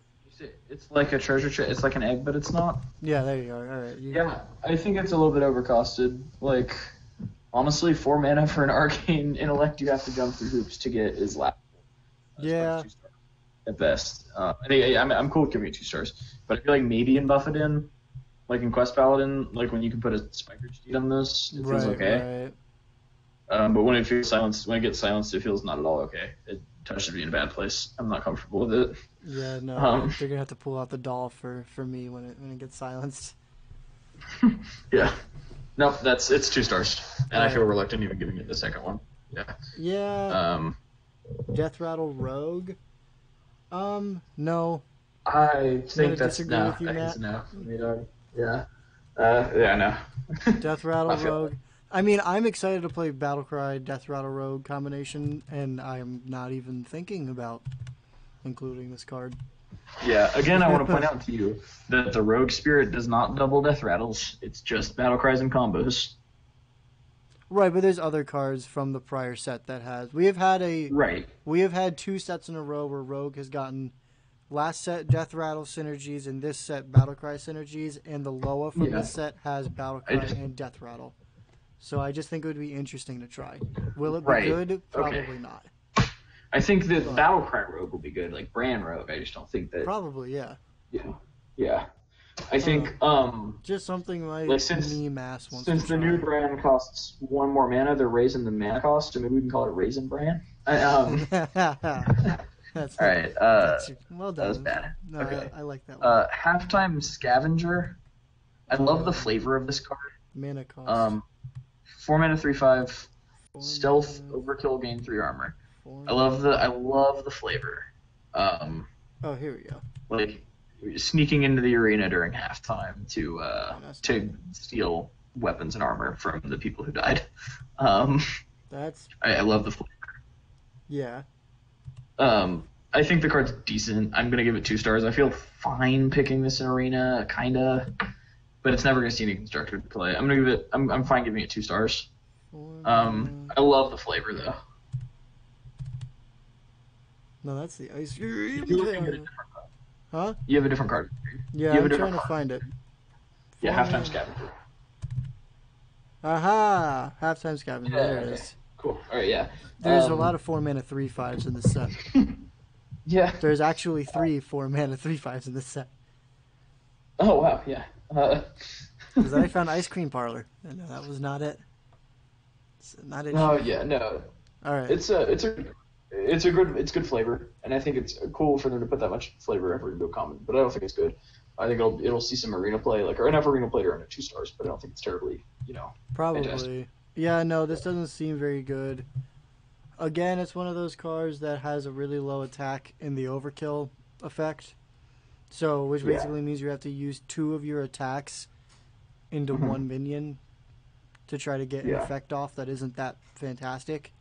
It's like a treasure chest. It's like an egg, but it's not. Yeah, there you are. All right. Yeah, I think it's a little bit overcosted. Like, honestly, 4 mana for an arcane intellect you have to jump through hoops to get is laughable. Yeah. At best. I'm cool with giving it 2 stars. But I feel like maybe in Buffetin, like in Quest Paladin, like when you can put a Spiker Steed on this, it feels okay. Right. But when it gets silenced, it feels not at all okay. It touches me in a bad place. I'm not comfortable with it. Yeah, no, they're gonna have to pull out the doll for me when it gets silenced. Yeah. Nope, it's 2 stars, and I feel reluctant even giving it the second one. Yeah. Yeah. Death Rattle Rogue. No. I think that's no. With you, Matt? No. Yeah. No. Death Rattle Rogue. I mean, I'm excited to play Battlecry Death Rattle Rogue combination, and I'm not even thinking about including this card. Yeah, again, I want to point out to you that the Rogue Spirit does not double Death Rattles. It's just Battle Cries and combos. Right, but there's other cards from the prior set that has. We have had 2 sets in a row where Rogue has gotten last set Death Rattle synergies and this set Battlecry synergies, and the Loa from this set has Battlecry and Death Rattle. So I just think it would be interesting to try. Will it be good? Probably not. I think that Battlecry Rogue will be good, like Bran Rogue. I just don't think that. Probably, yeah. Yeah. I think just something like me mass wants since the new Bran costs 1 more mana, they're raising the mana cost, so maybe we can call it Raisin Bran. That's all right. Well done. That was bad. No, okay. I like that one. Halftime Scavenger. I love the flavor of this card. Mana cost. 4 mana 3/5. Stealth overkill, gain 3 armor. I love the flavor. Oh, here we go. Like sneaking into the arena during halftime to steal weapons and armor from the people who died. I love the flavor. Yeah. I think the card's decent. I'm gonna give it 2 stars. I feel fine picking this in arena, kinda, but it's never gonna see any constructed play. I'm fine giving it 2 stars. I love the flavor though. No, that's the ice cream. Huh? You have a different card. Yeah, I'm trying to find it. Yeah, Halftime Scavenger. Aha! Halftime Scavenger. There it is. Cool. All right, yeah. There's a lot of 4 mana 3/5s in this set. Yeah. There's actually 3 4 mana 3/5s in this set. Oh wow, yeah. Because I found Ice Cream Parlor, and that was not it. It's not it. Oh yeah, no. All right. It's it's good flavor, and I think it's cool for them to put that much flavor effort into a common. But I don't think it's good. I think it'll see some arena play, like or enough arena play to earn it 2 stars. But I don't think it's terribly, Probably. fantastic. Yeah, no, this doesn't seem very good. Again, it's one of those cards that has a really low attack in the overkill effect. So, which basically means you have to use 2 of your attacks into 1 minion to try to get an effect off that isn't that fantastic.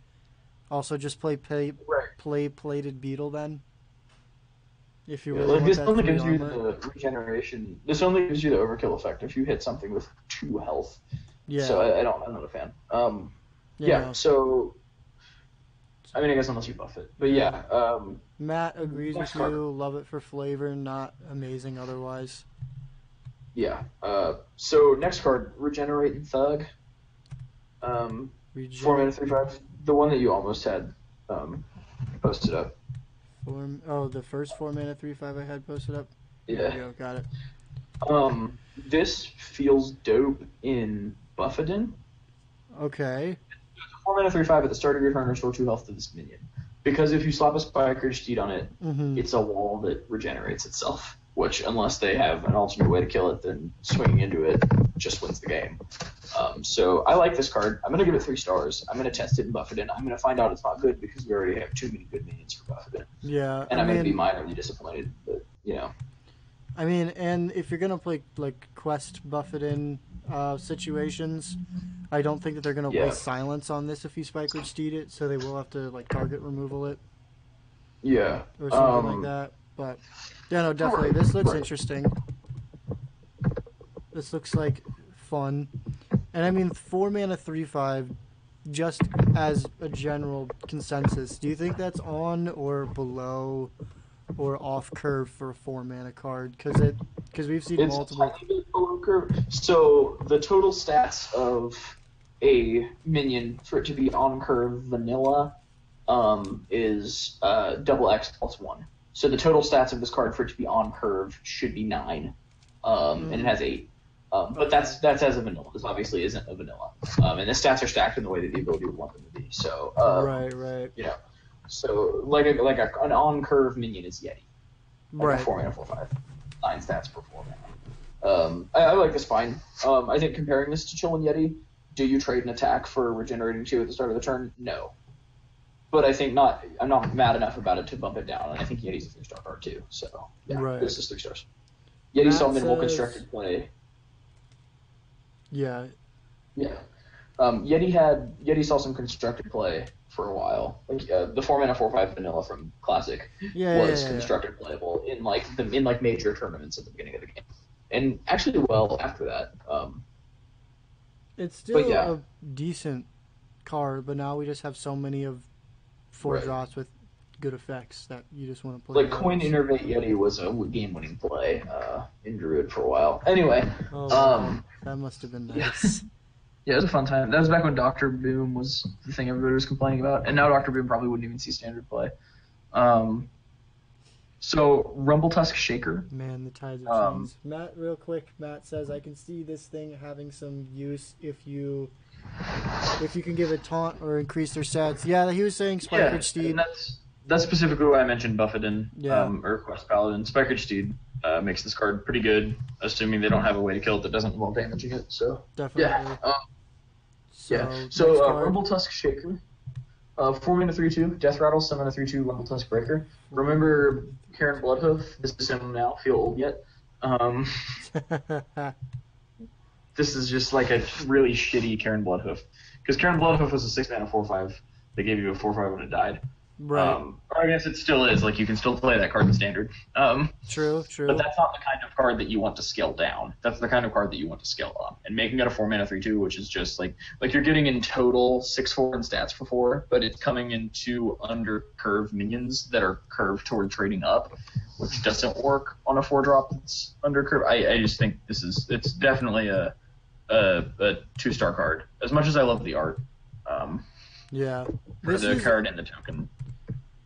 Also, just play Plated Beetle then. If you really want this that only 3 gives you armor. the regeneration. This only gives you the overkill effect if you hit something with 2 health. Yeah. So I'm not a fan. No. So I mean, I guess unless you buff it, but yeah. Matt agrees with card. you. Love it for flavor, not amazing otherwise. Yeah. So next card, Regenerating Thug. 4 mana 3/5. The one that you almost had posted up. The first 4 mana 3/5 I had posted up. Yeah. There you go, got it. This feels dope in Buffetin. Okay. 4 mana 3/5 at the start of your turn, restore 2 health to this minion. Because if you slap a Spiker Steed on it, it's a wall that regenerates itself. Which, unless they have an alternate way to kill it, then swinging into it just wins the game. So I like this card. I'm going to give it 3 stars. I'm going to test it in Buffetin. I'm going to find out it's not good because we already have too many good minions for Buffetin. Yeah. And I'm going to be minorly disappointed, but, I mean, and if you're going to play, like, quest Buffetin situations, I don't think that they're going to waste silence on this if you Spiker Steed it, so they will have to, like, target removal it. Yeah. Or something like that. But, yeah, no, definitely. This looks interesting. This looks like fun. And I mean, 4 mana 3/5, just as a general consensus, do you think that's on or below or off curve for a 4 mana card? Because we've seen multiple. So the total stats of a minion for it to be on curve vanilla is double X plus 1. So the total stats of this card for it to be on curve should be 9, and it has 8. But that's as a vanilla. This obviously isn't a vanilla, and the stats are stacked in the way that the ability would want them to be. So right. So like an on curve minion is Yeti. Right. 4 mana 4/5, 9 stats per 4 mana. I like this fine. I think comparing this to Chillin' Yeti, do you trade an attack for regenerating 2 at the start of the turn? No. But I think not. I'm not mad enough about it to bump it down, and I think Yeti's a 3-star card too. So this is 3 stars. Yeti saw minimal constructed play. Yeah. Yeah. Yeti saw some constructed play for a while. Like the 4 mana 4/5 vanilla from Classic was constructed playable in like major tournaments at the beginning of the game, and actually well after that. It's still a decent card, but now we just have so many of 4 drops with good effects that you just want to play. Like Coin Innervate Yeti was a game-winning play in Druid for a while. Anyway, that must have been nice. Yeah, it was a fun time. That was back when Dr. Boom was the thing everybody was complaining about, and now Dr. Boom probably wouldn't even see standard play. So Rumbletusk Shaker. Man, the tides have changed. Matt, real quick, Matt says, I can see this thing having some use if you can give it taunt or increase their stats. Yeah, he was saying Spiker Steed. That's specifically why I mentioned Buffetin or Quest Paladin. Spiker Steed makes this card pretty good, assuming they don't have a way to kill it that doesn't involve damaging it. So definitely. So Rumbletusk Shaker. 4 mana 3/2, Death Rattle, 7 mana 3/2, Rumbletusk Breaker. Remember Karen Bloodhoof? This is him now. Feel old yet? This is just like a really shitty Karen Bloodhoof. Because Karen Bloodhoof was a 6 mana 4/5. They gave you a 4/5 when it died. Right. Or I guess it still is. Like, you can still play that card in Standard. True. But that's not the kind of card that you want to scale down. That's the kind of card that you want to scale up. And making it a 4 mana 3/2, which is just like you're getting in total 6/4 in stats for 4, but it's coming into under curve minions that are curved toward trading up, which doesn't work on a 4-drop that's under curve. I just think it's definitely a 2-star card. As much as I love the art. Yeah. For the card and the token.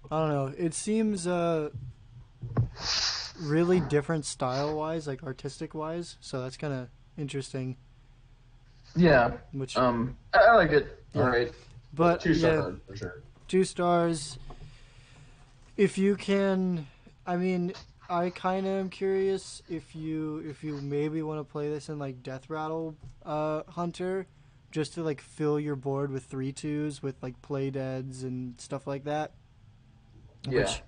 I don't know. It seems really different style-wise, like artistic-wise. So that's kind of interesting. Yeah. Which I like it. Yeah. All right. But 2-star card for sure. 2 stars. If you can, I mean, I kind of am curious if you maybe want to play this in like Death Rattle Hunter, just to like fill your board with 3/2s with like play deads and stuff like that. Yeah. Which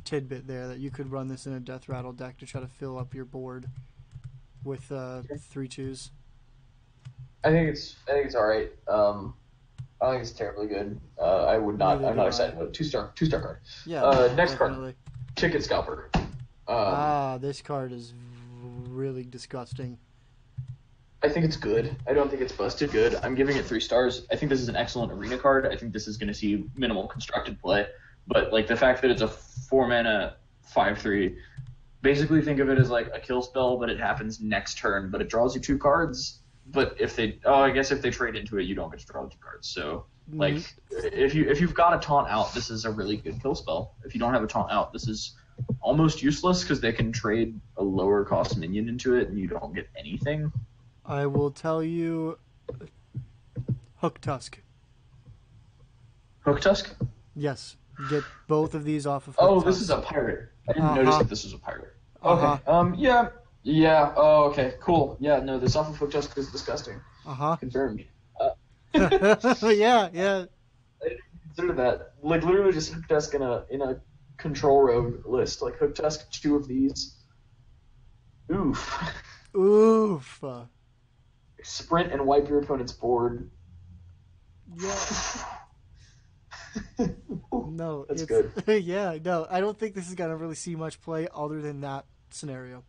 tidbit there that you could run this in a Death Rattle deck to try to fill up your board with 3/2s. I think it's all right. I don't think it's terribly good. I would not. Neither I'm do not I. excited about it. Two-star card. Yeah, no, Next definitely. card, Ticket Scalper. Um, This card is really disgusting. I think it's good. I don't think it's busted good. I'm giving it 3 stars. I think this is an excellent arena card. I think this is going to see minimal constructed play. But like the fact that it's a 4 mana 5/3, basically think of it as like a kill spell, but it happens next turn. But it draws you 2 cards. But I guess if they trade into it, you don't get to draw 2 cards. So like if you've got a taunt out, this is a really good kill spell. If you don't have a taunt out, this is almost useless because they can trade a lower cost minion into it and you don't get anything. I will tell you, Hook Tusk. Hook Tusk? Yes, get both of these off of Hook Oh, Tusk. this is a pirate. I didn't notice that this was a pirate. Okay. Uh-huh. Yeah. Oh, okay. Cool. Yeah. No, this off of Hook Tusk is disgusting. Confirmed. Yeah. I didn't consider that. Like literally just Hook Tusk in a control rogue list. Like Hook Tusk, 2 of these. Oof. Oof. Sprint and wipe your opponent's board. Yeah. No, That's good. Yeah, no, I don't think this is gonna really see much play other than that scenario.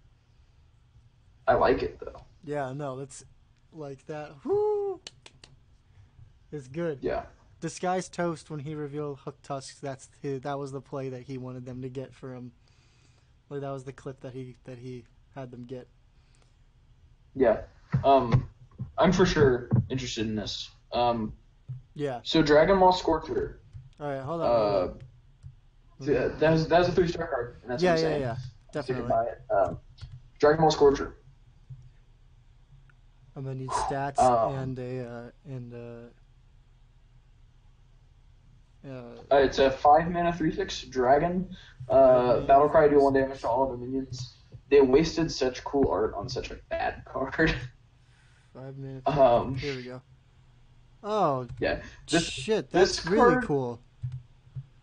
I like it though. Yeah, no, that's like that. Whoo, it's good. Yeah. Disguised Toast when he revealed Hook Tusks. That was the play that he wanted them to get for him. Like that was the clip that he had them get. Yeah. I'm for sure interested in this. Yeah. So Dragon Maw Scorcher. All right, hold on. That was a 3-star card. And that's what I'm saying. Yeah, definitely. Buy it. Dragon Ball Scorcher. I'm gonna need stats It's a 5-mana 3/6 dragon. Battle cry, deal 1 damage to all of the minions. They wasted such cool art on such a bad card. 5 minutes. Here we go. Oh, yeah. Shit, that's really cool.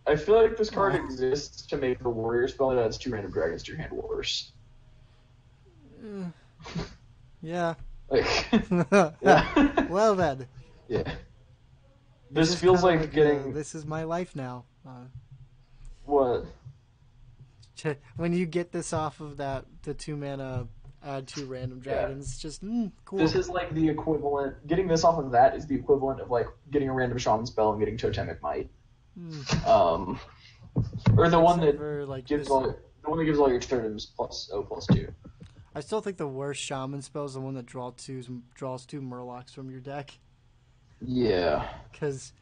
I feel like this card exists to make the warrior spell that adds 2 random dragons to your hand worse. Yeah. Like, yeah. Well then. Yeah. This feels like getting. This is my life now. What? When you get this off of the 2 mana, add 2 random dragons, just cool. This is like the equivalent. Getting this off of that is the equivalent of like getting a random shaman spell and getting totemic might. Or the one that like gives all your totems +2. I still think the worst shaman spell is the one that draws 2 Murlocs from your deck. Yeah. Because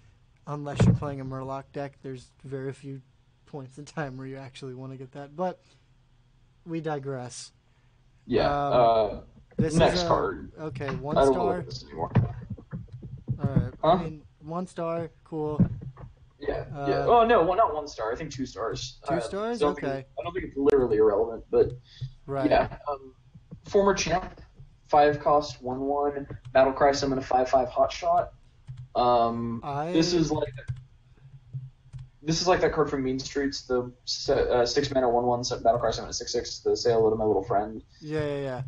unless you're playing a Murloc deck, there's very few points in time where you actually want to get that. But we digress. Yeah. This next card. Okay, 1 I don't star. want to look at this anymore. Alright. Huh? I mean, 1 star, cool. Yeah. Oh no, not 1 star. I think 2 stars. 2 stars? I Okay. don't think it's literally irrelevant, but right. Yeah. Former champ, 5 cost, 1/1. Battle cry, summon a 5/5 hot shot. This is like that card from Mean Streets, the 6 mana 1/1 battle cry summon a 6/6. The say hello to my little friend. Yeah.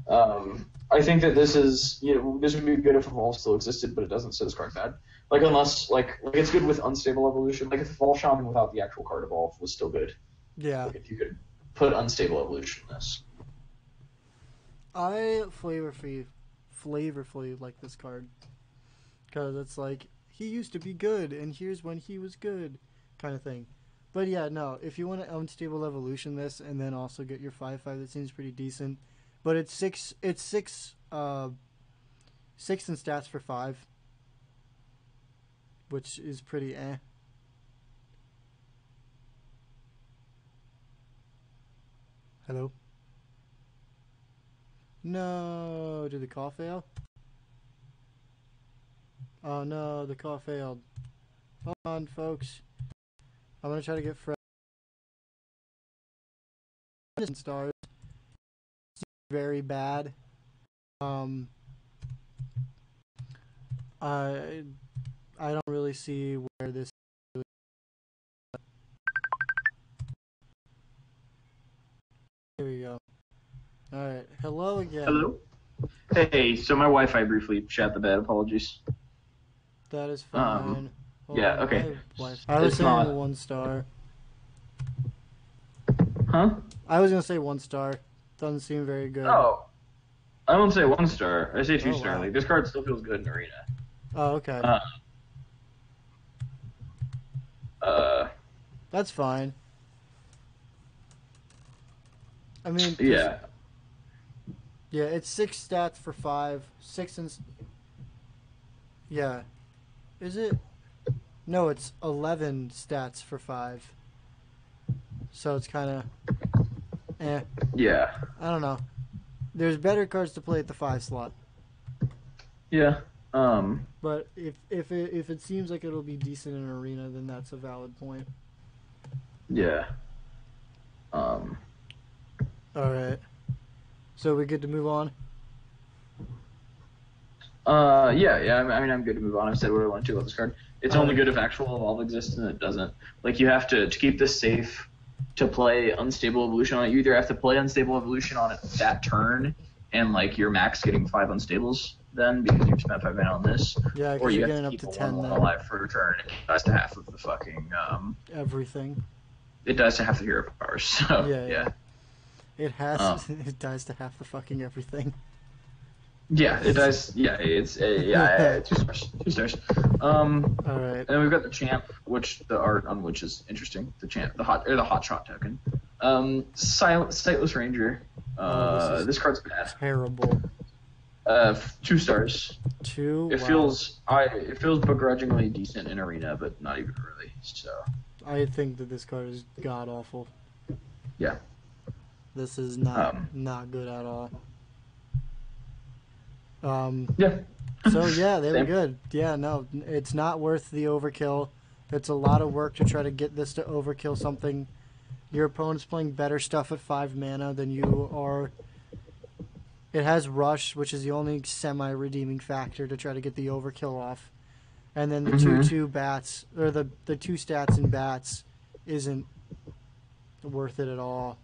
I think that this is this would be good if Evolve still existed, but it doesn't, so this card's bad. Like unless like it's good with unstable evolution. Like if Evolve Shaman without the actual card Evolve was still good. Yeah. Like if you could put unstable evolution in this. I flavorfully like this card because it's like he used to be good and here's when he was good kind of thing. But yeah, no, if you want to unstable evolution this and then also get your 5/5, that seems pretty decent. But it's 6 in stats for 5, which is pretty eh. Hello? No, did the call fail? Oh no, the call failed. Hold on, folks. I'm gonna try to get Fred. stars. Very bad. I don't really see where this. Here we go. All right. Hello again. Hello. Hey, so my Wi-Fi briefly shot the bed. Apologies. That is fine. Yeah. Okay. I was saying 1 star. Huh? I was gonna say 1 star. Doesn't seem very good. Oh. I won't say 1 star. I say 2 star. Wow. Like, this card still feels good in Arena. Oh, okay. That's fine. I mean, yeah. Yeah, it's 6 stats for 5. 6 and... Yeah. Is it? No, it's 11 stats for 5. So it's kind of... Yeah. I don't know. There's better cards to play at the 5 slot. Yeah. But if it seems like it'll be decent in Arena, then that's a valid point. Yeah. Alright. So we good to move on? Yeah. I mean, I'm good to move on. I've said what I want to about this card. It's only good if actual evolve exists, and it doesn't. Like, you have to keep this safe to play Unstable Evolution on it. You either have to play Unstable Evolution on it that turn, and, like, your max getting 5 Unstables then, because you've spent 5 mana on this. Yeah, or you you're have getting to up keep to 10 1 then. alive for a turn, and it dies to half of the fucking, everything. It dies to half the hero powers, so, yeah. It has. It dies to half the fucking everything. Yeah, it does. Yeah, it's 2 stars. 2 stars. All right. And then we've got the champ, which the art on which is interesting. The champ, the hot shot token. Sightless Ranger. This card's bad. Terrible. 2 stars. 2. It feels begrudgingly decent in Arena, but not even really. So. I think that this card is god awful. Yeah. This is not good at all. Yeah. So yeah, they were good. Yeah, no, it's not worth the overkill. It's a lot of work to try to get this to overkill something. Your opponent's playing better stuff at 5 mana than you are. It has Rush, which is the only semi-redeeming factor to try to get the overkill off. And then the 2/2 bats, or the 2 stats in bats, isn't worth it at all.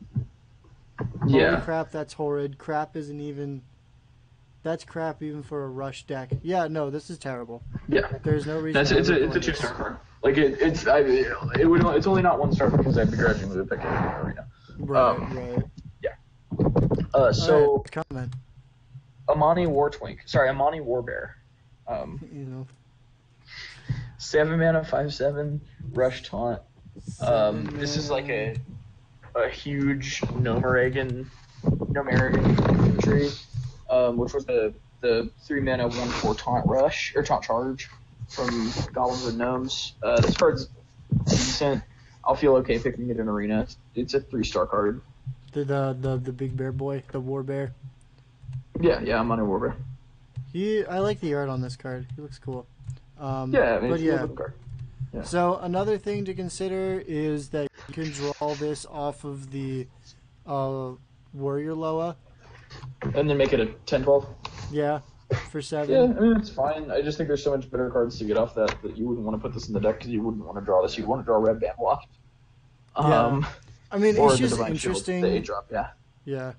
Yeah. Holy crap, that's horrid. Crap isn't even... That's crap even for a Rush deck. Yeah, no, this is terrible. Yeah. There's no reason. It's a 2-star card. Like it's only not 1 star because I begrudgingly picked it in Arena. Right. Yeah. So right, comment. Amani Warbear. 7 mana, 5/7 Rush Taunt. This is like a huge Nomerigan infantry. Which was the 3 mana 1/4 taunt rush or taunt charge from Goblins and Gnomes. This card's decent. I'll feel okay picking it in Arena. It's a 3-star card. The big bear boy, the war bear. Yeah, I'm on a war bear. I like the art on this card. He looks cool. I mean, it's a good card. Yeah. So another thing to consider is that you can draw this off of the Warrior Loa. And then make it a 10/12? Yeah, for 7. Yeah, I mean, it's fine. I just think there's so much better cards to get off that you wouldn't want to put this in the deck because you wouldn't want to draw this. You'd want to draw Red Band Waft. Yeah. I mean, or it's just Divine interesting. Shield, the 8-drop, yeah. Yeah.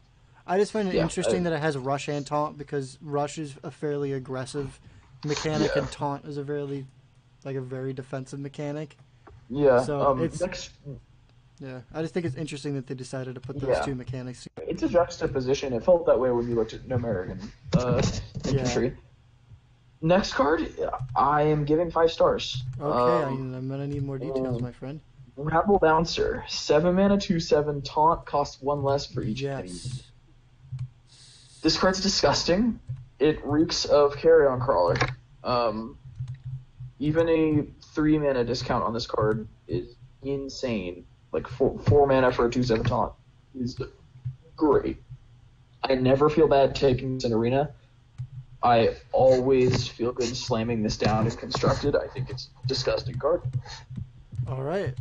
I just find it interesting that it has Rush and Taunt because Rush is a fairly aggressive mechanic and Taunt is a very defensive mechanic. Yeah. So yeah, I just think it's interesting that they decided to put those 2 mechanics. It's a juxtaposition. It felt that way when you looked at Nomerigan infantry. Yeah. Next card, I am giving 5 stars. Okay, I'm gonna need more details, my friend. Rabble Bouncer, 7 mana, 2/7 taunt, costs 1 less for each enemy. This card's disgusting. It reeks of Carrion Crawler. Even a 3 mana discount on this card is insane. Like 4 mana for a 2/7 taunt is great. I never feel bad taking this in Arena. I always feel good slamming this down if constructed. I think it's a disgusting card. All right,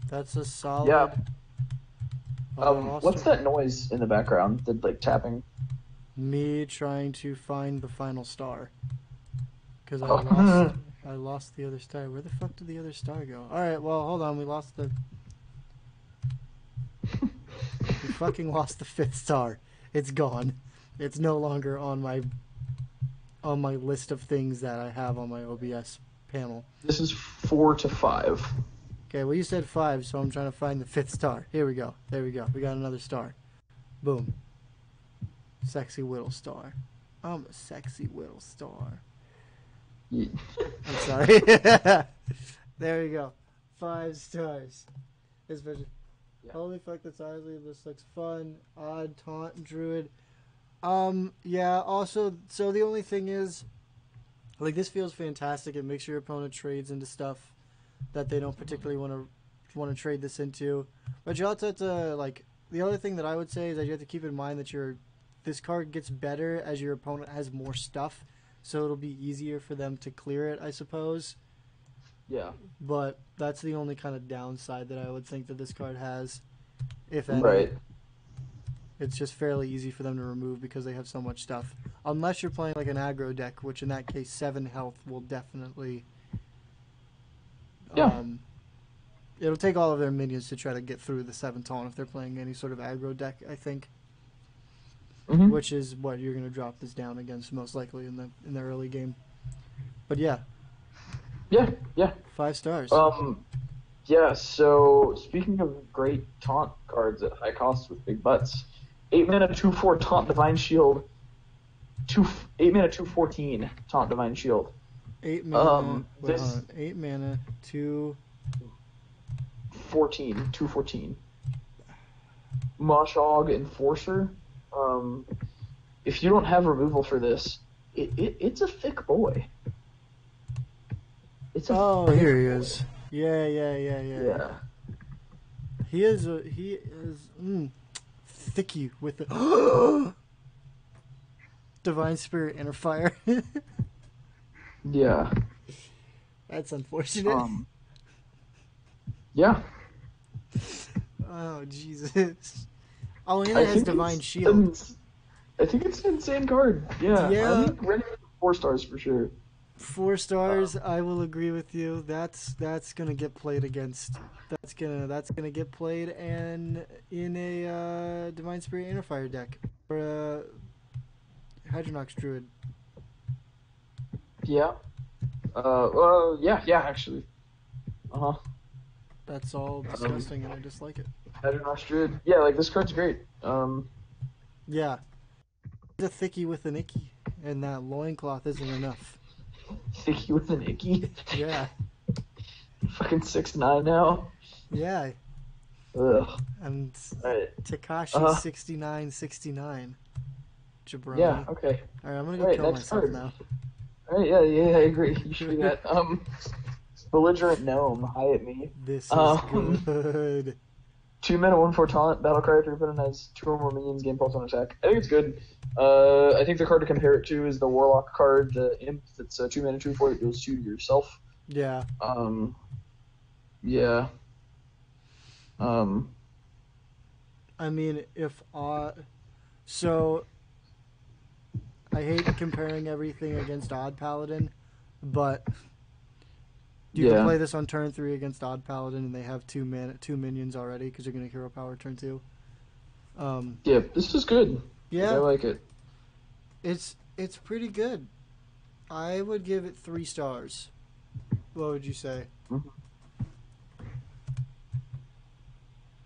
that's a solid What's that noise in the background? The like tapping. Me trying to find the final star. Because I lost the other star. Where the fuck did the other star go? Alright, well, hold on. We lost the... we fucking lost the 5th star. It's gone. It's no longer on my list of things that I have on my OBS panel. This is 4 to 5. Okay, well, you said 5, so I'm trying to find the 5th star. Here we go. There we go. We got another star. Boom. Sexy Whittle star. I'm a sexy Whittle star. Yeah. I'm sorry. There we go. 5 stars. Especially. Yeah. Holy fuck, that's honestly, this looks fun. Odd taunt druid. Yeah, also, so the only thing is, like, this feels fantastic. It makes your opponent trades into stuff that they don't particularly want to trade this into. But you also have to, like, the other thing that I would say is that you have to keep in mind that this card gets better as your opponent has more stuff, so it'll be easier for them to clear it, I suppose. Yeah. But that's the only kind of downside that I would think that this card has, if any. Right. It's just fairly easy for them to remove because they have so much stuff. Unless you're playing like an aggro deck, which in that case 7 health will definitely... Yeah. It'll take all of their minions to try to get through the 7 taunt if they're playing any sort of aggro deck, I think. Mm-hmm. Which is what you're going to drop this down against most likely in the early game. But yeah. Yeah. 5 stars. Yeah, so speaking of great taunt cards at high costs with big butts, 8 mana 2/4 taunt Divine Shield, 8 mana 2/14 taunt Divine Shield. 8 mana. 8 mana 2/14. Moshog Enforcer. If you don't have removal for this, it's a thick boy. Here he is. Yeah. He is thicky with the Divine Spirit Inner Fire. Yeah. That's unfortunate. Yeah. Oh Jesus. Oh, and it has Divine Shield. I think it's an insane card. Yeah. I think Rennie 4 stars for sure. 4 stars, I will agree with you. That's gonna get played against. That's gonna get played in a Divine Spirit Inner Fire deck or a Hydronox Druid. Yeah. Yeah, actually. That's all disgusting, and I dislike it. Hydronox Druid. Yeah, like this card's great. Yeah. He's a thickie with an icky, and that loincloth isn't enough. Thicky with an icky? Yeah. Fucking 6'9" now? Yeah. Ugh. And right. Takashi 6969. Jabroni. Yeah, okay. Alright, I'm gonna go kill myself card. now. Alright, yeah, I agree. You should do that. Belligerent Gnome, hi at me. This is good. 2 mana, 1/4 taunt, battle cry if your opponent has 2 or more minions, gain pulse on attack. I think it's good. I think the card to compare it to is the Warlock card, the Imp, that's 2 mana, 2/4, it deals 2 to yourself. Yeah. Yeah. I mean, so I hate comparing everything against Odd Paladin, but you can play this on turn 3 against Odd Paladin, and they have 2 minions already because you're going to hero power turn 2. Yeah, this is good. Yeah, I like it. It's pretty good. I would give it 3 stars. What would you say? Mm-hmm.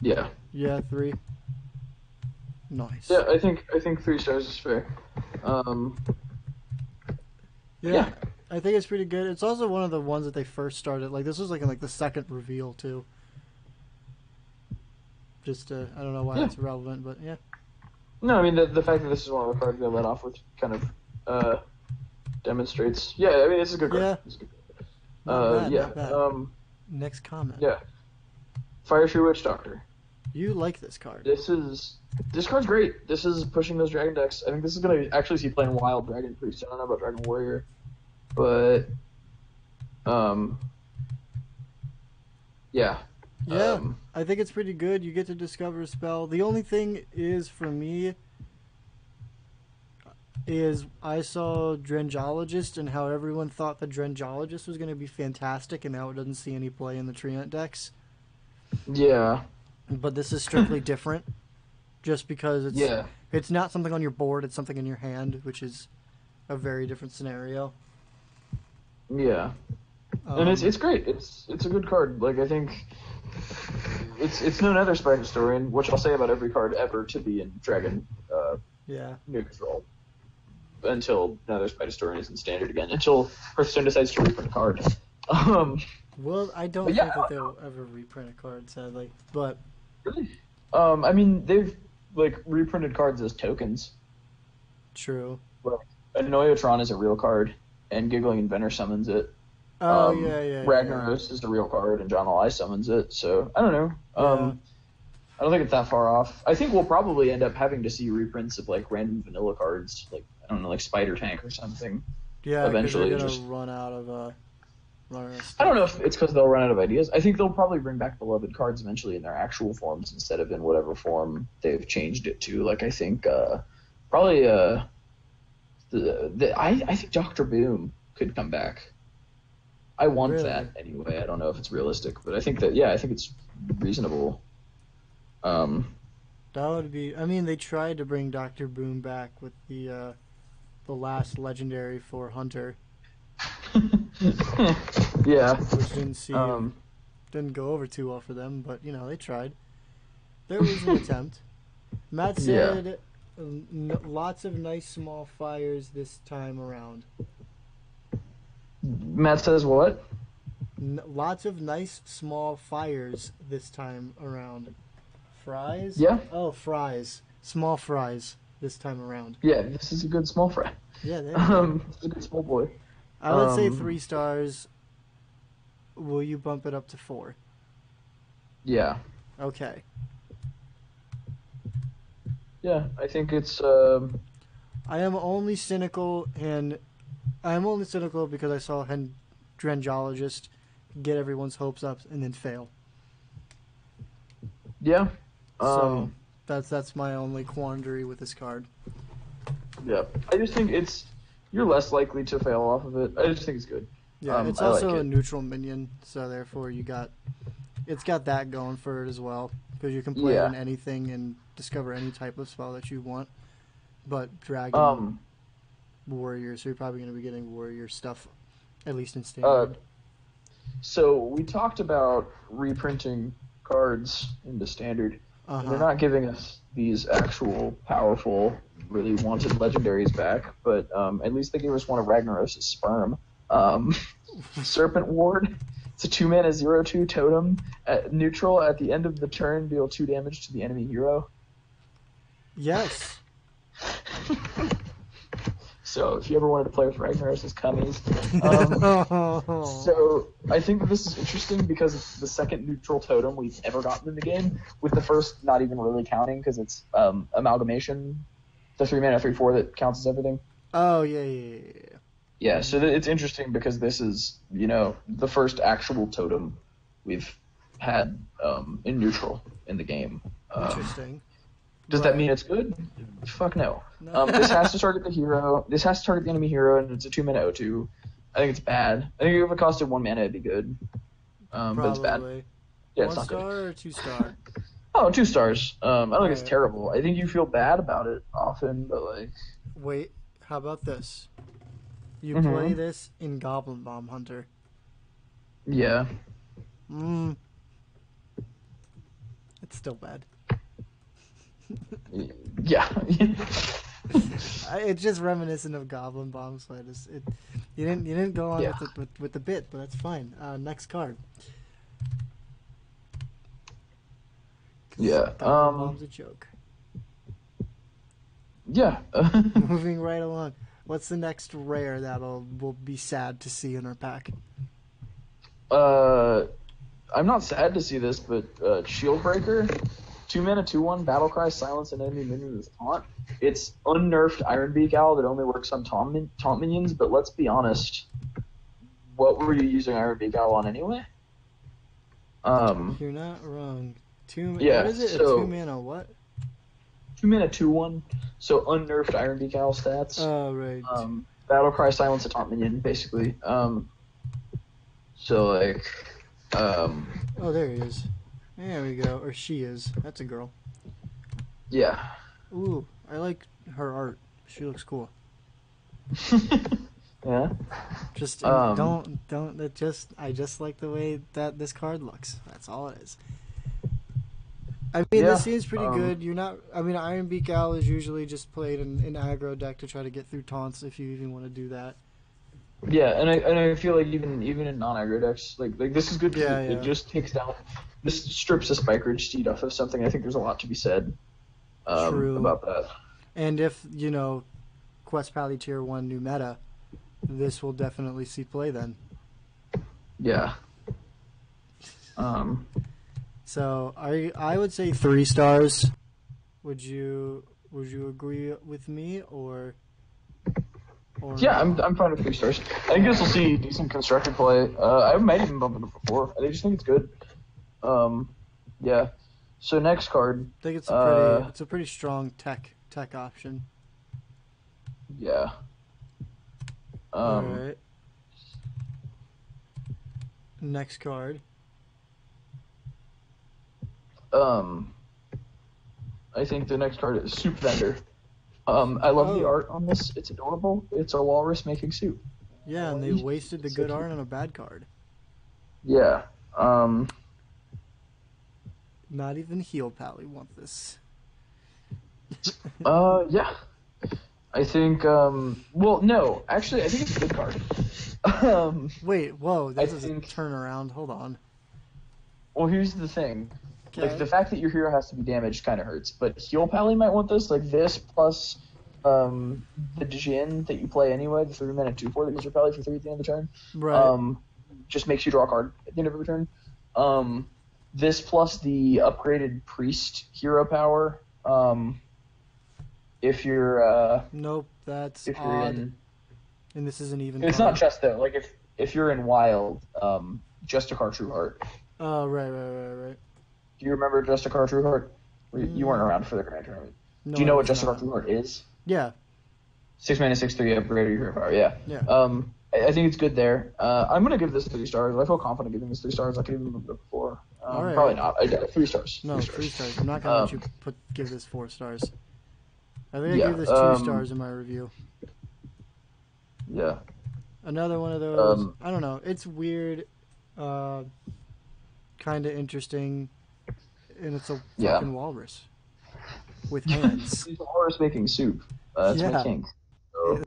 Yeah. Yeah, 3. Nice. Yeah, I think 3 stars is fair. Yeah. I think it's pretty good. It's also one of the ones that they first started. Like, this was like in like the second reveal too. Just I don't know why it's relevant, but yeah. No, I mean the fact that this is one of the cards they let off with kind of demonstrates. Yeah, I mean it's a good card. Yeah. It's a good card. Yeah. Not bad. Next comment. Yeah. Fire Tree Witch Doctor. You like this card. This card's great. This is pushing those dragon decks. I think this is gonna actually see playing Wild Dragon Priest. I don't know about Dragon Warrior. But, yeah. Yeah, I think it's pretty good. You get to discover a spell. The only thing is, for me, is I saw Drengelogist and how everyone thought the Drengelogist was going to be fantastic, and now it doesn't see any play in the Treant decks. Yeah. But this is strictly different, just because it's not something on your board; it's something in your hand, which is a very different scenario. Yeah. And it's great. It's a good card. Like, I think it's no Nether Spite Historian, which I'll say about every card ever to be in Dragon neutral. Until Nether Spite Historian is in Standard again. Until Hearthstone decides to reprint a card. Well, I don't think that they'll ever reprint a card, sadly. But really, I mean, they've reprinted cards as tokens. True. Like, Annoyotron is a real card, and Giggling Inventor summons it. Oh, yeah. Ragnaros is a real card, and John Ally summons it, so I don't know. I don't think it's that far off. I think we'll probably end up having to see reprints of, like, random vanilla cards, like, I don't know, like Spider Tank or something. Yeah, eventually. They're going to run out of stuff. I don't know if it's because they'll run out of ideas. I think they'll probably bring back beloved cards eventually in their actual forms instead of in whatever form they've changed it to. Like, I think probably I think Dr. Boom could come back. I want that anyway. I don't know if it's realistic, but I think I think it's reasonable. That would be. I mean, they tried to bring Dr. Boom back with the last legendary for Hunter. Yeah. Which didn't go over too well for them, but they tried. There was an attempt. Matt said lots of nice small fires this time around. Matt says what? Lots of nice small fires this time around. Fries? Yeah. Oh, fries. Small fries this time around. Yeah, this is a good small fry. Yeah, it's a good small boy. I would say 3 stars. Will you bump it up to 4? Yeah. Okay. Yeah, I think it's. I am only cynical, because I saw Drengelogist get everyone's hopes up and then fail. Yeah. So that's my only quandary with this card. Yeah, I just think you're less likely to fail off of it. I just think it's good. Yeah, it's also a neutral minion, so therefore it's got that going for it as well, because you can play on anything and discover any type of spell that you want. But Dragon Warrior, so you're probably going to be getting Warrior stuff, at least in Standard. So we talked about reprinting cards into Standard. And they're not giving us these actual powerful, really wanted legendaries back, but at least they gave us one of Ragnaros' Sperm. Serpent Ward. It's a 2-mana 0/2 totem. At neutral, at the end of the turn, deal 2 damage to the enemy hero. Yes. So if you ever wanted to play with Ragnaros' cummies. So I think this is interesting because it's the second neutral totem we've ever gotten in the game, with the first not even really counting because it's Amalgamation, the 3-mana 3/4 that counts as everything. Oh, yeah. Yeah, so it's interesting because this is, the first actual totem we've had in neutral in the game. Interesting. Does that mean it's good? Fuck no. This has to target the hero. This has to target the enemy hero, and it's a 2-mana 0/2. I think it's bad. I think if it costed 1 mana, it'd be good. But it's bad. Yeah, it's not good. 1 star or 2 star? Oh, 2 stars. I don't think it's terrible. I think you feel bad about it often, but like. Wait, how about this? You play this in Goblin Bomb Hunter. Yeah. It's still bad. Yeah. It's just reminiscent of Goblin Bomb, so you didn't go on with the bit, but that's fine. Next card. Yeah. Goblin Bomb's a joke. Yeah. Moving right along. What's the next rare that will be sad to see in our pack? I'm not sad to see this, but Shieldbreaker, 2-mana 2/1 Battlecry, silence an enemy minion with taunt. It's unnerfed Ironbeak Owl that only works on taunt minions, but let's be honest, what were you using Ironbeak Owl on anyway? You're not wrong. Yeah, What is it? A so 2-mana what? 2-mana 2/1. So unnerfed Iron Beak Owl stats. Oh, right. Battle Cry, silence a taunt minion, basically. So like, Oh, there he is. There we go. Or she is. That's a girl. yeah. Ooh, I like her art. She looks cool. Yeah. Just Um, don't. That just I just like the way that this card looks. That's all it is. I mean, yeah. this seems pretty good. You're not. I mean, Iron Beak Owl is usually just played in aggro deck to try to get through taunts if you even want to do that. Yeah, and I feel like even in non-aggro decks, like this is good because Yeah, it just takes down, this strips a Spike Ridge Steed off of something. I think there's a lot to be said True. about that. And if Quest Pally Tier 1 new meta, this will definitely see play then. Yeah. Um, So I would say 3 stars. Would you agree with me or yeah, no? I'm fine with 3 stars. I think this will see decent constructed play. I might even bump it up before. I just think it's good. Yeah. So next card. I think it's a pretty strong tech option. Yeah. All right. Next card. I think the next card is Soup Vendor. I love the art on this. It's adorable. It's a walrus making soup. Yeah, and they wasted the good art on a bad card. Yeah. Not even Heel Pally want this. Yeah. I think, well, no. Actually, I think it's a good card. Wait, whoa, this is a turnaround. Hold on. Well, here's the thing. Okay. Like, the fact that your hero has to be damaged kind of hurts. But Heel Pally might want this. Like, this plus the Djinn that you play anyway, the 3-mana 2/4 that gives your Pally for 3 at the end of the turn. Right. Just makes you draw a card at the end of every turn. This plus the upgraded Priest hero power. If you're nope, that's if you're odd. And this isn't even. It's not just though. Like if you're in Wild, Justicar Trueheart. Oh, right. Do you remember Justicar Trueheart? You weren't around for the Grand Tournament. No, do you know what Justicar Trueheart is? Yeah. 6-mana, 6/3 upgrade your hero power. Yeah. Yeah. I think it's good there. I'm gonna give this 3 stars. I feel confident giving this 3 stars. I could even move it up 4. All right. Probably not. 3 stars. No, 3 stars. I'm not gonna let you give this 4 stars. I think I gave this 2 stars in my review. Yeah. Another one of those. I don't know. It's weird, kind of interesting, and it's a fucking walrus with hands. He's a walrus making soup. That's my kink. So.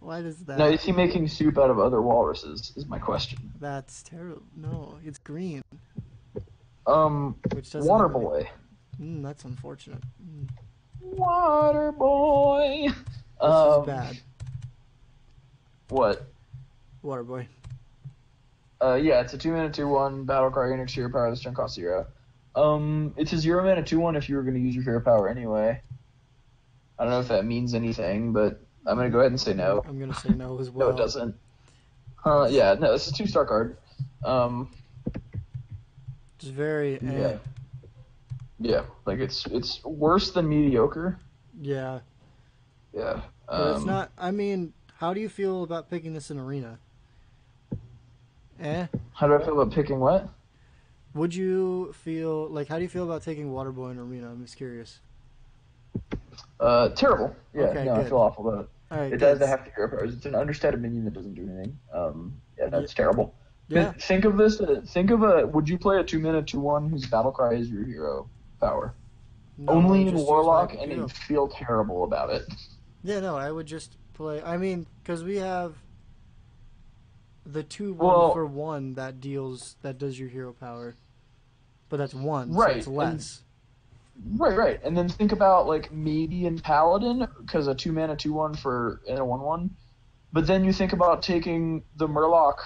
Why does that? Now, is he making soup out of other walruses? Is my question. That's terrible. No, it's green. Which doesn't Water Boy. That's unfortunate. Water Boy. This is bad. What? Water Boy. Yeah, it's a 2-mana 2/1 battle cry. Your next hero power. This turn costs 0. It's a 0-mana 2/1 if you were going to use your hero power anyway. I don't know if that means anything, but I'm going to go ahead and say no. I'm going to say no as well. No, it doesn't. Yeah, no, it's a 2-star card. It's very yeah. Yeah, like it's worse than mediocre. Yeah. Yeah. But it's not. I mean, how do you feel about picking this in Arena? How do I feel about picking what? Would you feel like? How do you feel about taking Waterboy in Arena? I'm just curious. Terrible. Yeah, okay, no, good. I feel awful about it. All right, it does have to hero powers. It's an understated minion that doesn't do anything. Yeah, that's terrible. Yeah. Think of this. Think of a. Would you play a 2-mana 2/1 whose battle cry is your hero power? No, only in Warlock, and you'd feel terrible about it. Yeah, no, I would just play. I mean, because we have the 2/1 for 1 that does your hero power, but that's 1, right? So it's less. Right. And then think about like maybe in Paladin, because a 2-mana 2/1 for in a 1/1. But then you think about taking the Murloc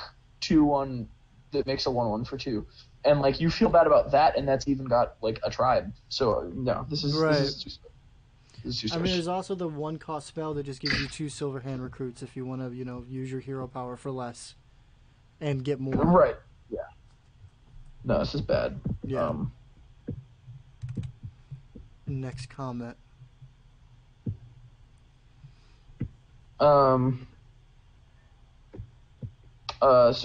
2/1 that makes a 1/1 for 2. And like you feel bad about that, and that's even got like a tribe. So no, this is right. This is 2 stars. I mean, there's also the 1-cost spell that just gives you 2 Silverhand recruits if you want to, use your hero power for less. and get more. Right. Yeah. No, this is bad. Yeah. Next comment. So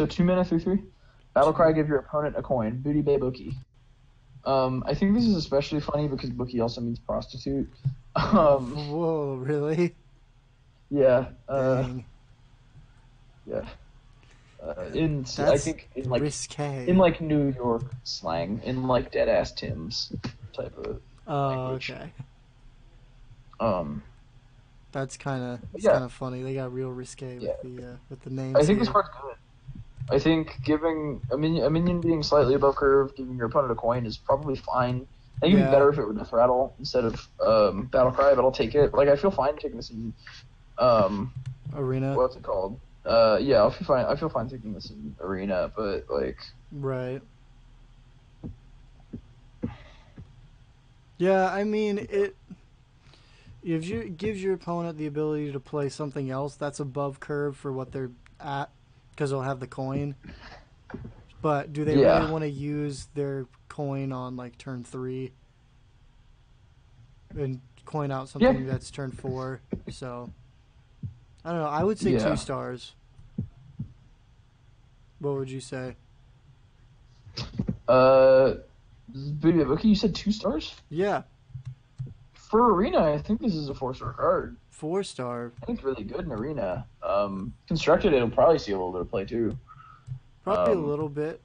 2 mana 3/3. Battlecry, give your opponent a coin. Booty Bay Bookie. I think this is especially funny because Bookie also means prostitute. Whoa, really? Yeah. Dang. Yeah. That's I think in like risque. in like New York slang, in like Deadass Tim's type of language. Okay. Um. That's kind of funny. They got real risque with the names. I think here. this card's good. I think giving a minion being slightly above curve, giving your opponent a coin is probably fine. I think it'd be better if it were Death Rattle instead of Battlecry, but I'll take it. Like I feel fine taking this in Arena. What's it called? Yeah, I feel fine taking this in Arena, but like right. Yeah, I mean it gives your opponent the ability to play something else that's above curve for what they're at, because they'll have the coin. But do they really want to use their coin on like turn 3 and coin out something that's turn 4? So I don't know. I would say 2 stars. What would you say? Bookie, you said 2 stars? Yeah. For Arena, I think this is a 4-star card. 4-star. I think it's really good in Arena. Constructed, it'll probably see a little bit of play too. Probably a little bit.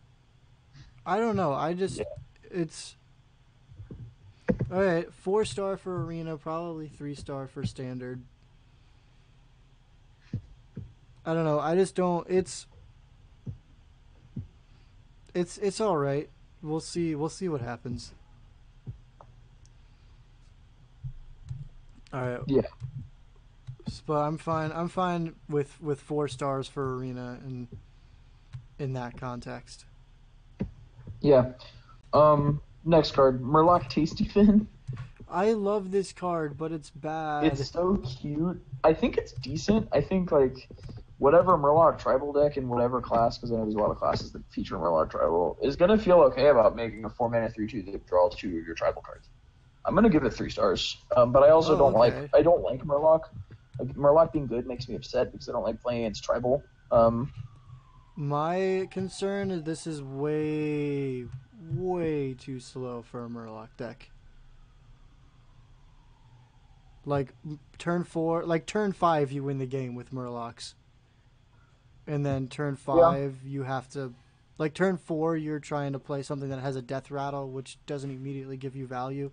I don't know. It's all right. 4-star for Arena, probably 3-star for Standard. I don't know. I just don't. It's all right. We'll see. We'll see what happens. All right. Yeah. But I'm fine. I'm fine with 4 stars for Arena and in that context. Yeah. Next card, Murloc Tasty Fin. I love this card, but it's bad. It's so cute. I think it's decent. I think like whatever Murloc tribal deck in whatever class, because I know there's a lot of classes that feature Murloc tribal, is gonna feel okay about making a 4-mana 3/2 that draws 2 of your tribal cards. I'm gonna give it 3 stars. But I also don't like Murloc. Like, Murloc being good makes me upset because I don't like playing against tribal. My concern is this is way too slow for a Murloc deck. Like turn 4, like turn 5, you win the game with Murlocs, and then turn 5 you have to, like turn 4 you're trying to play something that has a death rattle, which doesn't immediately give you value.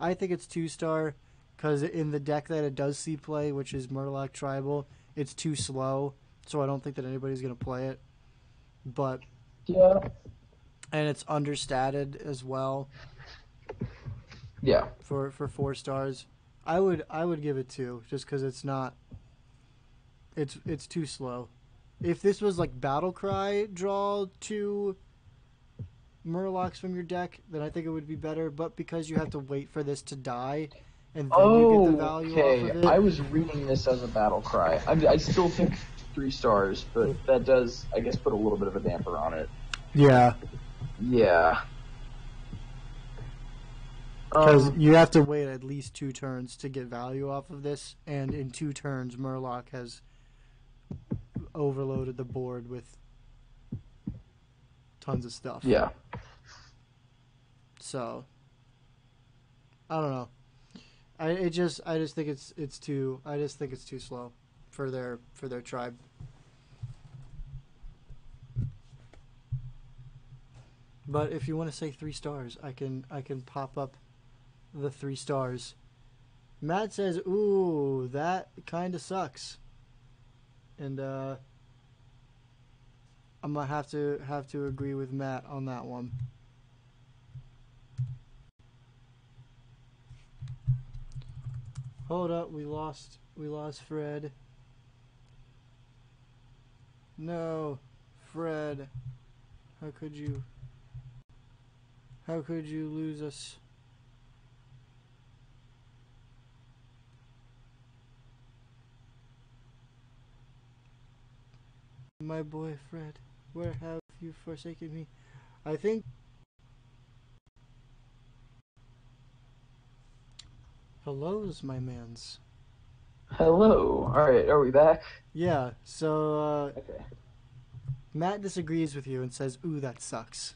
I think it's 2-star because in the deck that it does see play, which is Murloc Tribal, it's too slow, so I don't think that anybody's gonna play it. But and it's understated as well. Yeah. For 4 stars, I would give it 2 just because it's not. It's too slow. If this was like Battlecry, draw 2 Murlocs from your deck, then I think it would be better. But because you have to wait for this to die, and then you get the value off of it. I was reading this as a Battlecry. I still think 3 stars, but that does, I guess, put a little bit of a damper on it. Yeah. Yeah. Because you have to wait at least 2 turns to get value off of this, and in 2 turns, Murloc has overloaded the board with tons of stuff. Yeah. So I don't know. I just think it's too slow for their tribe. But if you want to say 3 stars, I can pop up the 3 stars. Matt says, "Ooh, that kind of sucks," and I'm gonna have to agree with Matt on that one. Hold up, we lost Fred. No, Fred, how could you lose us? My boy Fred. where have you forsaken me? I think... Hello's my mans. Hello. Alright, are we back? Yeah, so, Okay. Matt disagrees with you and says, ooh, that sucks.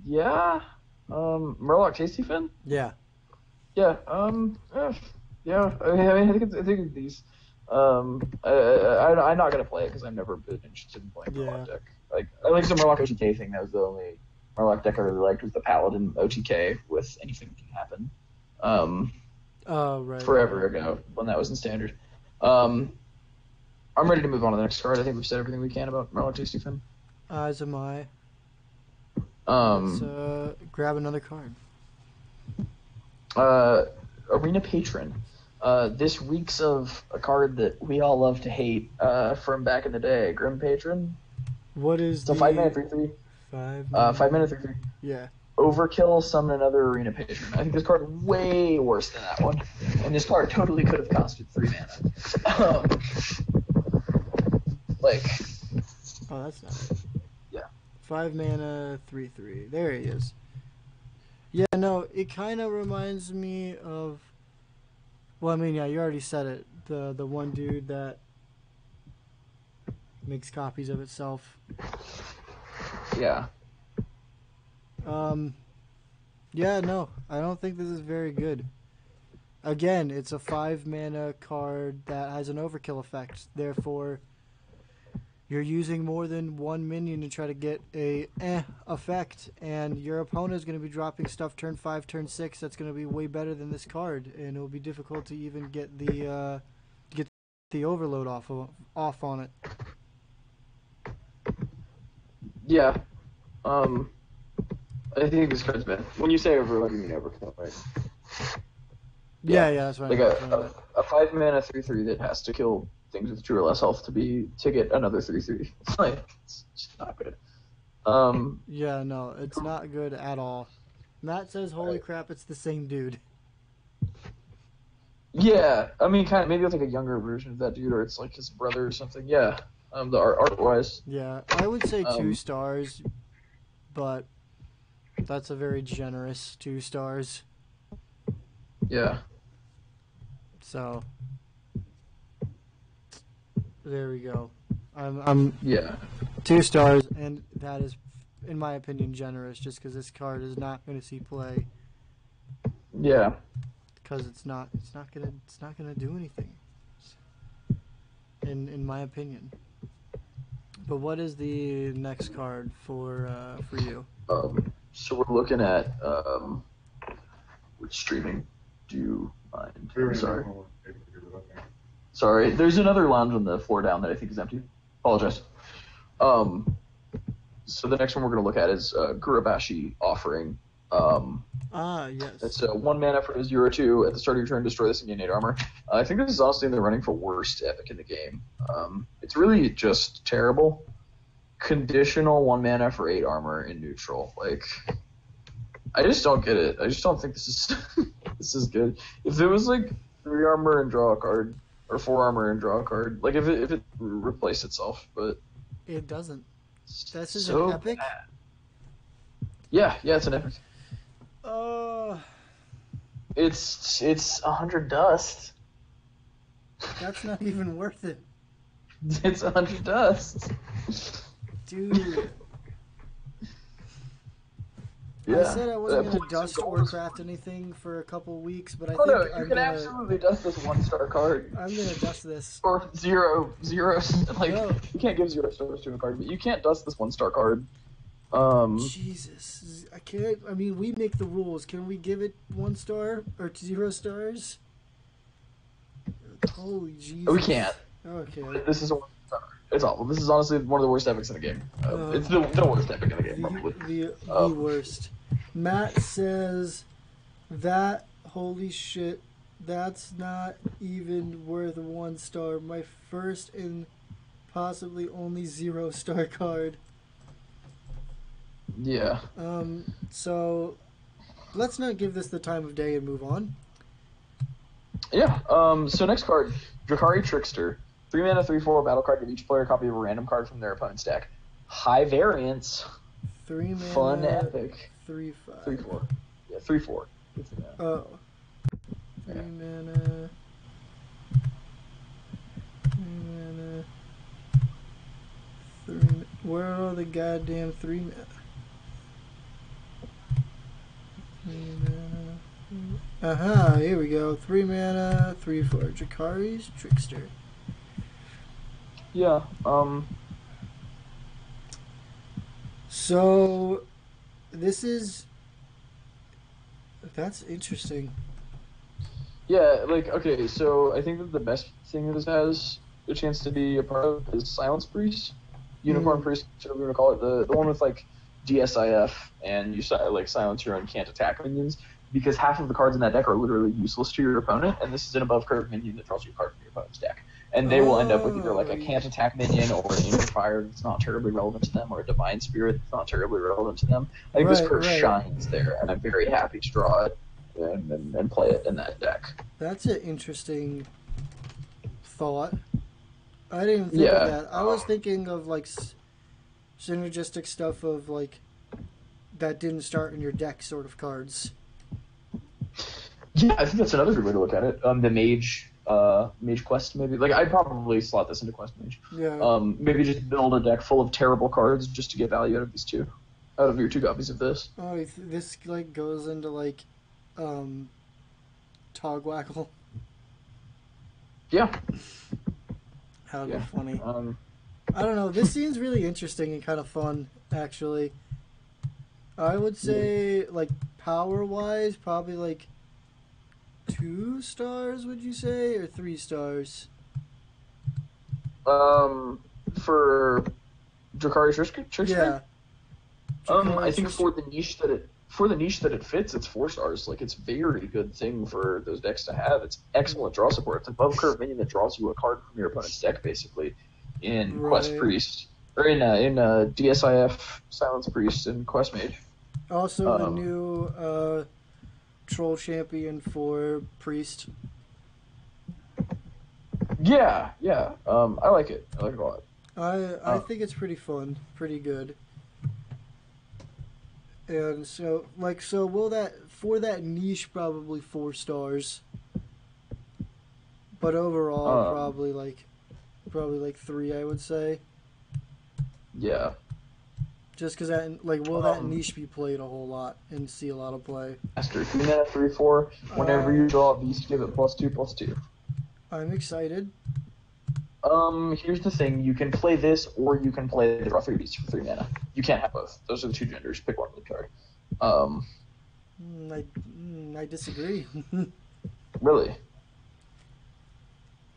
Yeah. Murloc Tasty Fin? Yeah. Yeah. Yeah. I think it's these. I'm not gonna play it because I've never been interested in playing Murloc deck. Like, I like the Murloc OTK thing. That was the only Murloc deck I really liked, was the Paladin OTK with anything that can happen. Right. Forever ago when that was in standard. I'm ready to move on to the next card. I think we've said everything we can about Murloc Tasty Fin. As am I. Let's grab another card. Arena Patron. This reeks of a card that we all love to hate from back in the day. Grim Patron. What is the 5-mana 3/3? 5-mana 3/3. Yeah. Overkill, summon another Arena Patron. I think this card is way worse than that one. And this card totally could have costed 3 mana. Oh, that's not it. Yeah. 5 mana 3/3. There he is. Yeah, no, it kind of reminds me of... Well, I mean, yeah, you already said it. The one dude that makes copies of itself. Yeah. Yeah, no, I don't think this is very good. Again, it's a 5 mana card that has an overkill effect. Therefore, you're using more than one minion to try to get a effect, and your opponent is going to be dropping stuff turn 5, turn 6. That's going to be way better than this card, and it will be difficult to even get the overload off on it. Yeah. I think this card's bad. When you say overload, you mean overkill, right? Yeah, that's what like I mean. a 5 mana 3/3 that has to kill things with 2 or less health to get another 3/3. It's just not good. Yeah, no, it's not good at all. Matt says, "Holy crap, it's the same dude." Yeah, I mean, kind of. Maybe it's like a younger version of that dude, or it's like his brother or something. Yeah. The art wise. Yeah, I would say 2 stars, but that's a very generous 2 stars. Yeah. So there we go. 2 stars, and that is, in my opinion, generous. Just because this card is not going to see play. Yeah. Because it's not gonna do anything. In my opinion. But what is the next card for you? So we're looking at which streaming do you mind? Sorry. Sorry. There's another lounge on the floor down that I think is empty. Apologize. So the next one we're gonna look at is Gurabashi Offering. Yes. It's 1 mana for a 0/2. At the start of your turn, destroy this and gain 8 armor. I think this is honestly in the running for worst epic in the game. It's really just terrible. Conditional 1 mana for 8 armor in neutral. Like, I just don't get it. I just don't think this is this is good. If it was like 3 armor and draw a card, or 4 armor and draw a card, like if it replaced itself, but it doesn't. This is so an epic. Bad. Yeah, it's an epic. It's 100 dust. That's not even worth it. It's 100 dust. Dude. Yeah. I said I wasn't going to dust or craft anything for a couple weeks, but I think no, you can absolutely dust this 1-star card. I'm going to dust this. Or 0. Like, no. You can't give 0 stars to a card, but you can't dust this 1-star card. Jesus. I can't. I mean, we make the rules. Can we give it 1 star or 0 stars? Holy Jesus. We can't. Okay. This is a 1-star. It's awful. This is honestly one of the worst epics in the game. It's the worst epic in the game, probably. The worst. Matt says that, holy shit, that's not even worth 1 star. My first and possibly only 0 star card. Yeah. So let's not give this the time of day and move on. Yeah. So next card, Drakari Trickster. 3 mana, 3/4 battle card. Give each player a copy of a random card from their opponent's deck. High variance. 3 mana. Fun, epic. 3/5. 3/4. Yeah, 3/4. Oh. 3 mana. 3 mana. 3. Where are the goddamn 3 mana? 3 mana. Here we go. 3 mana, 3/4. Jakari's Trickster. Yeah, So, that's interesting. Yeah, like, okay, so I think that the best thing that this has a chance to be a part of is Silence Priest. Unicorn Priest, whatever you want to call it. The one with, like, DSIF, and you, like, silence your own can't attack minions, because half of the cards in that deck are literally useless to your opponent, and this is an above-curve minion that draws you a card from your opponent's deck. And they will end up with either, like, a can't attack minion, or an Anger Fire that's not terribly relevant to them, or a Divine Spirit that's not terribly relevant to them. I think this card shines there, and I'm very happy to draw it and play it in that deck. That's an interesting thought. I didn't even think of that. I was thinking of, like, synergistic stuff of, like, that didn't start in your deck sort of cards. Yeah, I think that's another good way to look at it. The Mage Quest, maybe. Like, I'd probably slot this into Quest Mage. Yeah. Maybe just build a deck full of terrible cards just to get value out of these two. Out of your 2 copies of this. Oh, this, like, goes into, like, Togwackle. Yeah. That would be funny. I don't know. This seems really interesting and kind of fun, actually. I would say, like, power-wise, probably, like, 2 stars, would you say? Or 3 stars? For Drakari's Trickster? Yeah. I think for the niche that it fits, it's 4 stars. Like, it's a very good thing for those decks to have. It's excellent draw support. It's an above curve minion that draws you a card from your opponent's deck, basically, in Quest Priest. Or in DSIF, Silence Priest, and Quest Mage. Also, the new Troll Champion for Priest. Yeah. I like it. I like it a lot. I think it's pretty fun, pretty good. And so will that, for that niche, probably 4 stars. But overall, probably like 3, I would say. Yeah. Just because that, like, will that niche be played a whole lot and see a lot of play? Master 3 mana, 3/4. Whenever you draw a beast, give it +2/+2. I'm excited. Here's the thing: you can play this, or you can play the draw 3 beasts for 3 mana. You can't have both. Those are the 2 genders. Pick one with the card. I disagree. Really?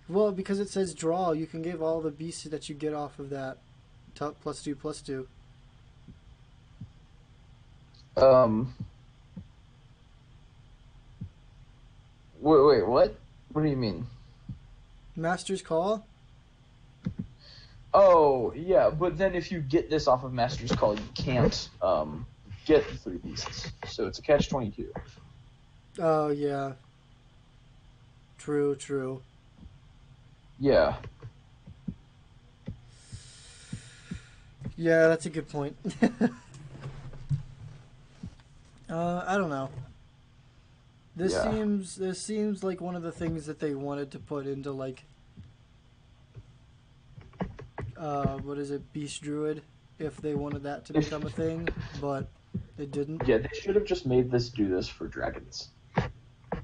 Well, because it says draw, you can give all the beasts that you get off of that +2/+2. Wait, what? What do you mean? Master's Call? Oh, yeah, but then if you get this off of Master's Call, you can't get the 3 beasts. So it's a catch-22. Oh, yeah. True. Yeah. Yeah, that's a good point. I don't know. This seems like one of the things that they wanted to put into, like, what is it, Beast Druid, if they wanted that to become a thing, but it didn't. Yeah, they should have just made this do this for dragons.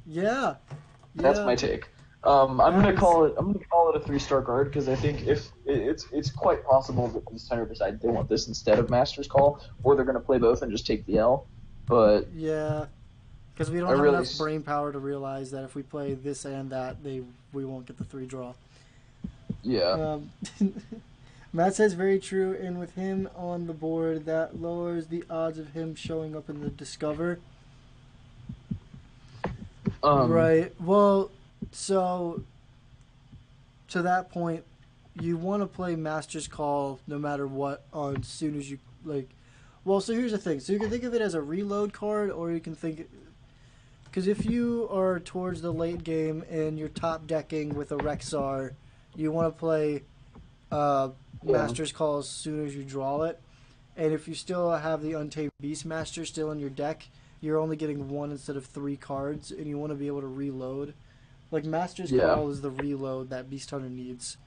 Yeah. That's my take. I'm gonna call it a 3-star card, because I think if it's quite possible that the center decide they want this instead of Master's Call, or they're gonna play both and just take the L. But yeah, because we don't have enough brain power to realize that if we play this and that, we won't get the 3 draw. Yeah. Matt says very true, and with him on the board, that lowers the odds of him showing up in the Discover. Right. Well, so to that point, you want to play Master's Call no matter what as soon as you, like. Well, so here's the thing. So you can think of it as a reload card, or you can think, because if you are towards the late game and you're top decking with a Rexar, You want to play Master's Call as soon as you draw it. And if you still have the Untamed Beastmaster still in your deck, you're only getting 1 instead of 3 cards, and you want to be able to reload. Like, Master's Call is the reload that Beast Hunter needs.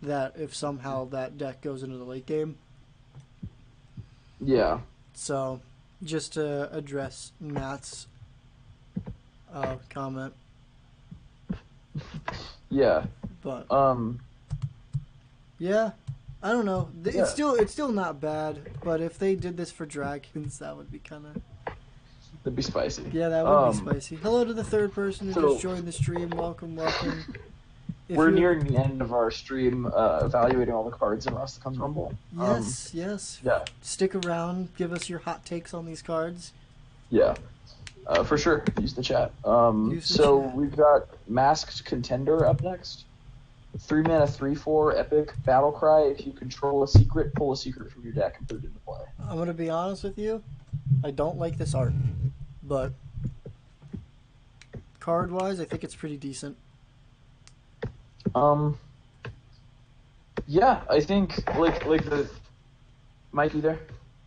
That if somehow that deck goes into the late game. Yeah. So, just to address Matt's comment. Yeah. But yeah, I don't know. It's still not bad. But if they did this for dragons, that would be kind of. That'd be spicy. Yeah, that would be spicy. Hello to the third person who just joined the stream. Welcome. We're nearing the end of our stream, evaluating all the cards in RASTAKHAN'S Rumble. Yes. Yeah. Stick around. Give us your hot takes on these cards. Yeah. For sure. Use the chat. We've got Masked Contender up next. 3 mana, 3/4 epic battle cry. If you control a secret, pull a secret from your deck and put it into play. I'm gonna be honest with you. I don't like this art, but card-wise, I think it's pretty decent. Yeah, I think like the Mikey there.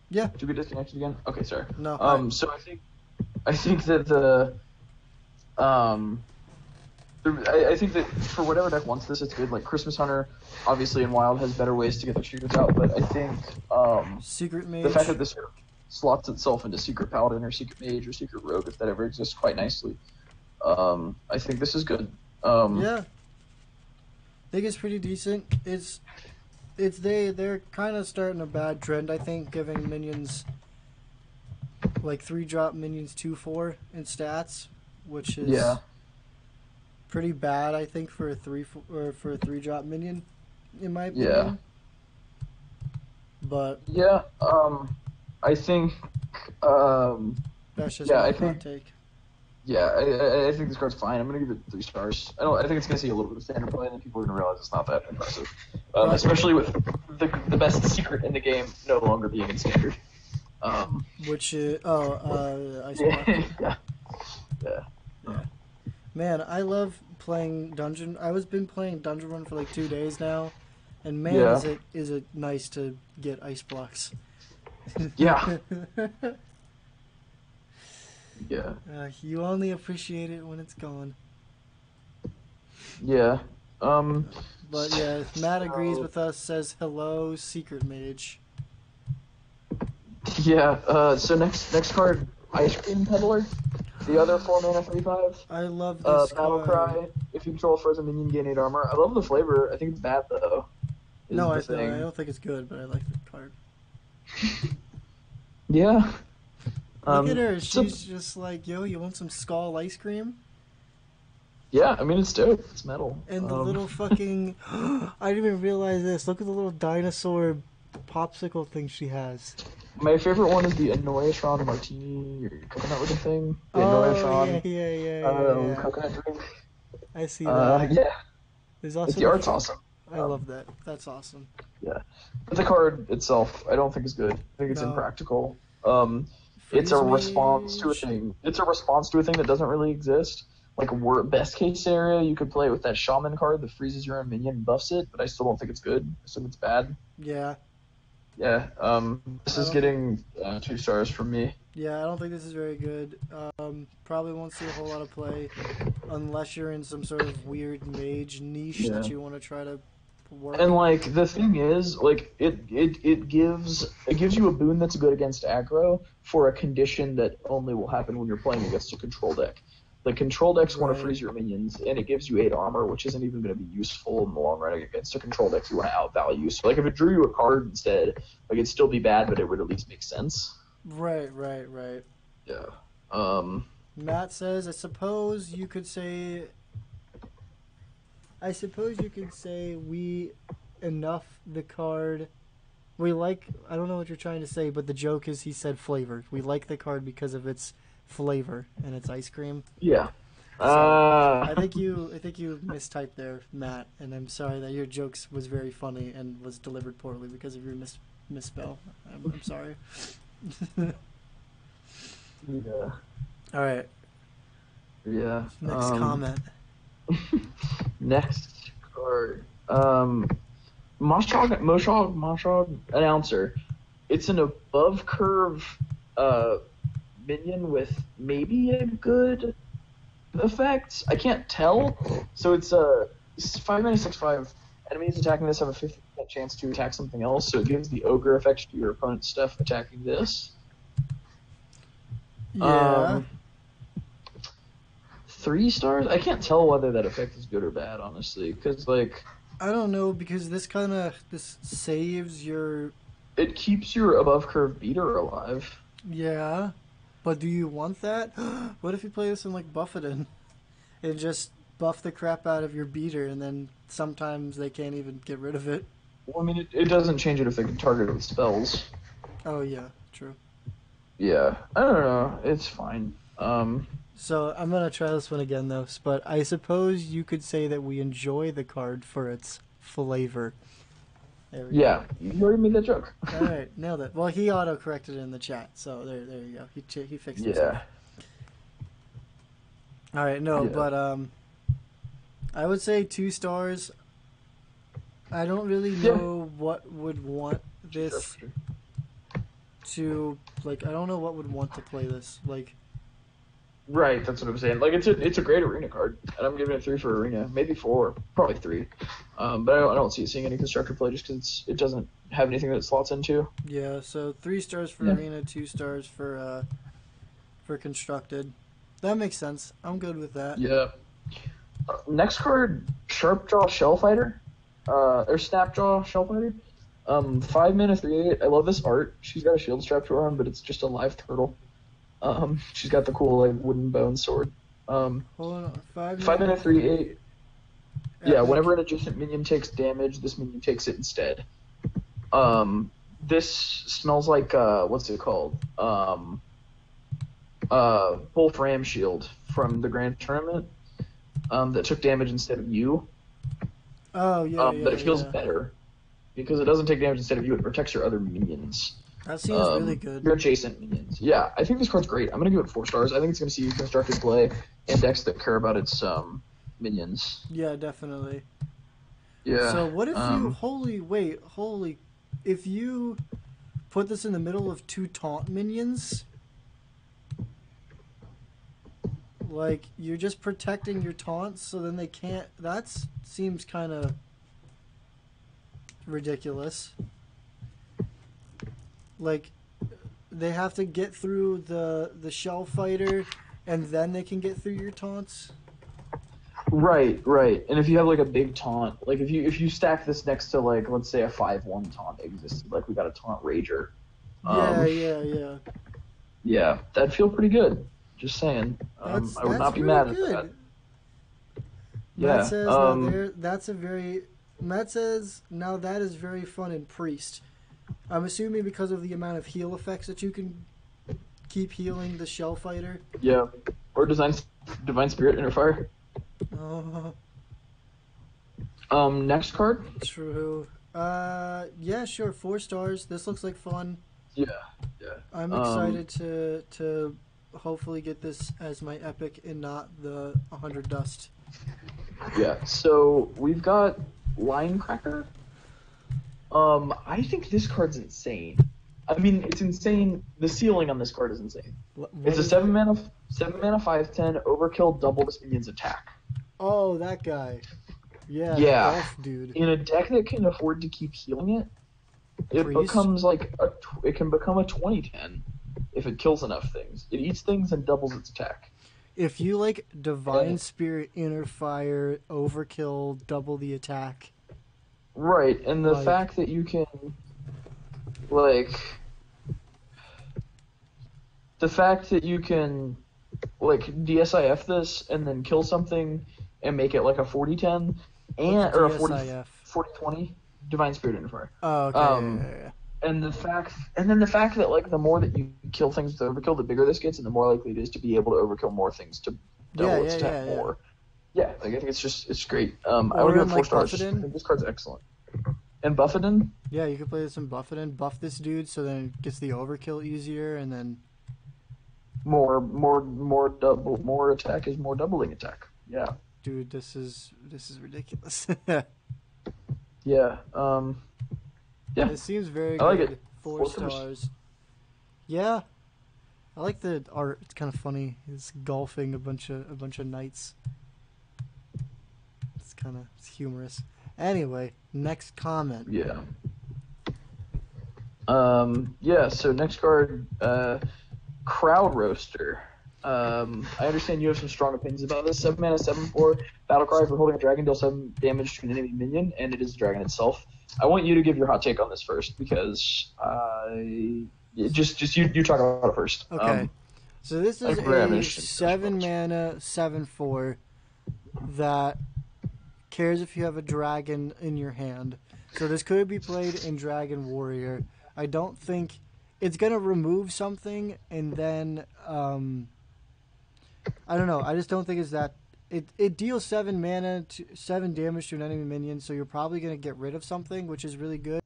Yeah. Did we disconnect again? Okay, sorry. No. So I think that I think that for whatever deck wants this, it's good. Like Christmas Hunter, obviously in Wild has better ways to get their secrets out, but I think Secret Mage. the fact that this slots itself into Secret Paladin or Secret Mage or Secret Rogue, if that ever exists, quite nicely. I think this is good. Yeah. I think it's pretty decent. They're kind of starting a bad trend, I think, giving minions like 3-drop minions 2/4 in stats, which is pretty bad, I think, for a 3-drop minion, in my opinion. Yeah. But yeah, I think that's just my hot take. Yeah, I think this card's fine. I'm gonna give it 3 stars. I think it's gonna see a little bit of standard play, and then people are gonna realize it's not that impressive. Especially with the best secret in the game no longer being in standard. Which is Ice yeah. Man, I love playing Dungeon. Been playing Dungeon Run for like 2 days now, and man, is it nice to get ice blocks. Yeah. Yeah. You only appreciate it when it's gone. Yeah. But yeah, Matt agrees with us. Says hello, Secret Mage. Yeah. So next card, Ice Cream Peddler. The other 4 mana 3/5. I love this Battle Cry. If you control a frozen minion, gain 8 armor. I love the flavor. I think it's bad though. No, I don't think it's good, but I like the card. Yeah. Look at her. She's just like, yo, you want some Skull ice cream? Yeah, I mean, it's dope. It's metal. And the little fucking... I didn't even realize this. Look at the little dinosaur popsicle thing she has. My favorite one is the Annoyatron Martini, or coconut-looking thing. The Annoyatron. Yeah. Coconut drink. I see that. Yeah. There's also the art's awesome. I love that. That's awesome. Yeah. But the card itself, I don't think is good. I think it's impractical. It's a response to a thing. It's a response to a thing that doesn't really exist. Like, best case scenario, you could play with that Shaman card that freezes your own minion and buffs it, but I still don't think it's good. I assume it's bad. Yeah. Yeah. This is getting 2 stars from me. Yeah, I don't think this is very good. Probably won't see a whole lot of play unless you're in some sort of weird mage niche that you want to try to work. And like the thing is, like it gives you a boon that's good against aggro for a condition that only will happen when you're playing against a control deck. The control decks want to freeze your minions, and it gives you 8 armor, which isn't even going to be useful in the long run against a control deck you want to outvalue. So like if it drew you a card instead, like it'd still be bad, but it would at least make sense. Right. Yeah. Matt says, I suppose you could say we enough the card. We like, I don't know what you're trying to say, but the joke is he said flavor. We like the card because of its flavor and its ice cream. Yeah. So, I think you mistyped there, Matt, and I'm sorry that your jokes was very funny and was delivered poorly because of your misspell. I'm sorry. Yeah. All right. Yeah. Next comment. Next card. Moshog Announcer. It's an above curve minion with maybe a good effect. I can't tell. So it's 5-mana 6/5. Enemies attacking this have a 50% chance to attack something else, so it gives the ogre effect to your opponent's stuff attacking this. Yeah. 3 stars? I can't tell whether that effect is good or bad, honestly, because, like... I don't know, because this saves your... It keeps your above-curve beater alive. Yeah, but do you want that? What if you play this in, like, Buffeted? And just buff the crap out of your beater, and then sometimes they can't even get rid of it. Well, I mean, it doesn't change it if they can target it with spells. Oh, yeah, true. Yeah, I don't know. It's fine. So I'm going to try this one again, though. But I suppose you could say that we enjoy the card for its flavor. Yeah, you already made that joke. All right, nailed it. Well, he auto-corrected it in the chat, so there you go. He fixed it. Yeah. All right, no, but I would say 2 stars. I don't really know what would want this to, like, I don't know what would want to play this, like. Right, that's what I'm saying. Like, it's a great arena card, and I'm giving it 3 for arena, maybe 4, probably 3. But I don't see it seeing any constructor play just because it doesn't have anything that it slots into. Yeah, so 3 stars for arena, 2 stars for constructed. That makes sense. I'm good with that. Yeah. Next card, Sharpjaw Shellfighter, or Snapjaw Shellfighter. 5-mana 3/8. I love this art. She's got a shield strapped to her arm, but it's just a live turtle. She's got the cool like wooden bone sword. Hold on, 5-mana 3/8. Yeah, whenever an adjacent minion takes damage, this minion takes it instead. This smells like what's it called? Wolf Ram Shield from the Grand Tournament. That took damage instead of you. Oh yeah, but it feels better because it doesn't take damage instead of you. It protects your other minions. That seems really good. Your adjacent minions. Yeah, I think this card's great. I'm gonna give it 4 stars. I think it's gonna see constructed play and decks that care about its minions. Yeah, definitely. Yeah. So what if you if you put this in the middle of 2 taunt minions? Like, you're just protecting your taunts, so then they can't... That seems kind of ridiculous. Like, they have to get through the shell fighter, and then they can get through your taunts? Right. And if you have, like, a big taunt... Like, if you stack this next to, like, let's say a 5/1 taunt existed. Like, we got a taunt Rager. Yeah. Yeah, that'd feel pretty good. Just saying. I would not be mad at that. Matt says Matt says now that is very fun in Priest. I'm assuming because of the amount of heal effects that you can keep healing the shell fighter. Yeah. Or Divine Spirit Interfire. Next card? True. Yeah, sure, 4 stars. This looks like fun. Yeah. I'm excited to hopefully get this as my epic and not the 100 dust. Yeah, so we've got Line Cracker. I think this card's insane. I mean, it's insane. The ceiling on this card is insane. It's a 7-mana 5/10 overkill, double this minion's attack. Oh, that guy. Yeah. Elf dude. In a deck that can afford to keep healing it, it becomes like it can become a 20/10 if it kills enough things. It eats things and doubles its attack. If you like Divine Spirit Interfire, overkill, double the attack. Right, and the fact that you can like DSIF this and then kill something and make it like a 40/10 or a 40/20 Divine Spirit Interfire. Oh, okay. Yeah. And the fact that like the more that you kill things with overkill, the bigger this gets, and the more likely it is to be able to overkill more things to double its attack more. Yeah, like I think it's great. I would give it 4 stars. I think this card's excellent. And Buffeted? Yeah, you could play this in Buffeted. Buff this dude so then it gets the overkill easier, and then more attack is more doubling attack. Yeah. Dude, this is ridiculous. Yeah. Yeah. It seems very I like good. it. 4 4 stars. stars. Yeah, I like the art. It's kind of funny. It's golfing a bunch of knights. It's humorous. Anyway, next comment. Yeah. Yeah. So next card, Crowd Roaster. I understand you have some strong opinions about this. 7 mana, 7/4 battle cry for holding a dragon, deal 7 damage to an enemy minion, and it is a dragon itself. I want you to give your hot take on this first because just you talk about it first. Okay, so this is a 7 mana, 7/4 that cares if you have a dragon in your hand. So this could be played in Dragon Warrior. I don't think it's gonna remove something, and then I don't know. I just don't think it's that. It deals 7 mana, 7 damage to an enemy minion, so you're probably gonna get rid of something, which is really good.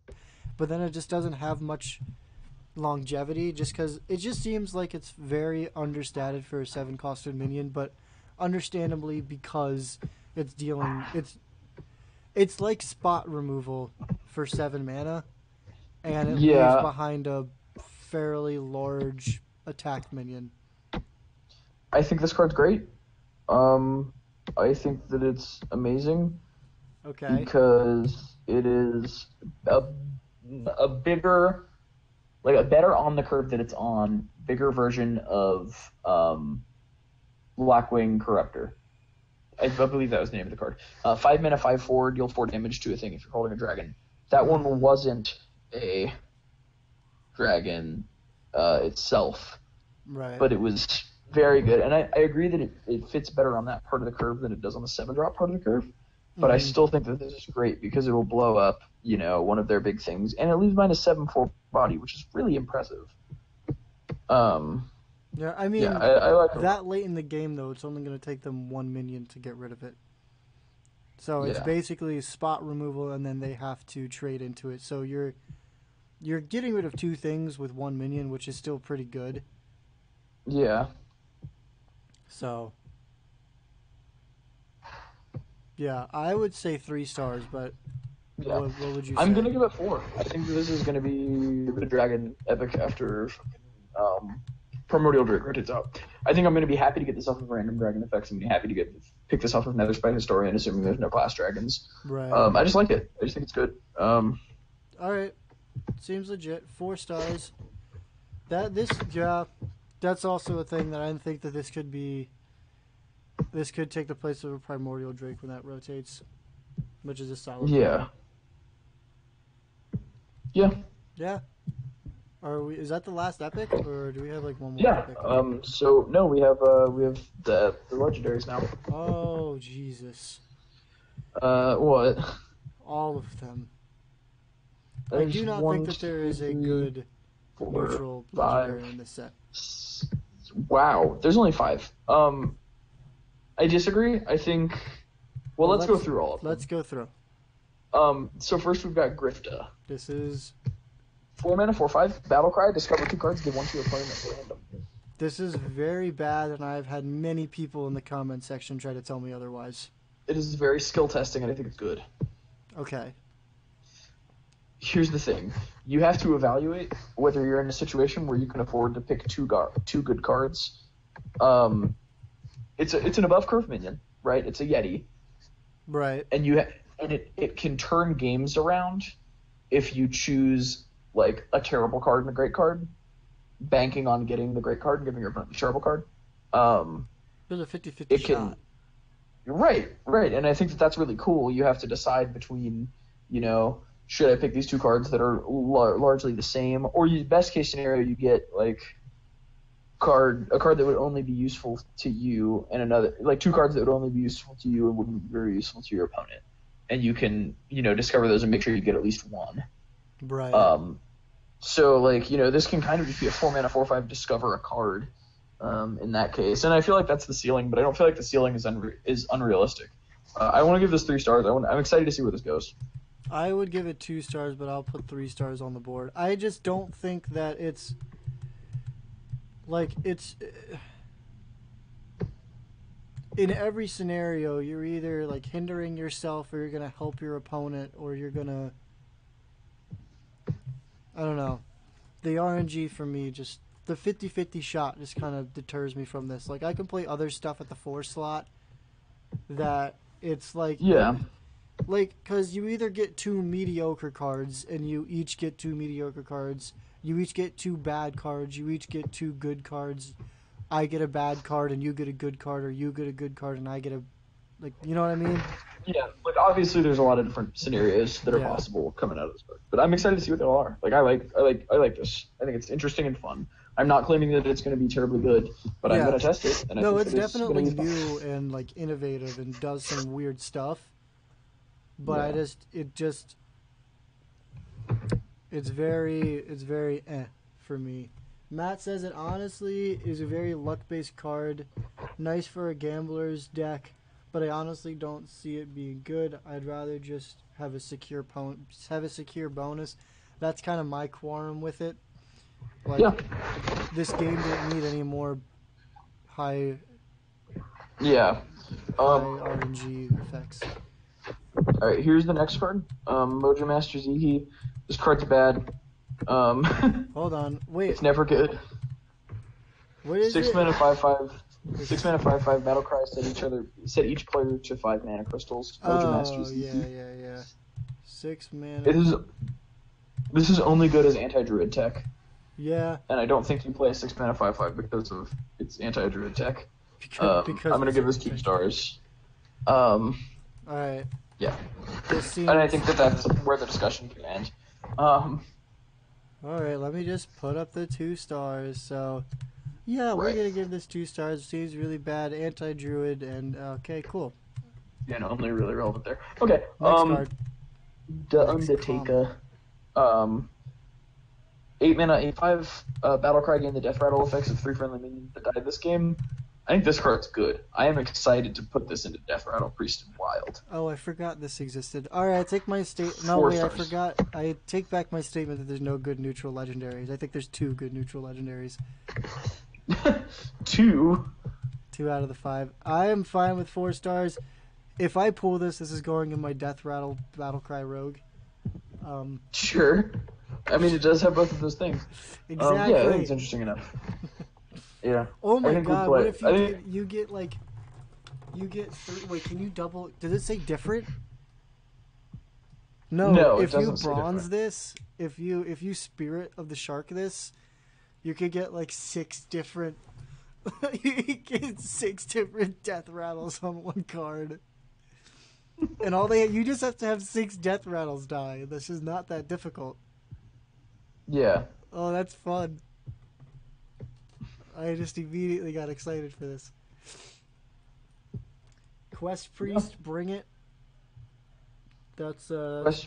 But then it just doesn't have much longevity, just because it just seems like it's very understated for a 7-costed minion, but understandably because it's like spot removal for 7 mana, and it leaves behind a fairly large attacked minion. I think this card's great. I think that it's amazing. Okay. Because it is a bigger, like a better on the curve that it's on, bigger version of Blackwing Corruptor. I believe that was the name of the card. 5 mana, 5/4, deal 4 damage to a thing if you're holding a dragon. That one wasn't a dragon itself. Right. But it was very good. And I agree that it fits better on that part of the curve than it does on the 7-drop part of the curve. But I still think that this is great because it will blow up, one of their big things. And it leaves minus 7/4 body, which is really impressive. Yeah, I mean, I like that late in the game, though, it's only going to take them 1 minion to get rid of it. So it's basically spot removal, and then they have to trade into it. So you're getting rid of 2 things with 1 minion, which is still pretty good. Yeah. So, yeah, I would say 3 stars, but what would you say? I'm going to give it 4. I think this is going to be the Dragon Epic after Primordial Drake rotates out. I think I'm going to be happy to get this off of random dragon effects. I'm going to be happy to pick this off of Netherspite Historian, assuming there's no class dragons. Right. I just like it. I just think it's good. All right. Seems legit. 4 stars. That's also a thing that I think that this could take the place of a Primordial Drake when that rotates, which is a solid. Yeah. Point. Yeah. Is that the last epic, or do we have like one more? Yeah. Epic? So no, we have the legendaries now. Oh Jesus. What? All of them. I do not think that there is a good neutral legendary in this set. Wow, there's only 5. I disagree. I think. Well, let's go through all of them. Let's go through. So first we've got Grifta. This is 4 mana, 4/5, Battle Cry, discover 2 cards, give 1 to your opponent at random. This is very bad, and I've had many people in the comment section try to tell me otherwise. It is very skill testing, and I think it's good. Okay. Here's the thing. You have to evaluate whether you're in a situation where you can afford to pick 2 good cards. It's an above curve minion, right? It's a Yeti. Right. And it can turn games around if you choose like a terrible card and a great card, banking on getting the great card and giving your opponent the terrible card. There's a 50-50 shot. Right. And I think that's really cool. You have to decide between, should I pick these 2 cards that are largely the same, or best case scenario, you get like a card that would only be useful to you, and another like 2 cards that would only be useful to you and wouldn't be very useful to your opponent. And you can, discover those and make sure you get at least 1. Right. So this can kind of just be a 4 mana 4/5 discover a card. In that case, and I feel like that's the ceiling, but I don't feel like the ceiling is unrealistic. I want to give this 3 stars. I'm excited to see where this goes. I would give it 2 stars, but I'll put 3 stars on the board. I just don't think that it's in every scenario, you're either like hindering yourself, or you're gonna help your opponent, or you're gonna, I don't know. The RNG for me, just the 50-50 shot just kind of deters me from this. Like, I can play other stuff at the 4 slot that it's like, Yeah. like, because you either get 2 mediocre cards, and you each get 2 mediocre cards. You each get 2 bad cards. You each get 2 good cards. I get a bad card, and you get a good card, or you get a good card, and I get a, like, you know what I mean? Yeah, like obviously there's a lot of different scenarios that are possible coming out of this book, but I'm excited to see what they all are. Like I like this. I think it's interesting and fun. I'm not claiming that it's going to be terribly good, but I'm going to test it. And no, I it's think definitely new and like innovative and does some weird stuff. But it's very for me. Matt says it honestly is a very luck-based card, nice for a gambler's deck, but I honestly don't see it being good. I'd rather just have a secure bonus. That's kind of my quorum with it. Like, this game didn't need any more high RNG effects. All right, here's the next card. Mojo Master Zihi. This card's bad. Hold on, wait. It's never good. What is 6 it? mana 5/5. 6 mana 5/5. Battle cry. Set each player to 5 mana crystals. Mojo Master Zihi. Yeah. 6 mana. This is only good as anti-druid tech. Yeah. And I don't think you play a 6 mana 5/5 because of its anti-druid tech. Because I'm gonna give this 2 stars. Alright. Yeah. And I think that's where the discussion can end. Alright, let me just put up the 2 stars. So, yeah, we're going to give this 2 stars. It seems really bad. Anti-druid, and okay, cool. Yeah, no, only really relevant there. Okay. Next card. The Undertaker. 8 mana, 8/5. Battlecry gain the death rattle effects of 3 friendly minions that die this game. I think this card's good. I am excited to put this into Death Rattle, Priest, and Wild. Oh, I forgot this existed. Alright, I take my I forgot. I take back my statement that there's no good neutral legendaries. I think there's 2 good neutral legendaries. 2? 2 out of the 5. I am fine with 4 stars. If I pull this is going in my Death Rattle Battlecry Rogue. Sure. I mean, it does have both of those things. Exactly. Yeah, I think it's interesting enough. Yeah. Oh my god, what if you get 3... Wait, can you double... Does it say different? No, if you bronze this, if you Spirit of the Shark this, you could get like 6 different... you get 6 different Death Rattles on 1 card. And you just have to have 6 Death Rattles die. This is not that difficult. Yeah. Oh, that's fun. I just immediately got excited for this. Quest Priest, bring it. That's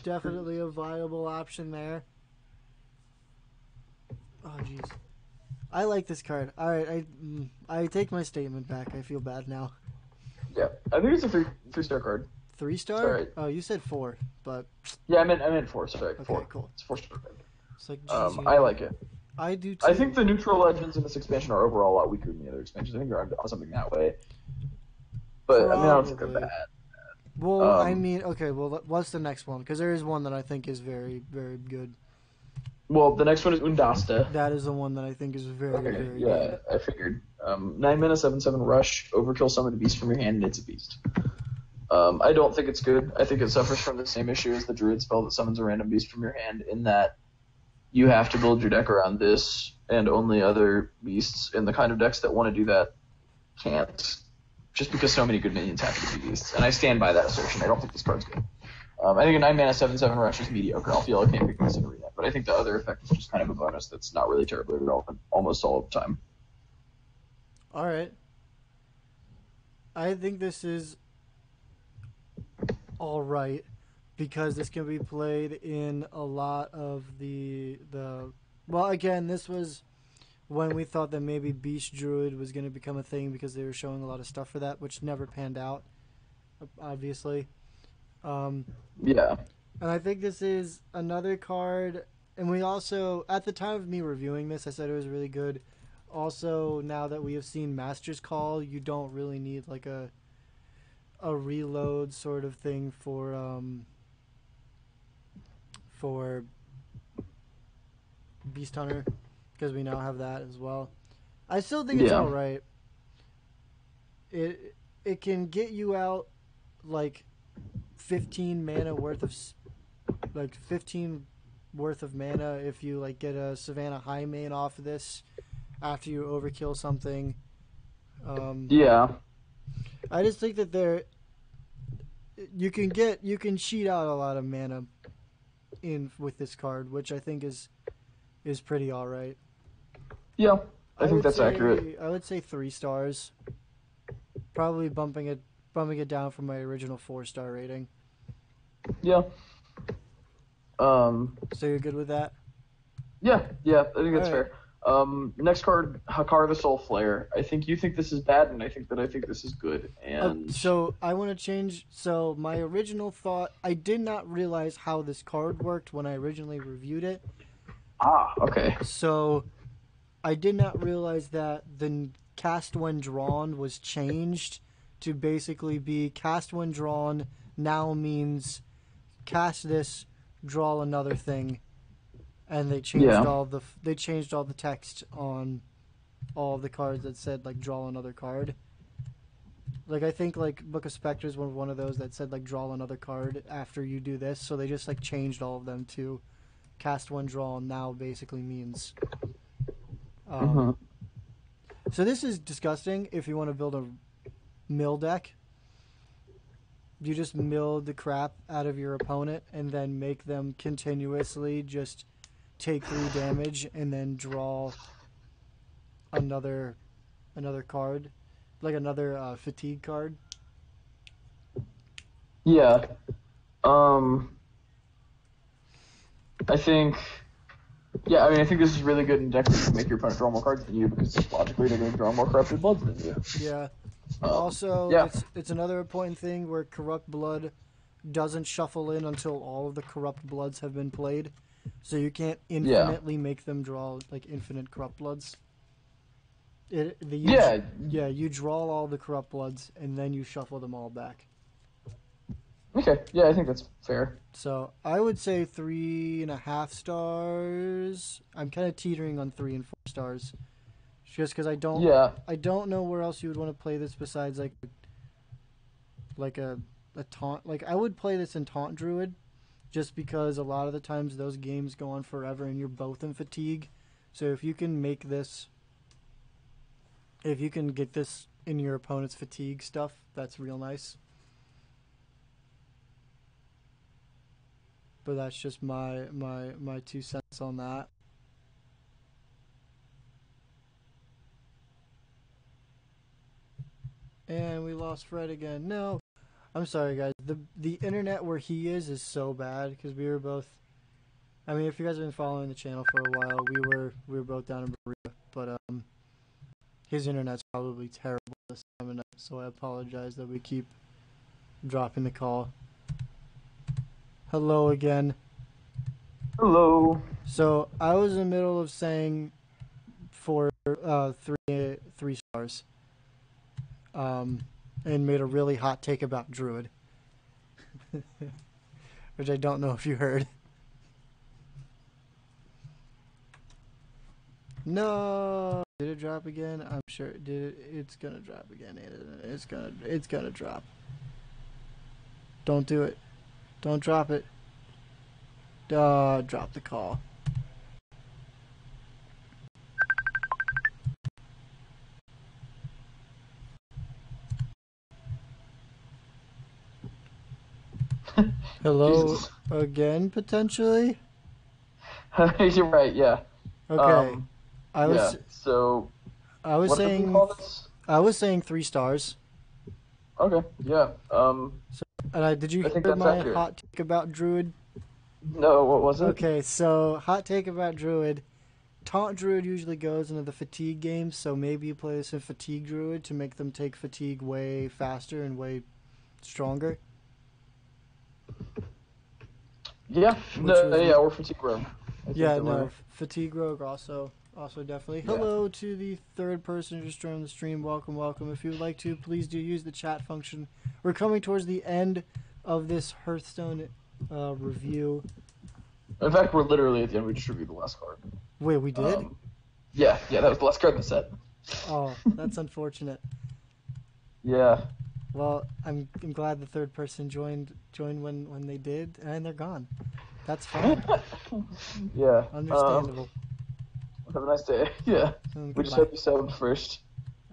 definitely a viable option there. Oh, jeez. I like this card. Alright, I take my statement back. I feel bad now. Yeah, I think it's a 3-star card. 3-star? Right. Oh, you said 4, but... Yeah, I meant 4, sorry. Okay, 4. Cool. It's 4-star card. It's like, geez, I like it. I do too. I think the neutral legends in this expansion are overall a lot weaker than the other expansions. I think they're on something that way. But, Probably. I mean, I don't think they're bad. Well, I mean, okay, well, what's the next one? Because there is one that I think is very, very good. Well, the next one is Undasta. That is the one that I think is very, very good. Yeah, I figured. 9 mana, 7/7 rush, overkill summon a beast from your hand, and it's a beast. I don't think it's good. I think it suffers from the same issue as the druid spell that summons a random beast from your hand, in that you have to build your deck around this, and only other beasts in the kind of decks that want to do that can't. Just because so many good minions have to be beasts. And I stand by that assertion. I don't think this card's good. I think a 9 mana 7/7 rush is mediocre. I'll feel okay picking this in arena. But I think the other effect is just kind of a bonus that's not really terribly relevant almost all of the time. Alright. I think this is alright, because this can be played in a lot of the well, again, this was when we thought that maybe Beast Druid was going to become a thing, because they were showing a lot of stuff for that, which never panned out, obviously. Yeah. And I think this is another card, and we also, at the time of me reviewing this, I said it was really good. Also, now that we have seen Master's Call, you don't really need like a reload sort of thing for Beast Hunter, because we now have that as well. I still think it's all right. It can get you out like 15 mana worth of 15 worth of mana if you like get a Savannah High main off of this after you overkill something. I just think that you can cheat out a lot of mana in with this card, which I think is pretty all right. Yeah, I think that's accurate. I would say 3 stars. Probably bumping it down from my original 4-star rating. Yeah. So you're good with that? Yeah, I think that's fair. Next card, Hakar the Soul Flare. I think you think this is bad, and I think this is good. And so I want to change. So my original thought, I did not realize how this card worked when I originally reviewed it. Okay. So I did not realize that the cast when drawn was changed to basically be cast when drawn now means cast this, draw another thing, and they changed all the text on all of the cards that said like draw another card. Like I think like Book of Spectres was one of those that said like draw another card after you do this, so they just like changed all of them to cast one draw now basically means. So this is disgusting. If you want to build a mill deck, you just mill the crap out of your opponent and then make them continuously just take 3 damage and then draw another card, like another fatigue card. Yeah. I think. Yeah, I mean, I think this is really good in decks to make your opponent draw more cards than you, because logically they're going to draw more Corrupted Bloods than you. Yeah. It's another important thing where Corrupt Blood doesn't shuffle in until all of the Corrupt Bloods have been played. So you can't infinitely make them draw like infinite Corrupt Bloods. You draw all the Corrupt Bloods and then you shuffle them all back. Okay, yeah, I think that's fair. So I would say 3.5 stars. I'm kind of teetering on 3 and 4 stars, just because I don't know where else you would want to play this besides like a taunt. Like I would play this in Taunt Druid, just because a lot of the times those games go on forever and you're both in fatigue. So if you can get this in your opponent's fatigue stuff, that's real nice. But that's just my 2 cents on that. And we lost Fred again. No, I'm sorry, guys. The internet where he is so bad because we were both. I mean, if you guys have been following the channel for a while, we were both down in Berea, but his internet's probably terrible this time of night. So I apologize that we keep dropping the call. Hello again. Hello. So I was in the middle of saying for 3 stars, and made a really hot take about Druid, which I don't know if you heard. No, did it drop again? I'm sure it did. It's gonna drop again. It's gonna drop. Don't do it. Don't drop it. Drop the call. Hello again, potentially? You're right, yeah. Okay. I was saying 3 stars. Okay, yeah. Did you hear my hot take about Druid? No, what was it? Okay, so hot take about Druid. Taunt Druid usually goes into the fatigue games, so maybe you play this in Fatigue Druid to make them take fatigue way faster and way stronger. Yeah, or Fatigue Rogue. Yeah, no, Fatigue Rogue also. Also, definitely. Yeah. Hello to the third person just joined the stream. Welcome, welcome. If you would like to, please do use the chat function. We're coming towards the end of this Hearthstone review. In fact, we're literally at the end. We just reviewed the last card. Wait, we did? Yeah, that was the last card in the set. Oh, that's unfortunate. Yeah. Well, I'm glad the third person joined when they did, and they're gone. That's fine. Yeah. Understandable. Have a nice day. Yeah. We just hope you subbed first.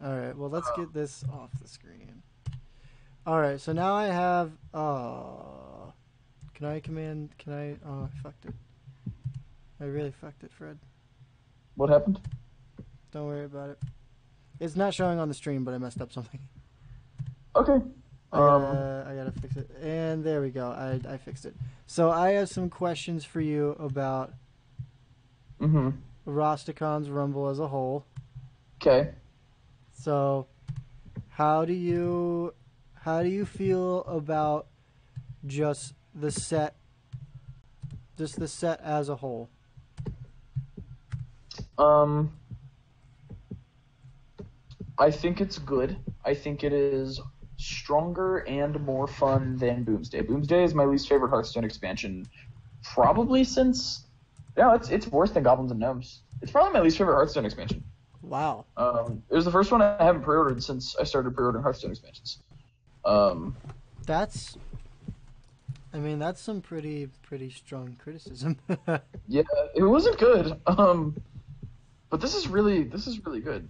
Alright, well, let's get this off the screen. Alright, so now I have... Can I command... Oh, I fucked it. I really fucked it, Fred. What happened? Don't worry about it. It's not showing on the stream, but I messed up something. Okay. I gotta fix it. And there we go. I fixed it. So I have some questions for you about RASTAKHAN'S Rumble as a whole. Okay. So how do you feel about just the set as a whole? I think it's good. I think it is stronger and more fun than Boomsday. Boomsday is my least favorite Hearthstone expansion, probably since... No, it's worse than Goblins and Gnomes. It's probably my least favorite Hearthstone expansion. Wow. It was the first one I haven't pre-ordered since I started pre-ordering Hearthstone expansions. That's some pretty strong criticism. Yeah, it wasn't good. But this is really good.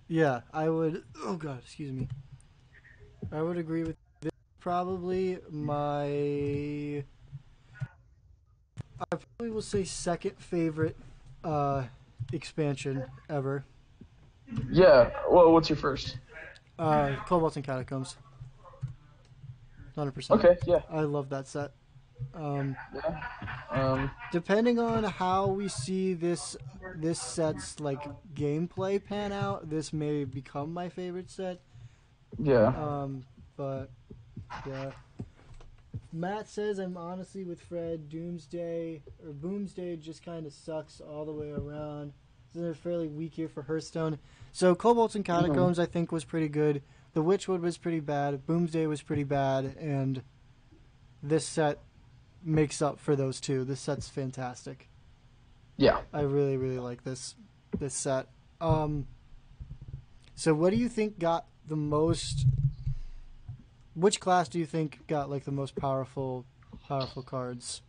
Yeah, I would... Oh, God, excuse me. I would agree with this. Probably I probably will say second favorite expansion ever. Yeah, well, what's your first? Kobolds and Catacombs. 100%. Okay, yeah. I love that set. Depending on how we see this set's like gameplay pan out, this may become my favorite set. Yeah. But yeah. Matt says I'm honestly with Fred. Boomsday just kind of sucks all the way around. It's a fairly weak year for Hearthstone. So Kobolds and Catacombs I think was pretty good. The Witchwood was pretty bad. Boomsday was pretty bad, and this set makes up for those two. This set's fantastic. Yeah. I really, really like this set. So what do you think got the most... Which class do you think got like the most powerful cards?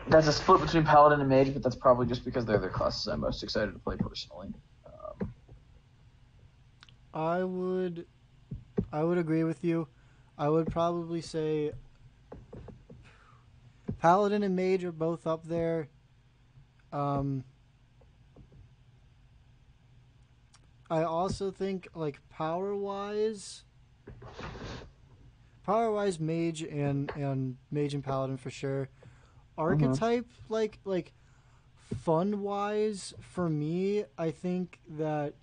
That's a split between Paladin and Mage, but that's probably just because they're the classes I'm most excited to play personally. I would agree with you. I would probably say Paladin and Mage are both up there. I also think like power-wise, Mage and Paladin for sure. Archetype, like fun-wise, for me, I think that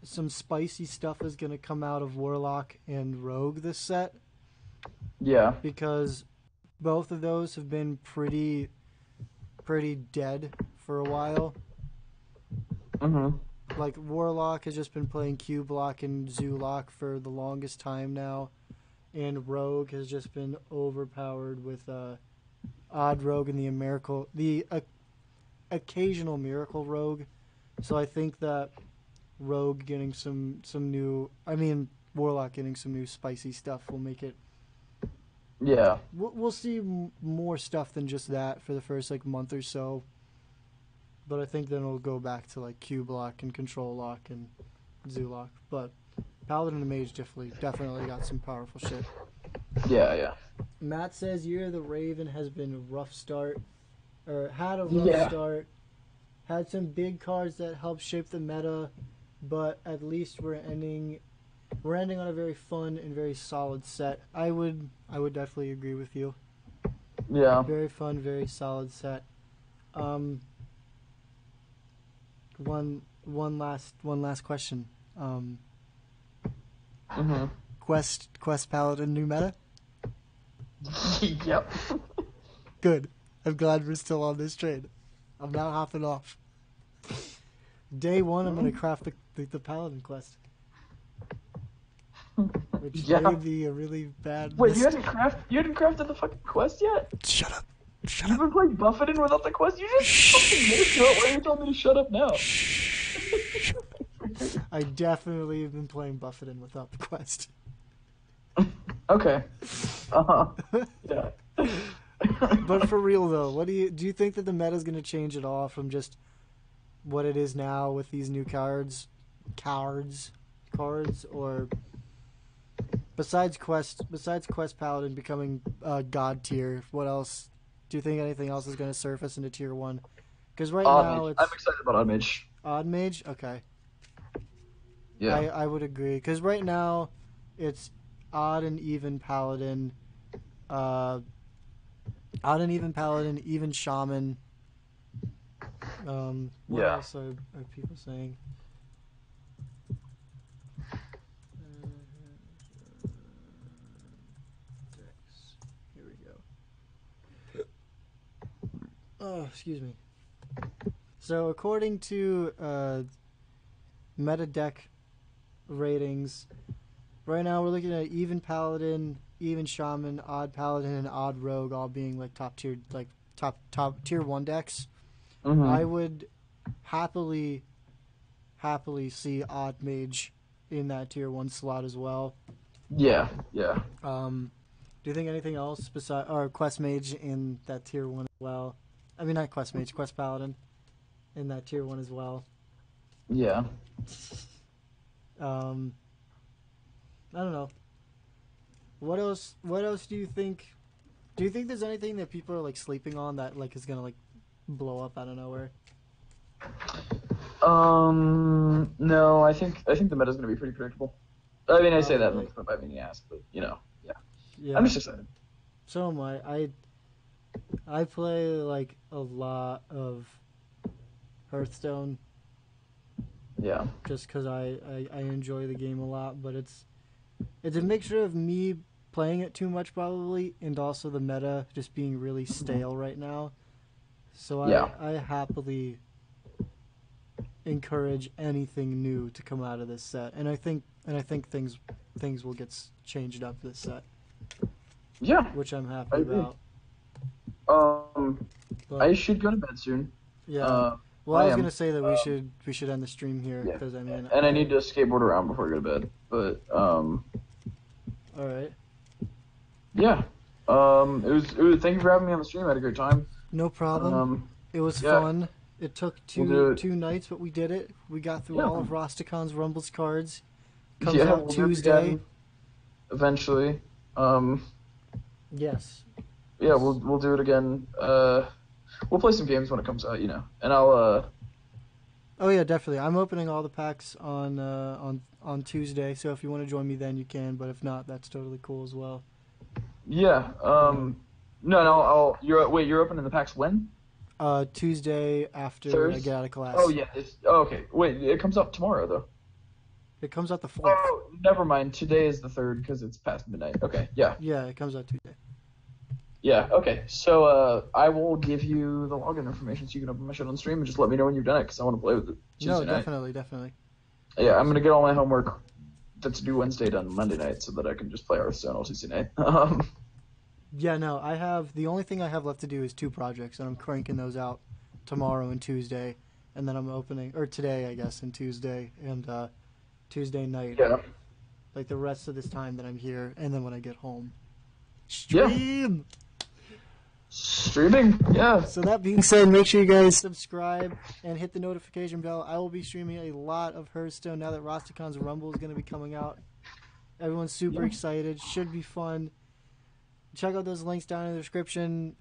some spicy stuff is going to come out of Warlock and Rogue this set. Yeah. Because both of those have been pretty dead for a while. Like, Warlock has just been playing Q-Block and Zoolock for the longest time now. And Rogue has just been overpowered with Odd Rogue and the occasional Miracle Rogue. So I think that Rogue getting some new... Warlock getting some new spicy stuff will make it... Yeah. We'll see more stuff than just that for the first, month or so. But I think then it'll go back to, Q-Block and Control Lock and Zoolock. But Paladin and Mage definitely got some powerful shit. Yeah. Matt says Year of the Raven has been a rough start. Or had a rough start. Had some big cards that helped shape the meta. But at least we're ending on a very fun and very solid set. I would definitely agree with you. Yeah. Very fun, very solid set. One last question. Quest Paladin new meta? Yep. Good. I'm glad we're still on this train. I'm not hopping off. Day one, I'm gonna craft the Paladin quest, which may be a really bad. Wait, you hadn't crafted the fucking quest yet? Shut up. Shut You've up. been playing Buffetin without the quest? You just fucking missed it. Why are you telling me to shut up now? I definitely have been playing Buffetin without the quest. Okay. Yeah. But for real though, do you think that the meta is going to change at all from just what it is now with these new cards, or besides quest Paladin becoming god tier? What else? Do you think anything else is going to surface into tier 1? Because right now it's... I'm excited about Odd Mage. Odd Mage? Okay. Yeah. I would agree. Because right now it's Odd and Even Paladin, Even Shaman. What else are people saying? Here we go. Oh, excuse me. So according to meta deck ratings, right now we're looking at Even Paladin, Even Shaman, Odd Paladin, and Odd Rogue all being like top tier tier 1 decks. Mm-hmm. I would happily see Odd Mage in that tier 1 slot as well. Yeah. Do you think anything else besides or Quest Mage in that tier 1 as well? I mean, not Quest Mage, Quest Paladin in that tier 1 as well. Yeah. I don't know. What else do you think? Do you think there's anything that people are like sleeping on that like is gonna like blow up out of nowhere? No, I think the meta's gonna be pretty predictable. I mean, I say that by meaning ass, but yeah. I'm just excited. So am I. I play like a lot of Hearthstone. Yeah. Just because I enjoy the game a lot, but it's a mixture of me playing it too much probably, and also the meta just being really stale right now. So I happily encourage anything new to come out of this set, and I think things will get changed up this set. Yeah. Which I'm happy about. But, I should go to bed soon. Yeah. Well, I was gonna say that we should end the stream here because I mean. And I need to skateboard around before I go to bed, but All right. Yeah. It was. Thank you for having me on the stream. I had a great time. No problem. It was fun. It took two nights, but we did it. We got through all of RASTAKHAN'S Rumbles cards. Comes out Tuesday. Eventually. Yes. Yeah, we'll do it again. We'll play some games when it comes out, and I'll. Oh yeah, definitely. I'm opening all the packs on Tuesday, so if you want to join me, then you can. But if not, that's totally cool as well. Yeah. No. You're opening the packs when? Tuesday after I get out of class. Oh yeah. Okay. Wait, it comes out tomorrow though. It comes out the 4th. Oh, never mind. Today is the 3rd because it's past midnight. Okay. Yeah. Yeah, it comes out Tuesday. Yeah. Okay. So I will give you the login information so you can open my shit on stream and just let me know when you've done it because I want to play with it. Tuesday night. Definitely. Yeah, I'm gonna get all my homework that's due Wednesday done Monday night so that I can just play Hearthstone all Tuesday night. Yeah, no, the only thing I have left to do is 2 projects, and I'm cranking those out tomorrow and Tuesday, and then I'm opening, or today, I guess, and Tuesday, and Tuesday night. Yeah. Like the rest of this time that I'm here, and then when I get home. Stream! Yeah. Streaming, yeah. So that being said, make sure you guys subscribe and hit the notification bell. I will be streaming a lot of Hearthstone now that RASTAKHAN'S Rumble is going to be coming out. Everyone's super excited. Should be fun. Check out those links down in the description.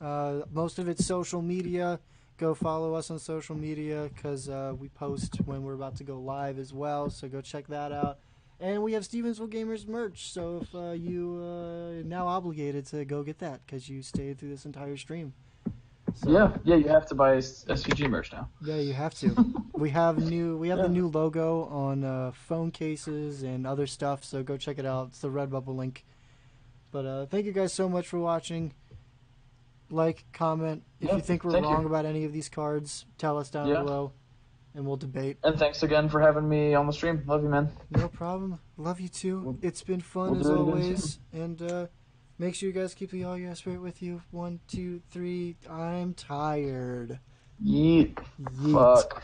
Most of it's social media. Go follow us on social media because we post when we're about to go live as well. So go check that out. And we have StevensvilleGamers merch. So if you now obligated to go get that because you stayed through this entire stream. So, yeah, you have to buy SVG merch now. Yeah, you have to. We have the new logo on phone cases and other stuff. So go check it out. It's the Redbubble link. But thank you guys so much for watching. Like, comment. If you think we're wrong about any of these cards, tell us down below. and we'll debate. And thanks again for having me on the stream. Love you, man. No problem. Love you too. It's been fun as always. And make sure you guys keep the All Your Spirit with you. 1, 2, 3. I'm tired. Yeet. Yeet. Fuck.